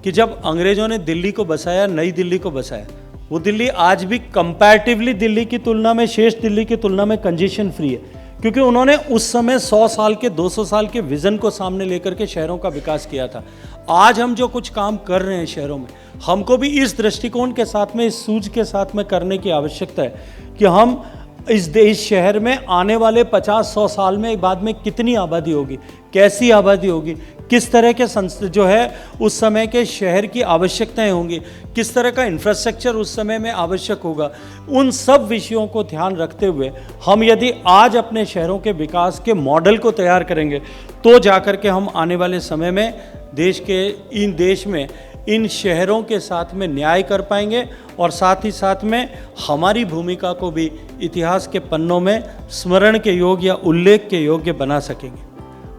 कि जब अंग्रेज़ों ने दिल्ली को बसाया, नई दिल्ली को बसाया, वो दिल्ली आज भी कंपैरेटिवली दिल्ली की तुलना में, शेष दिल्ली की तुलना में कंजेशन फ्री है, क्योंकि उन्होंने उस समय 100 साल के, 200 साल के विज़न को सामने लेकर के शहरों का विकास किया था। आज हम जो कुछ काम कर रहे हैं शहरों में, हमको भी इस दृष्टिकोण के साथ में, इस सूझ के साथ में करने की आवश्यकता है कि हम इस शहर में आने वाले 50-100 साल में बाद में कितनी आबादी होगी, कैसी आबादी होगी, किस तरह के जो है उस समय के शहर की आवश्यकताएं होंगी, किस तरह का इंफ्रास्ट्रक्चर उस समय में आवश्यक होगा। उन सब विषयों को ध्यान रखते हुए हम यदि आज अपने शहरों के विकास के मॉडल को तैयार करेंगे तो जाकर के हम आने वाले समय में देश में इन शहरों के साथ में न्याय कर पाएंगे और साथ ही साथ में हमारी भूमिका को भी इतिहास के पन्नों में स्मरण के योग्य या उल्लेख के योग्य बना सकेंगे।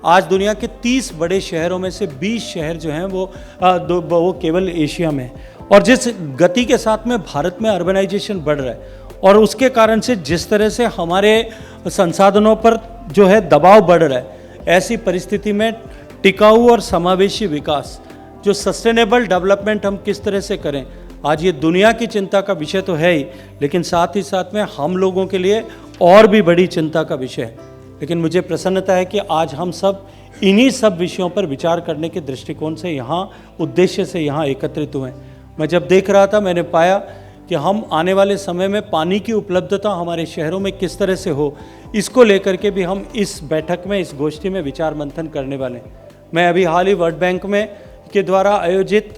आज दुनिया के 30 बड़े शहरों में से 20 शहर जो हैं वो केवल एशिया में हैं। और जिस गति के साथ में भारत में अर्बनाइजेशन बढ़ रहा है और उसके कारण से जिस तरह से हमारे संसाधनों पर जो है दबाव बढ़ रहा है, ऐसी परिस्थिति में टिकाऊ और समावेशी विकास, जो सस्टेनेबल डेवलपमेंट हम किस तरह से करें, आज ये दुनिया की चिंता का विषय तो है ही, लेकिन साथ ही साथ में हम लोगों के लिए और भी बड़ी चिंता का विषय है। लेकिन मुझे प्रसन्नता है कि आज हम सब इन्हीं सब विषयों पर विचार करने के दृष्टिकोण से यहाँ, उद्देश्य से यहाँ एकत्रित हुए हैं। मैं जब देख रहा था, मैंने पाया कि हम आने वाले समय में पानी की उपलब्धता हमारे शहरों में किस तरह से हो, इसको लेकर के भी हम इस बैठक में, इस गोष्ठी में विचार मंथन करने वाले हैं। मैं अभी हाल ही वर्ल्ड बैंक में के द्वारा आयोजित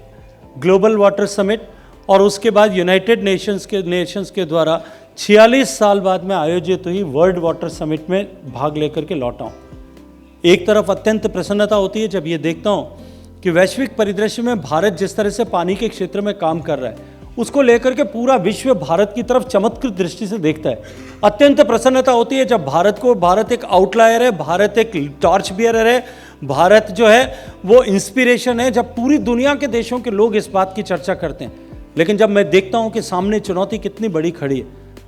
ग्लोबल वाटर समिट और उसके बाद यूनाइटेड नेशंस के द्वारा 46 साल बाद में आयोजित हुई वर्ल्ड वाटर समिट में भाग लेकर के लौटा हूँ। एक तरफ अत्यंत प्रसन्नता होती है जब ये देखता हूँ कि वैश्विक परिदृश्य में भारत जिस तरह से पानी के क्षेत्र में काम कर रहा है, उसको लेकर के पूरा विश्व भारत की तरफ चमत्कृत दृष्टि से देखता है। अत्यंत प्रसन्नता होती है जब भारत एक आउटलायर है, भारत एक टॉर्च बियरर है, भारत जो है वो इंस्पिरेशन है, जब पूरी दुनिया के देशों के लोग इस बात की चर्चा करते हैं। लेकिन जब मैं देखता हूँ कि सामने चुनौती कितनी बड़ी खड़ी है,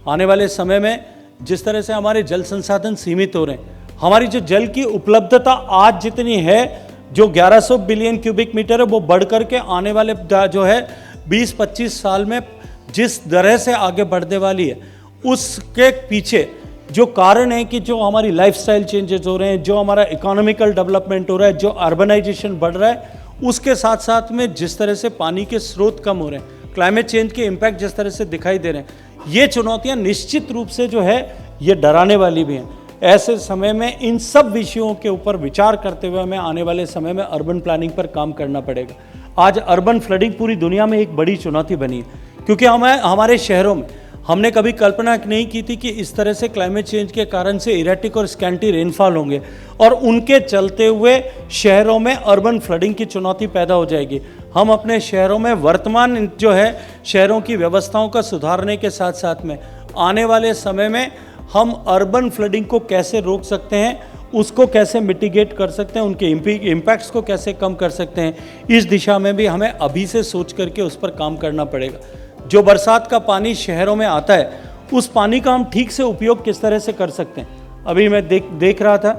आने वाले समय में जिस तरह से हमारे जल संसाधन सीमित हो रहे हैं, हमारी जो जल की उपलब्धता आज जितनी है, जो 1100 बिलियन क्यूबिक मीटर है, वो बढ़ करके आने वाले जो है 20-25 साल में जिस तरह से आगे बढ़ने वाली है, उसके पीछे जो कारण है कि जो हमारी लाइफस्टाइल चेंजेस हो रहे हैं, जो हमारा इकोनॉमिकल डेवलपमेंट हो रहा है, जो अर्बनाइजेशन बढ़ रहा है, उसके साथ साथ में जिस तरह से पानी के स्रोत कम हो रहे हैं, क्लाइमेट चेंज के इम्पैक्ट जिस तरह से दिखाई दे रहे हैं, ये चुनौतियाँ निश्चित रूप से जो है ये डराने वाली भी हैं। ऐसे समय में इन सब विषयों के ऊपर विचार करते हुए हमें आने वाले समय में अर्बन प्लानिंग पर काम करना पड़ेगा। आज अर्बन फ्लडिंग पूरी दुनिया में एक बड़ी चुनौती बनी है, क्योंकि हमारे शहरों में हमने कभी कल्पना नहीं की थी कि इस तरह से क्लाइमेट चेंज के कारण से इरेटिक और स्कैंटी रेनफॉल होंगे और उनके चलते हुए शहरों में अर्बन फ्लडिंग की चुनौती पैदा हो जाएगी। हम अपने शहरों में वर्तमान जो है शहरों की व्यवस्थाओं का सुधारने के साथ साथ में आने वाले समय में हम अर्बन फ्लडिंग को कैसे रोक सकते हैं, उसको कैसे मिटिगेट कर सकते हैं, उनके इम्पैक्ट्स को कैसे कम कर सकते हैं, इस दिशा में भी हमें अभी से सोच करके उस पर काम करना पड़ेगा। जो बरसात का पानी शहरों में आता है, उस पानी का हम ठीक से उपयोग किस तरह से कर सकते हैं। अभी मैं देख रहा था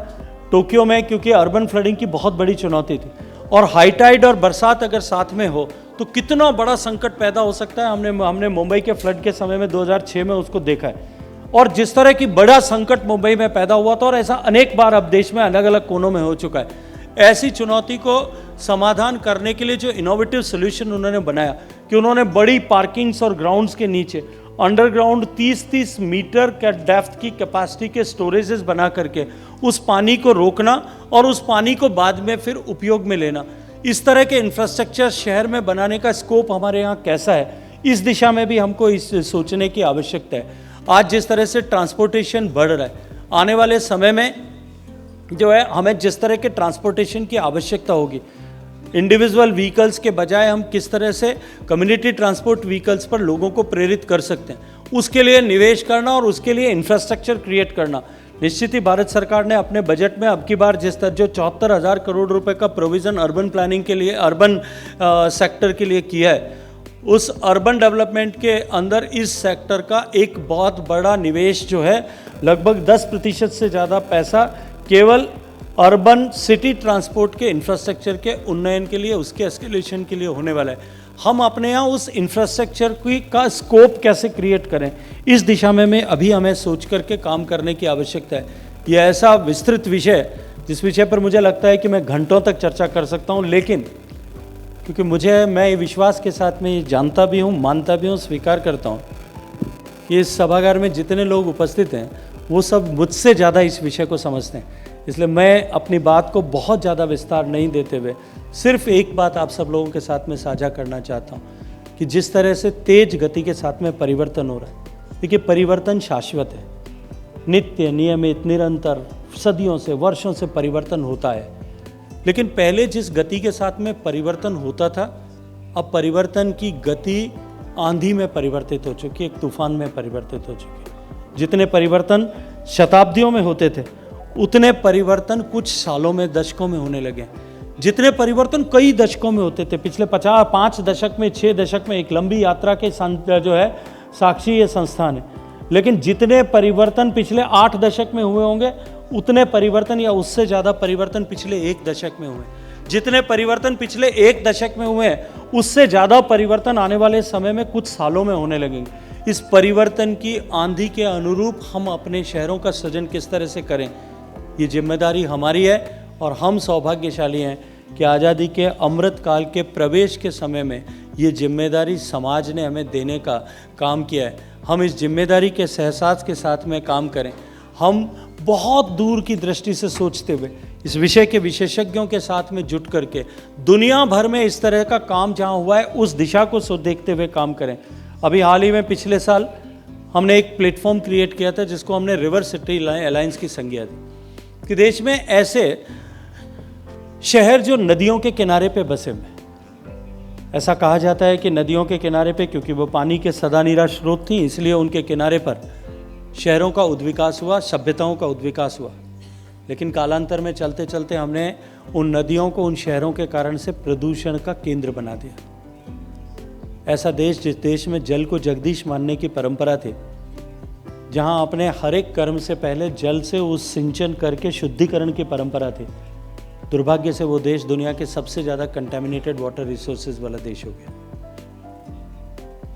टोक्यो में, क्योंकि अर्बन फ्लडिंग की बहुत बड़ी चुनौती थी और हाई टाइड और बरसात अगर साथ में हो तो कितना बड़ा संकट पैदा हो सकता है। हमने मुंबई के फ्लड के समय में 2006 में उसको देखा है और जिस तरह की बड़ा संकट मुंबई में पैदा हुआ था और ऐसा अनेक बार अब देश में अलग अलग कोनों में हो चुका है। ऐसी चुनौती को समाधान करने के लिए जो इनोवेटिव सोल्यूशन उन्होंने बनाया कि उन्होंने बड़ी पार्किंग्स और ग्राउंड्स के नीचे अंडरग्राउंड 30-30 मीटर के डेप्थ की कैपेसिटी के स्टोरेजेस बना करके उस पानी को रोकना और उस पानी को बाद में फिर उपयोग में लेना, इस तरह के इंफ्रास्ट्रक्चर शहर में बनाने का स्कोप हमारे यहाँ कैसा है, इस दिशा में भी हमको इस सोचने की आवश्यकता है। आज जिस तरह से ट्रांसपोर्टेशन बढ़ रहा है, आने वाले समय में जो है हमें जिस तरह के ट्रांसपोर्टेशन की आवश्यकता होगी, इंडिविजुअल व्हीकल्स के बजाय हम किस तरह से कम्युनिटी ट्रांसपोर्ट व्हीकल्स पर लोगों को प्रेरित कर सकते हैं, उसके लिए निवेश करना और उसके लिए इंफ्रास्ट्रक्चर क्रिएट करना। निश्चित ही भारत सरकार ने अपने बजट में अब की बार जिस तरह जो 74,000 करोड़ रुपए का प्रोविज़न अर्बन प्लानिंग के लिए, अर्बन सेक्टर के लिए किया है, उस अर्बन डेवलपमेंट के अंदर इस सेक्टर का एक बहुत बड़ा निवेश जो है लगभग 10% से ज़्यादा पैसा केवल अर्बन सिटी ट्रांसपोर्ट के इंफ्रास्ट्रक्चर के उन्नयन के लिए, उसके एस्केलेशन के लिए होने वाला है। हम अपने यहाँ उस इंफ्रास्ट्रक्चर का स्कोप कैसे क्रिएट करें, इस दिशा में अभी हमें सोच करके काम करने की आवश्यकता है। ये ऐसा विस्तृत विषय है जिस विषय पर मुझे लगता है कि मैं घंटों तक चर्चा कर सकता हूँ, लेकिन क्योंकि मैं विश्वास के साथ में ये जानता भी हूँ, मानता भी हूँ, स्वीकार करता हूँ कि इस सभागार में जितने लोग उपस्थित हैं वो सब मुझसे ज़्यादा इस विषय को समझते हैं। इसलिए मैं अपनी बात को बहुत ज़्यादा विस्तार नहीं देते हुए सिर्फ एक बात आप सब लोगों के साथ में साझा करना चाहता हूँ कि जिस तरह से तेज गति के साथ में परिवर्तन हो रहा है, देखिए परिवर्तन शाश्वत है, नित्य नियमित निरंतर सदियों से वर्षों से परिवर्तन होता है। लेकिन पहले जिस गति के साथ में परिवर्तन होता था अब परिवर्तन की गति आंधी में परिवर्तित हो चुकी है, एक तूफान में परिवर्तित हो चुकी है। जितने परिवर्तन शताब्दियों में होते थे उतने परिवर्तन कुछ सालों में, दशकों में होने लगे। जितने परिवर्तन कई दशकों में होते थे, पिछले 5 दशक में, 6 दशक में, एक लंबी यात्रा के जो है साक्षी ये संस्थान है। लेकिन जितने परिवर्तन पिछले 8 दशक में हुए होंगे उतने परिवर्तन या उससे ज़्यादा परिवर्तन पिछले 1 दशक में हुए। जितने परिवर्तन पिछले 1 दशक में हुए हैं उससे ज़्यादा परिवर्तन आने वाले समय में कुछ सालों में होने लगेंगे। इस परिवर्तन की आंधी के अनुरूप हम अपने शहरों का सृजन किस तरह से करें, ये जिम्मेदारी हमारी है। और हम सौभाग्यशाली हैं कि आज़ादी के अमृत काल के प्रवेश के समय में ये जिम्मेदारी समाज ने हमें देने का काम किया है। हम इस जिम्मेदारी के एहसास के साथ में काम करें। हम बहुत दूर की दृष्टि से सोचते हुए इस विषय के विशेषज्ञों के साथ में जुट करके दुनिया भर में इस तरह का काम जहाँ हुआ है उस दिशा को देखते हुए काम करें। अभी हाल ही में पिछले साल हमने एक प्लेटफॉर्म क्रिएट किया था जिसको हमने रिवर सिटी अलायंस की संज्ञा दी कि देश में ऐसे शहर जो नदियों के किनारे पे बसे हुए, ऐसा कहा जाता है कि नदियों के किनारे पे क्योंकि वो पानी के सदानीरा स्रोत थी इसलिए उनके किनारे पर शहरों का उद्विकास हुआ, सभ्यताओं का उद्विकास हुआ। लेकिन कालांतर में चलते चलते हमने उन नदियों को उन शहरों के कारण से प्रदूषण का केंद्र बना दिया। ऐसा देश जिस देश में जल को जगदीश मानने की परंपरा थी, जहां अपने हर एक कर्म से पहले जल से उस सिंचन करके शुद्धिकरण की परंपरा थी, दुर्भाग्य से वो देश दुनिया के सबसे ज़्यादा कंटेमिनेटेड वाटर रिसोर्सेज वाला देश हो गया।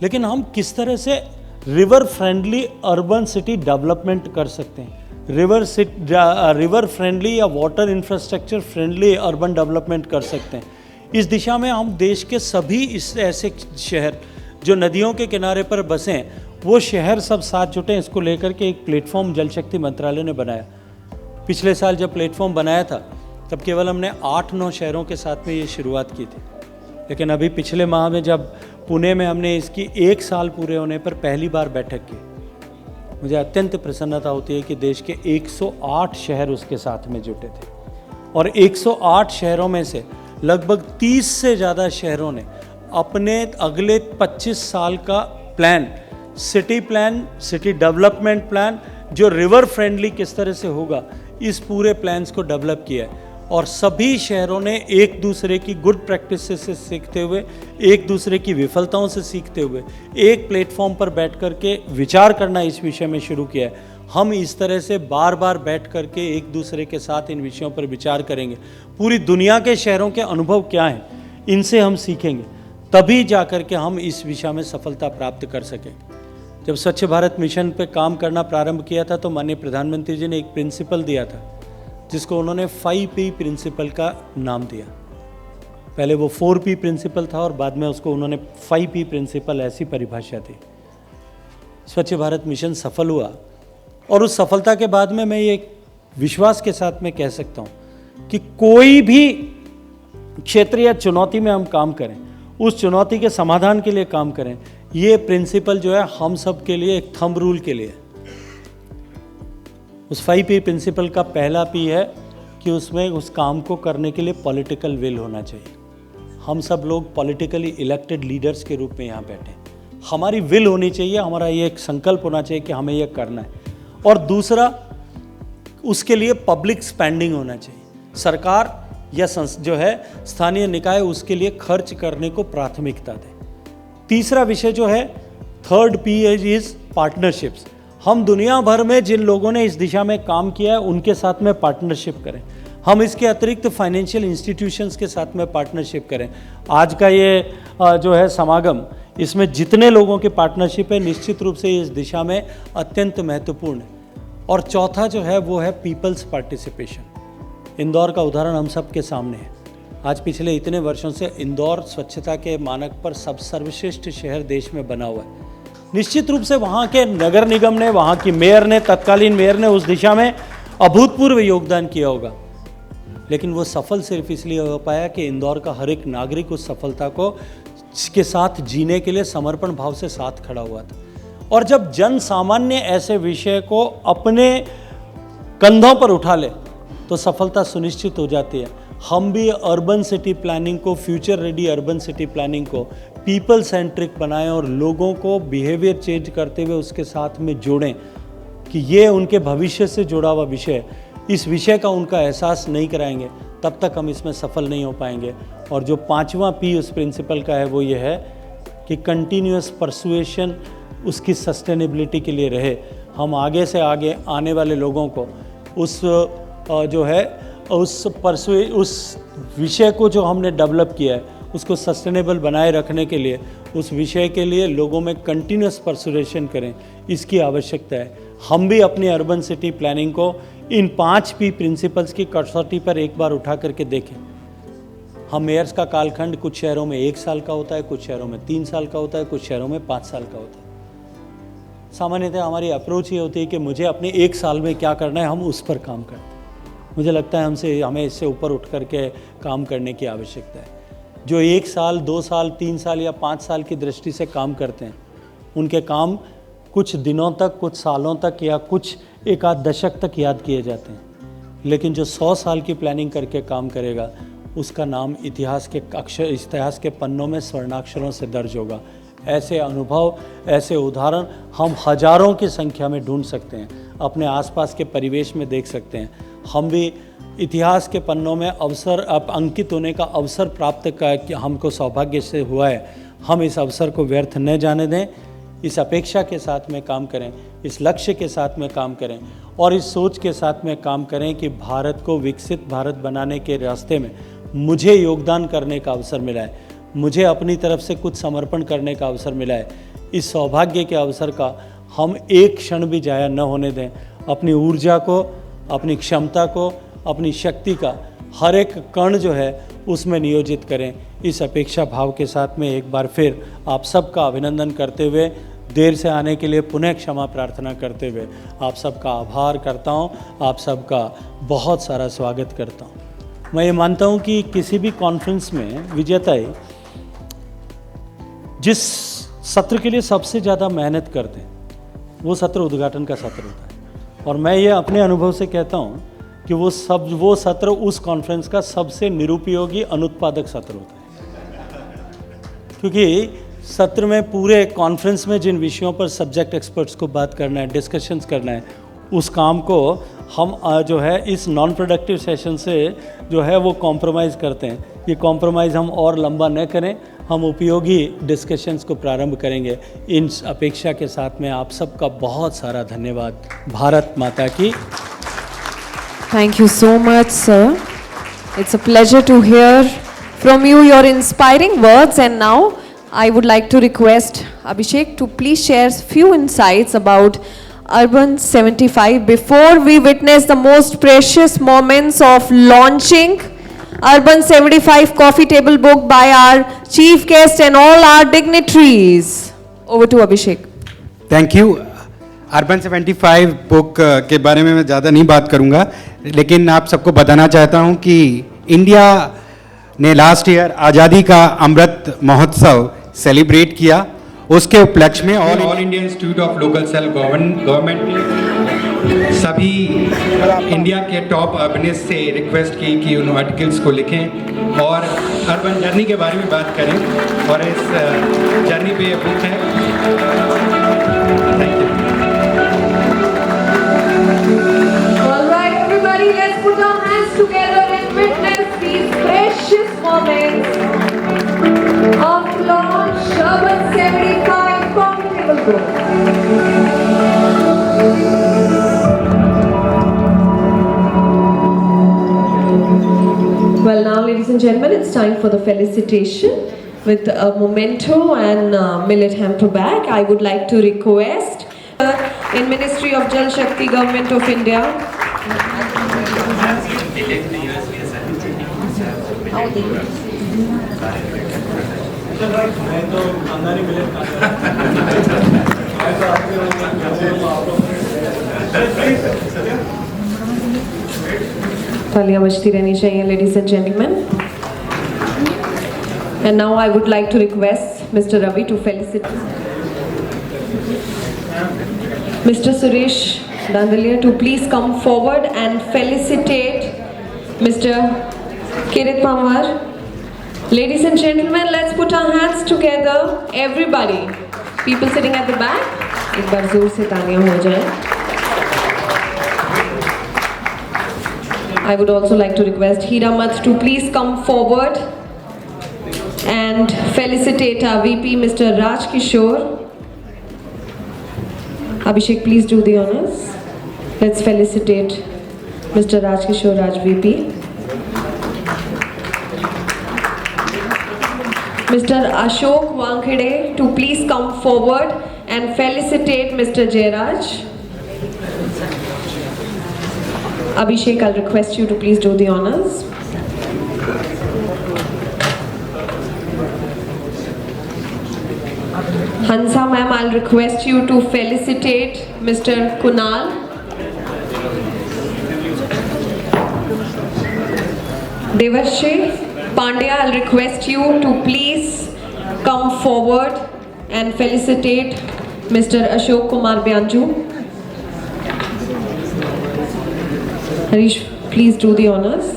लेकिन हम किस तरह से river friendly urban city development कर सकते हैं, रिवर फ्रेंडली या water infrastructure friendly urban development कर सकते हैं। इस दिशा में हम देश के सभी इस ऐसे शहर जो नदियों के किनारे पर बसे हैं वो शहर सब साथ जुटे। इसको लेकर के एक प्लेटफॉर्म जल शक्ति मंत्रालय ने बनाया। पिछले साल जब प्लेटफॉर्म बनाया था तब केवल हमने 8-9 शहरों के साथ में ये शुरुआत की थी। लेकिन अभी पिछले माह में जब पुणे में हमने इसकी 1 साल पूरे होने पर पहली बार बैठक की, मुझे अत्यंत प्रसन्नता होती है कि देश के 108 शहर उसके साथ में जुटे थे। और 108 शहरों में से लगभग 30 से ज़्यादा शहरों ने अपने अगले 25 साल का प्लान, सिटी डेवलपमेंट प्लान जो रिवर फ्रेंडली किस तरह से होगा, इस पूरे प्लान्स को डेवलप किया है। और सभी शहरों ने एक दूसरे की गुड प्रैक्टिस से सीखते हुए, एक दूसरे की विफलताओं से सीखते हुए एक प्लेटफॉर्म पर बैठ कर के विचार करना इस विषय में शुरू किया है। हम इस तरह से बार बार बैठ कर के एक दूसरे के साथ इन विषयों पर विचार करेंगे। पूरी दुनिया के शहरों के अनुभव क्या हैं, इनसे हम सीखेंगे, तभी जा कर के हम इस विषय में सफलता प्राप्त कर सकेंगे। जब स्वच्छ भारत मिशन पे काम करना प्रारंभ किया था तो माननीय प्रधानमंत्री जी ने एक प्रिंसिपल दिया था जिसको उन्होंने 5P प्रिंसिपल का नाम दिया। पहले वो 4P प्रिंसिपल था और बाद में उसको उन्होंने 5P प्रिंसिपल, ऐसी परिभाषा दी। स्वच्छ भारत मिशन सफल हुआ और उस सफलता के बाद में मैं ये विश्वास के साथ में कह सकता हूँ कि कोई भी क्षेत्र या चुनौती में हम काम करें, उस चुनौती के समाधान के लिए काम करें, ये प्रिंसिपल जो है हम सब के लिए एक थंब रूल के लिए। उस 5P प्रिंसिपल का पहला P है कि उसमें उस काम को करने के लिए पॉलिटिकल विल होना चाहिए। हम सब लोग पॉलिटिकली इलेक्टेड लीडर्स के रूप में यहाँ बैठे, हमारी विल होनी चाहिए, हमारा ये एक संकल्प होना चाहिए कि हमें ये करना है। और दूसरा, उसके लिए पब्लिक स्पेंडिंग होना चाहिए। सरकार या जो है स्थानीय निकाय उसके लिए खर्च करने को प्राथमिकता दे। तीसरा विषय जो है, थर्ड P इज पार्टनरशिप्स। हम दुनिया भर में जिन लोगों ने इस दिशा में काम किया है उनके साथ में पार्टनरशिप करें। हम इसके अतिरिक्त फाइनेंशियल इंस्टीट्यूशंस के साथ में पार्टनरशिप करें। आज का ये जो है समागम, इसमें जितने लोगों की पार्टनरशिप है निश्चित रूप से इस दिशा में अत्यंत महत्वपूर्ण है। और चौथा जो है वो है पीपल्स पार्टिसिपेशन। इंदौर का उदाहरण हम सब के सामने है। आज पिछले इतने वर्षों से इंदौर स्वच्छता के मानक पर सर्वश्रेष्ठ शहर देश में बना हुआ है। निश्चित रूप से वहाँ के नगर निगम ने, वहाँ की मेयर ने, तत्कालीन मेयर ने उस दिशा में अभूतपूर्व योगदान किया होगा, लेकिन वो सफल सिर्फ इसलिए हो पाया कि इंदौर का हर एक नागरिक उस सफलता को के साथ जीने के लिए समर्पण भाव से साथ खड़ा हुआ था। और जब जन सामान्य ऐसे विषय को अपने कंधों पर उठा ले तो सफलता सुनिश्चित हो जाती है। हम भी अर्बन सिटी प्लानिंग को, future ready urban city planning को पीपल सेंट्रिक बनाएं और लोगों को बिहेवियर चेंज करते हुए उसके साथ में जोड़ें कि ये उनके भविष्य से जुड़ा हुआ विषय है। इस विषय का उनका एहसास नहीं कराएंगे तब तक हम इसमें सफल नहीं हो पाएंगे। और जो 5वां P उस प्रिंसिपल का है वो ये है कि कंटिन्यूअस परसुएशन उसकी सस्टेनेबिलिटी के लिए रहे। हम आगे से आगे आने वाले लोगों को उस जो है उस विषय को जो हमने डेवलप किया है उसको सस्टेनेबल बनाए रखने के लिए, उस विषय के लिए लोगों में कंटिन्यूअस परसुएशन करें, इसकी आवश्यकता है। हम भी अपनी अर्बन सिटी प्लानिंग को इन 5 P प्रिंसिपल्स की कसौटी पर एक बार उठा करके देखें। हम मेयर्स का कालखंड कुछ शहरों में 1 साल का होता है, कुछ शहरों में 3 साल का होता है, कुछ शहरों में 5 साल का होता है। सामान्यतः हमारी अप्रोच ये होती है कि मुझे अपने 1 साल में क्या करना है, हम उस पर काम करते हैं। मुझे लगता है हमें इससे ऊपर उठ करके काम करने की आवश्यकता है। जो 1 साल, 2 साल, 3 साल या 5 साल की दृष्टि से काम करते हैं, उनके काम कुछ दिनों तक, कुछ सालों तक या कुछ 1 आध दशक तक याद किए जाते हैं। लेकिन जो 100 साल की प्लानिंग करके काम करेगा, उसका नाम इतिहास के पन्नों में स्वर्णाक्षरों से दर्ज होगा। ऐसे अनुभव, ऐसे उदाहरण हम हजारों की संख्या में ढूंढ सकते हैं, अपने आसपास के परिवेश में देख सकते हैं। हम भी इतिहास के पन्नों में अंकित होने का अवसर प्राप्त का हमको सौभाग्य से हुआ है। हम इस अवसर को व्यर्थ न जाने दें, इस अपेक्षा के साथ में काम करें, इस लक्ष्य के साथ में काम करें और इस सोच के साथ में काम करें कि भारत को विकसित भारत बनाने के रास्ते में मुझे योगदान करने का अवसर मिला है, मुझे अपनी तरफ से कुछ समर्पण करने का अवसर मिला है। इस सौभाग्य के अवसर का हम एक क्षण भी जाया न होने दें। अपनी ऊर्जा को, अपनी क्षमता को, अपनी शक्ति का हर एक कण जो है उसमें नियोजित करें। इस अपेक्षा भाव के साथ में एक बार फिर आप सबका अभिनंदन करते हुए, देर से आने के लिए पुनः क्षमा प्रार्थना करते हुए आप सबका आभार करता हूँ, आप सबका बहुत सारा स्वागत करता हूँ। मैं ये मानता हूँ कि किसी भी कॉन्फ्रेंस में विजेताएं जिस सत्र के लिए सबसे ज़्यादा मेहनत करते हैं वो सत्र उद्घाटन का सत्र होता है। और मैं ये अपने अनुभव से कहता हूँ कि वो सत्र उस कॉन्फ्रेंस का सबसे निरुपयोगी अनुत्पादक सत्र होता है। क्योंकि सत्र में पूरे कॉन्फ्रेंस में जिन विषयों पर सब्जेक्ट एक्सपर्ट्स को बात करना है, डिस्कशंस करना है, उस काम को हम जो है इस नॉन प्रोडक्टिव सेशन से जो है वो कॉम्प्रोमाइज़ करते हैं। ये कॉम्प्रोमाइज़ हम और लंबा न करें, हम उपयोगी डिस्कशंस को प्रारंभ करेंगे। इन अपेक्षा के साथ में आप सबका बहुत सारा धन्यवाद। भारत माता की। Thank you so much, sir. It's a pleasure to hear from you your inspiring words. And now I would like to request Abhishek to please share few insights about Urban 75 before we witness the most precious moments of launching Urban 75 coffee table book by our chief guest and all our dignitaries. Over to Abhishek. Thank you. Urban 75 book के बारे में मैं ज़्यादा नहीं बात करूंगा, लेकिन आप सबको बताना चाहता हूं कि इंडिया ने लास्ट ईयर आज़ादी का अमृत महोत्सव सेलिब्रेट किया। उसके उपलक्ष्य में all India institute of local self government ने सभी इंडिया के टॉप अर्बनिस्ट से रिक्वेस्ट की कि उन आर्टिकल्स को लिखें और अर्बन जर्नी के बारे में बात करें, और इस जर्नी पे ये बुक है। Thank you. All right, everybody, let's put our hands together and witness these precious moments of launch Urban 75 coffee table book. Well, now, ladies and gentlemen, it's time for the felicitation with a memento and millet hamper bag. I would like to request in Ministry of Jal Shakti, Government of India. तालियां बजती रहनी चाहिए, ladies and gentlemen. And now I would like to request Mr. Ravi to felicitate Mr. Suresh Dandalia to please come forward and felicitate Mr. Kirit Pamwar. Ladies and gentlemen, let's put our hands together, everybody. People sitting at the back, एक बार जोर से तालियां हो जाएं. I would also like to request Hiramat to please come forward and felicitate our VP, Mr. Raj Kishore. Abhishek, please do the honors. Let's felicitate Mr. Raj Kishore, Raj VP. Mr. Ashok Wankhede to please come forward and felicitate Mr. Jairaj. Abhishek, I'll request you to please do the honors. Hansa ma'am, I'll request you to felicitate Mr. Kunal. Devashay Pandya, I'll request you to please come forward and felicitate Mr. Ashok Kumar Byanju. Harish, please do the honors.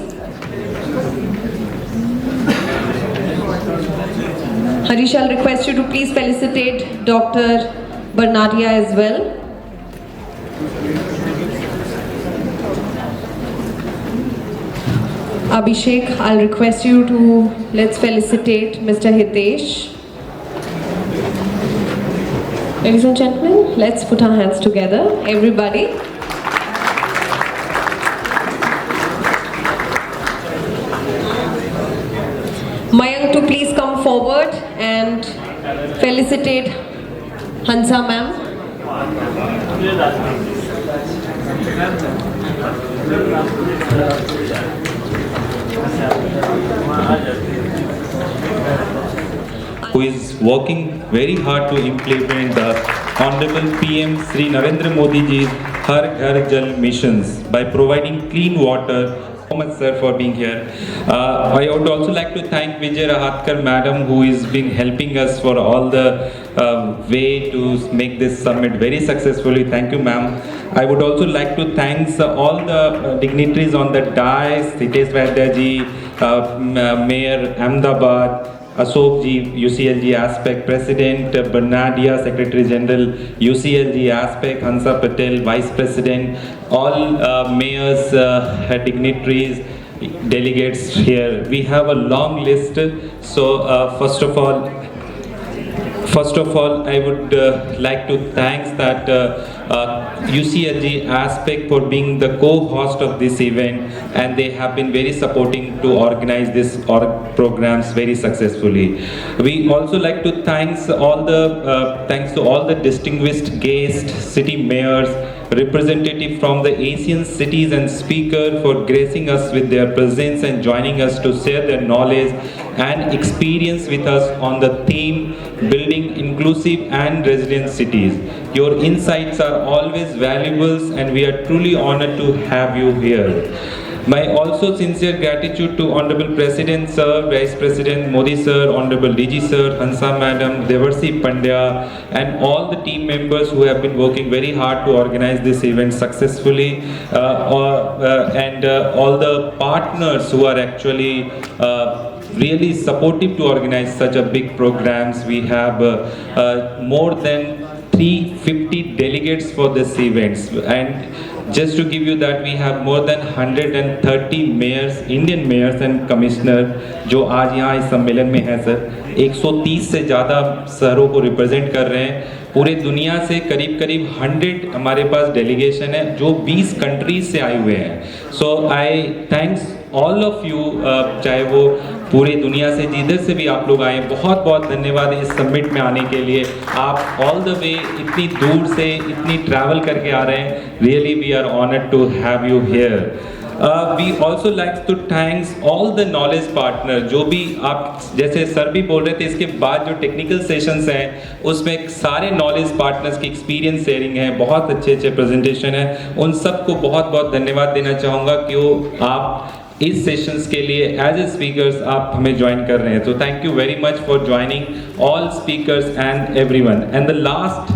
Harish, I'll request you to please felicitate Dr. Barnadia as well. Abhishek, I'll request you to let's felicitate Mr. Hitesh. Ladies and gentlemen, let's put our hands together, everybody. Mayank to please come forward and felicitate Hansa ma'am. Who is working very hard to implement the Honorable PM Sri Narendra Modi ji's Har Ghar Jal missions by providing clean water. So much, sir, for being here. I would also like to thank Vijay Rahatkar madam, who is been helping us for all the way to make this summit very successfully. Thank you, ma'am. I would also like to thank all the dignitaries on the dais, Hitesh Vaidya ji, Mayor Ahmedabad, Ashok ji, UCLG aspect, President Barnadia, Secretary General, UCLG aspect, Hansa Patel, Vice President, all mayors, dignitaries, delegates here. We have a long list. So first of all, I would like to thank that UCLG aspect for being the co-host of this event, and they have been very supporting to organize this programs very successfully. We also like to thanks all the distinguished guests, city mayors, representative from the Asian cities and speaker for gracing us with their presence and joining us to share their knowledge and experience with us on the theme building inclusive and resilient cities. Your insights are always valuable and we are truly honored to have you here. My also sincere gratitude to Honorable President Sir, Vice President Modi Sir, Honorable DG Sir, Hansa Madam, Devarsi Pandya, and all the team members who have been working very hard to organize this event successfully, and all the partners who are actually really supportive to organize such a big programs. We have more than 350 delegates for this events, and just to give you that, we have more than 130 mayors, Indian mayors and commissioner जो आज यहाँ इस सम्मेलन में हैं sir. 130 से ज़्यादा शहरों को रिप्रेजेंट कर रहे हैं. पूरे दुनिया से करीब 100 हमारे पास डेलीगेशन है जो 20 कंट्रीज से आए हुए हैं. So I thanks all of you, चाहे वो पूरी दुनिया से जिधर से भी आप लोग आए, बहुत बहुत धन्यवाद इस समिट में आने के लिए. आप ऑल द वे इतनी दूर से इतनी ट्रैवल करके आ रहे हैं. Really we are honoured to have you here. We also like to thanks all the knowledge partner. जो भी आप जैसे सर भी बोल रहे थे, इसके बाद जो टेक्निकल सेशंस हैं उसमें सारे नॉलेज पार्टनर्स की एक्सपीरियंस शेयरिंग है, बहुत अच्छे अच्छे प्रेजेंटेशन है. उन सबको बहुत बहुत धन्यवाद देना चाहूँगा कि वो आप इस सेशंस के लिए एज ए स्पीकर्स आप हमें ज्वाइन कर रहे हैं. तो thank you very much for joining all speakers and everyone. And the last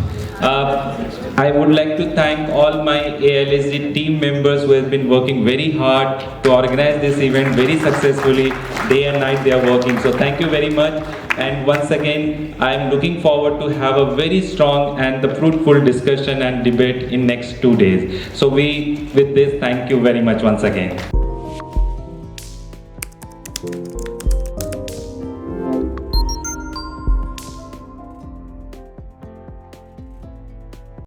I would like to thank all my AIILSG team members who have been working very hard to organize this event very successfully. Day and night they are working. So thank you very much. And once again, I am looking forward to have a very strong and the fruitful discussion and debate in next 2 days. So with this, thank you very much once again.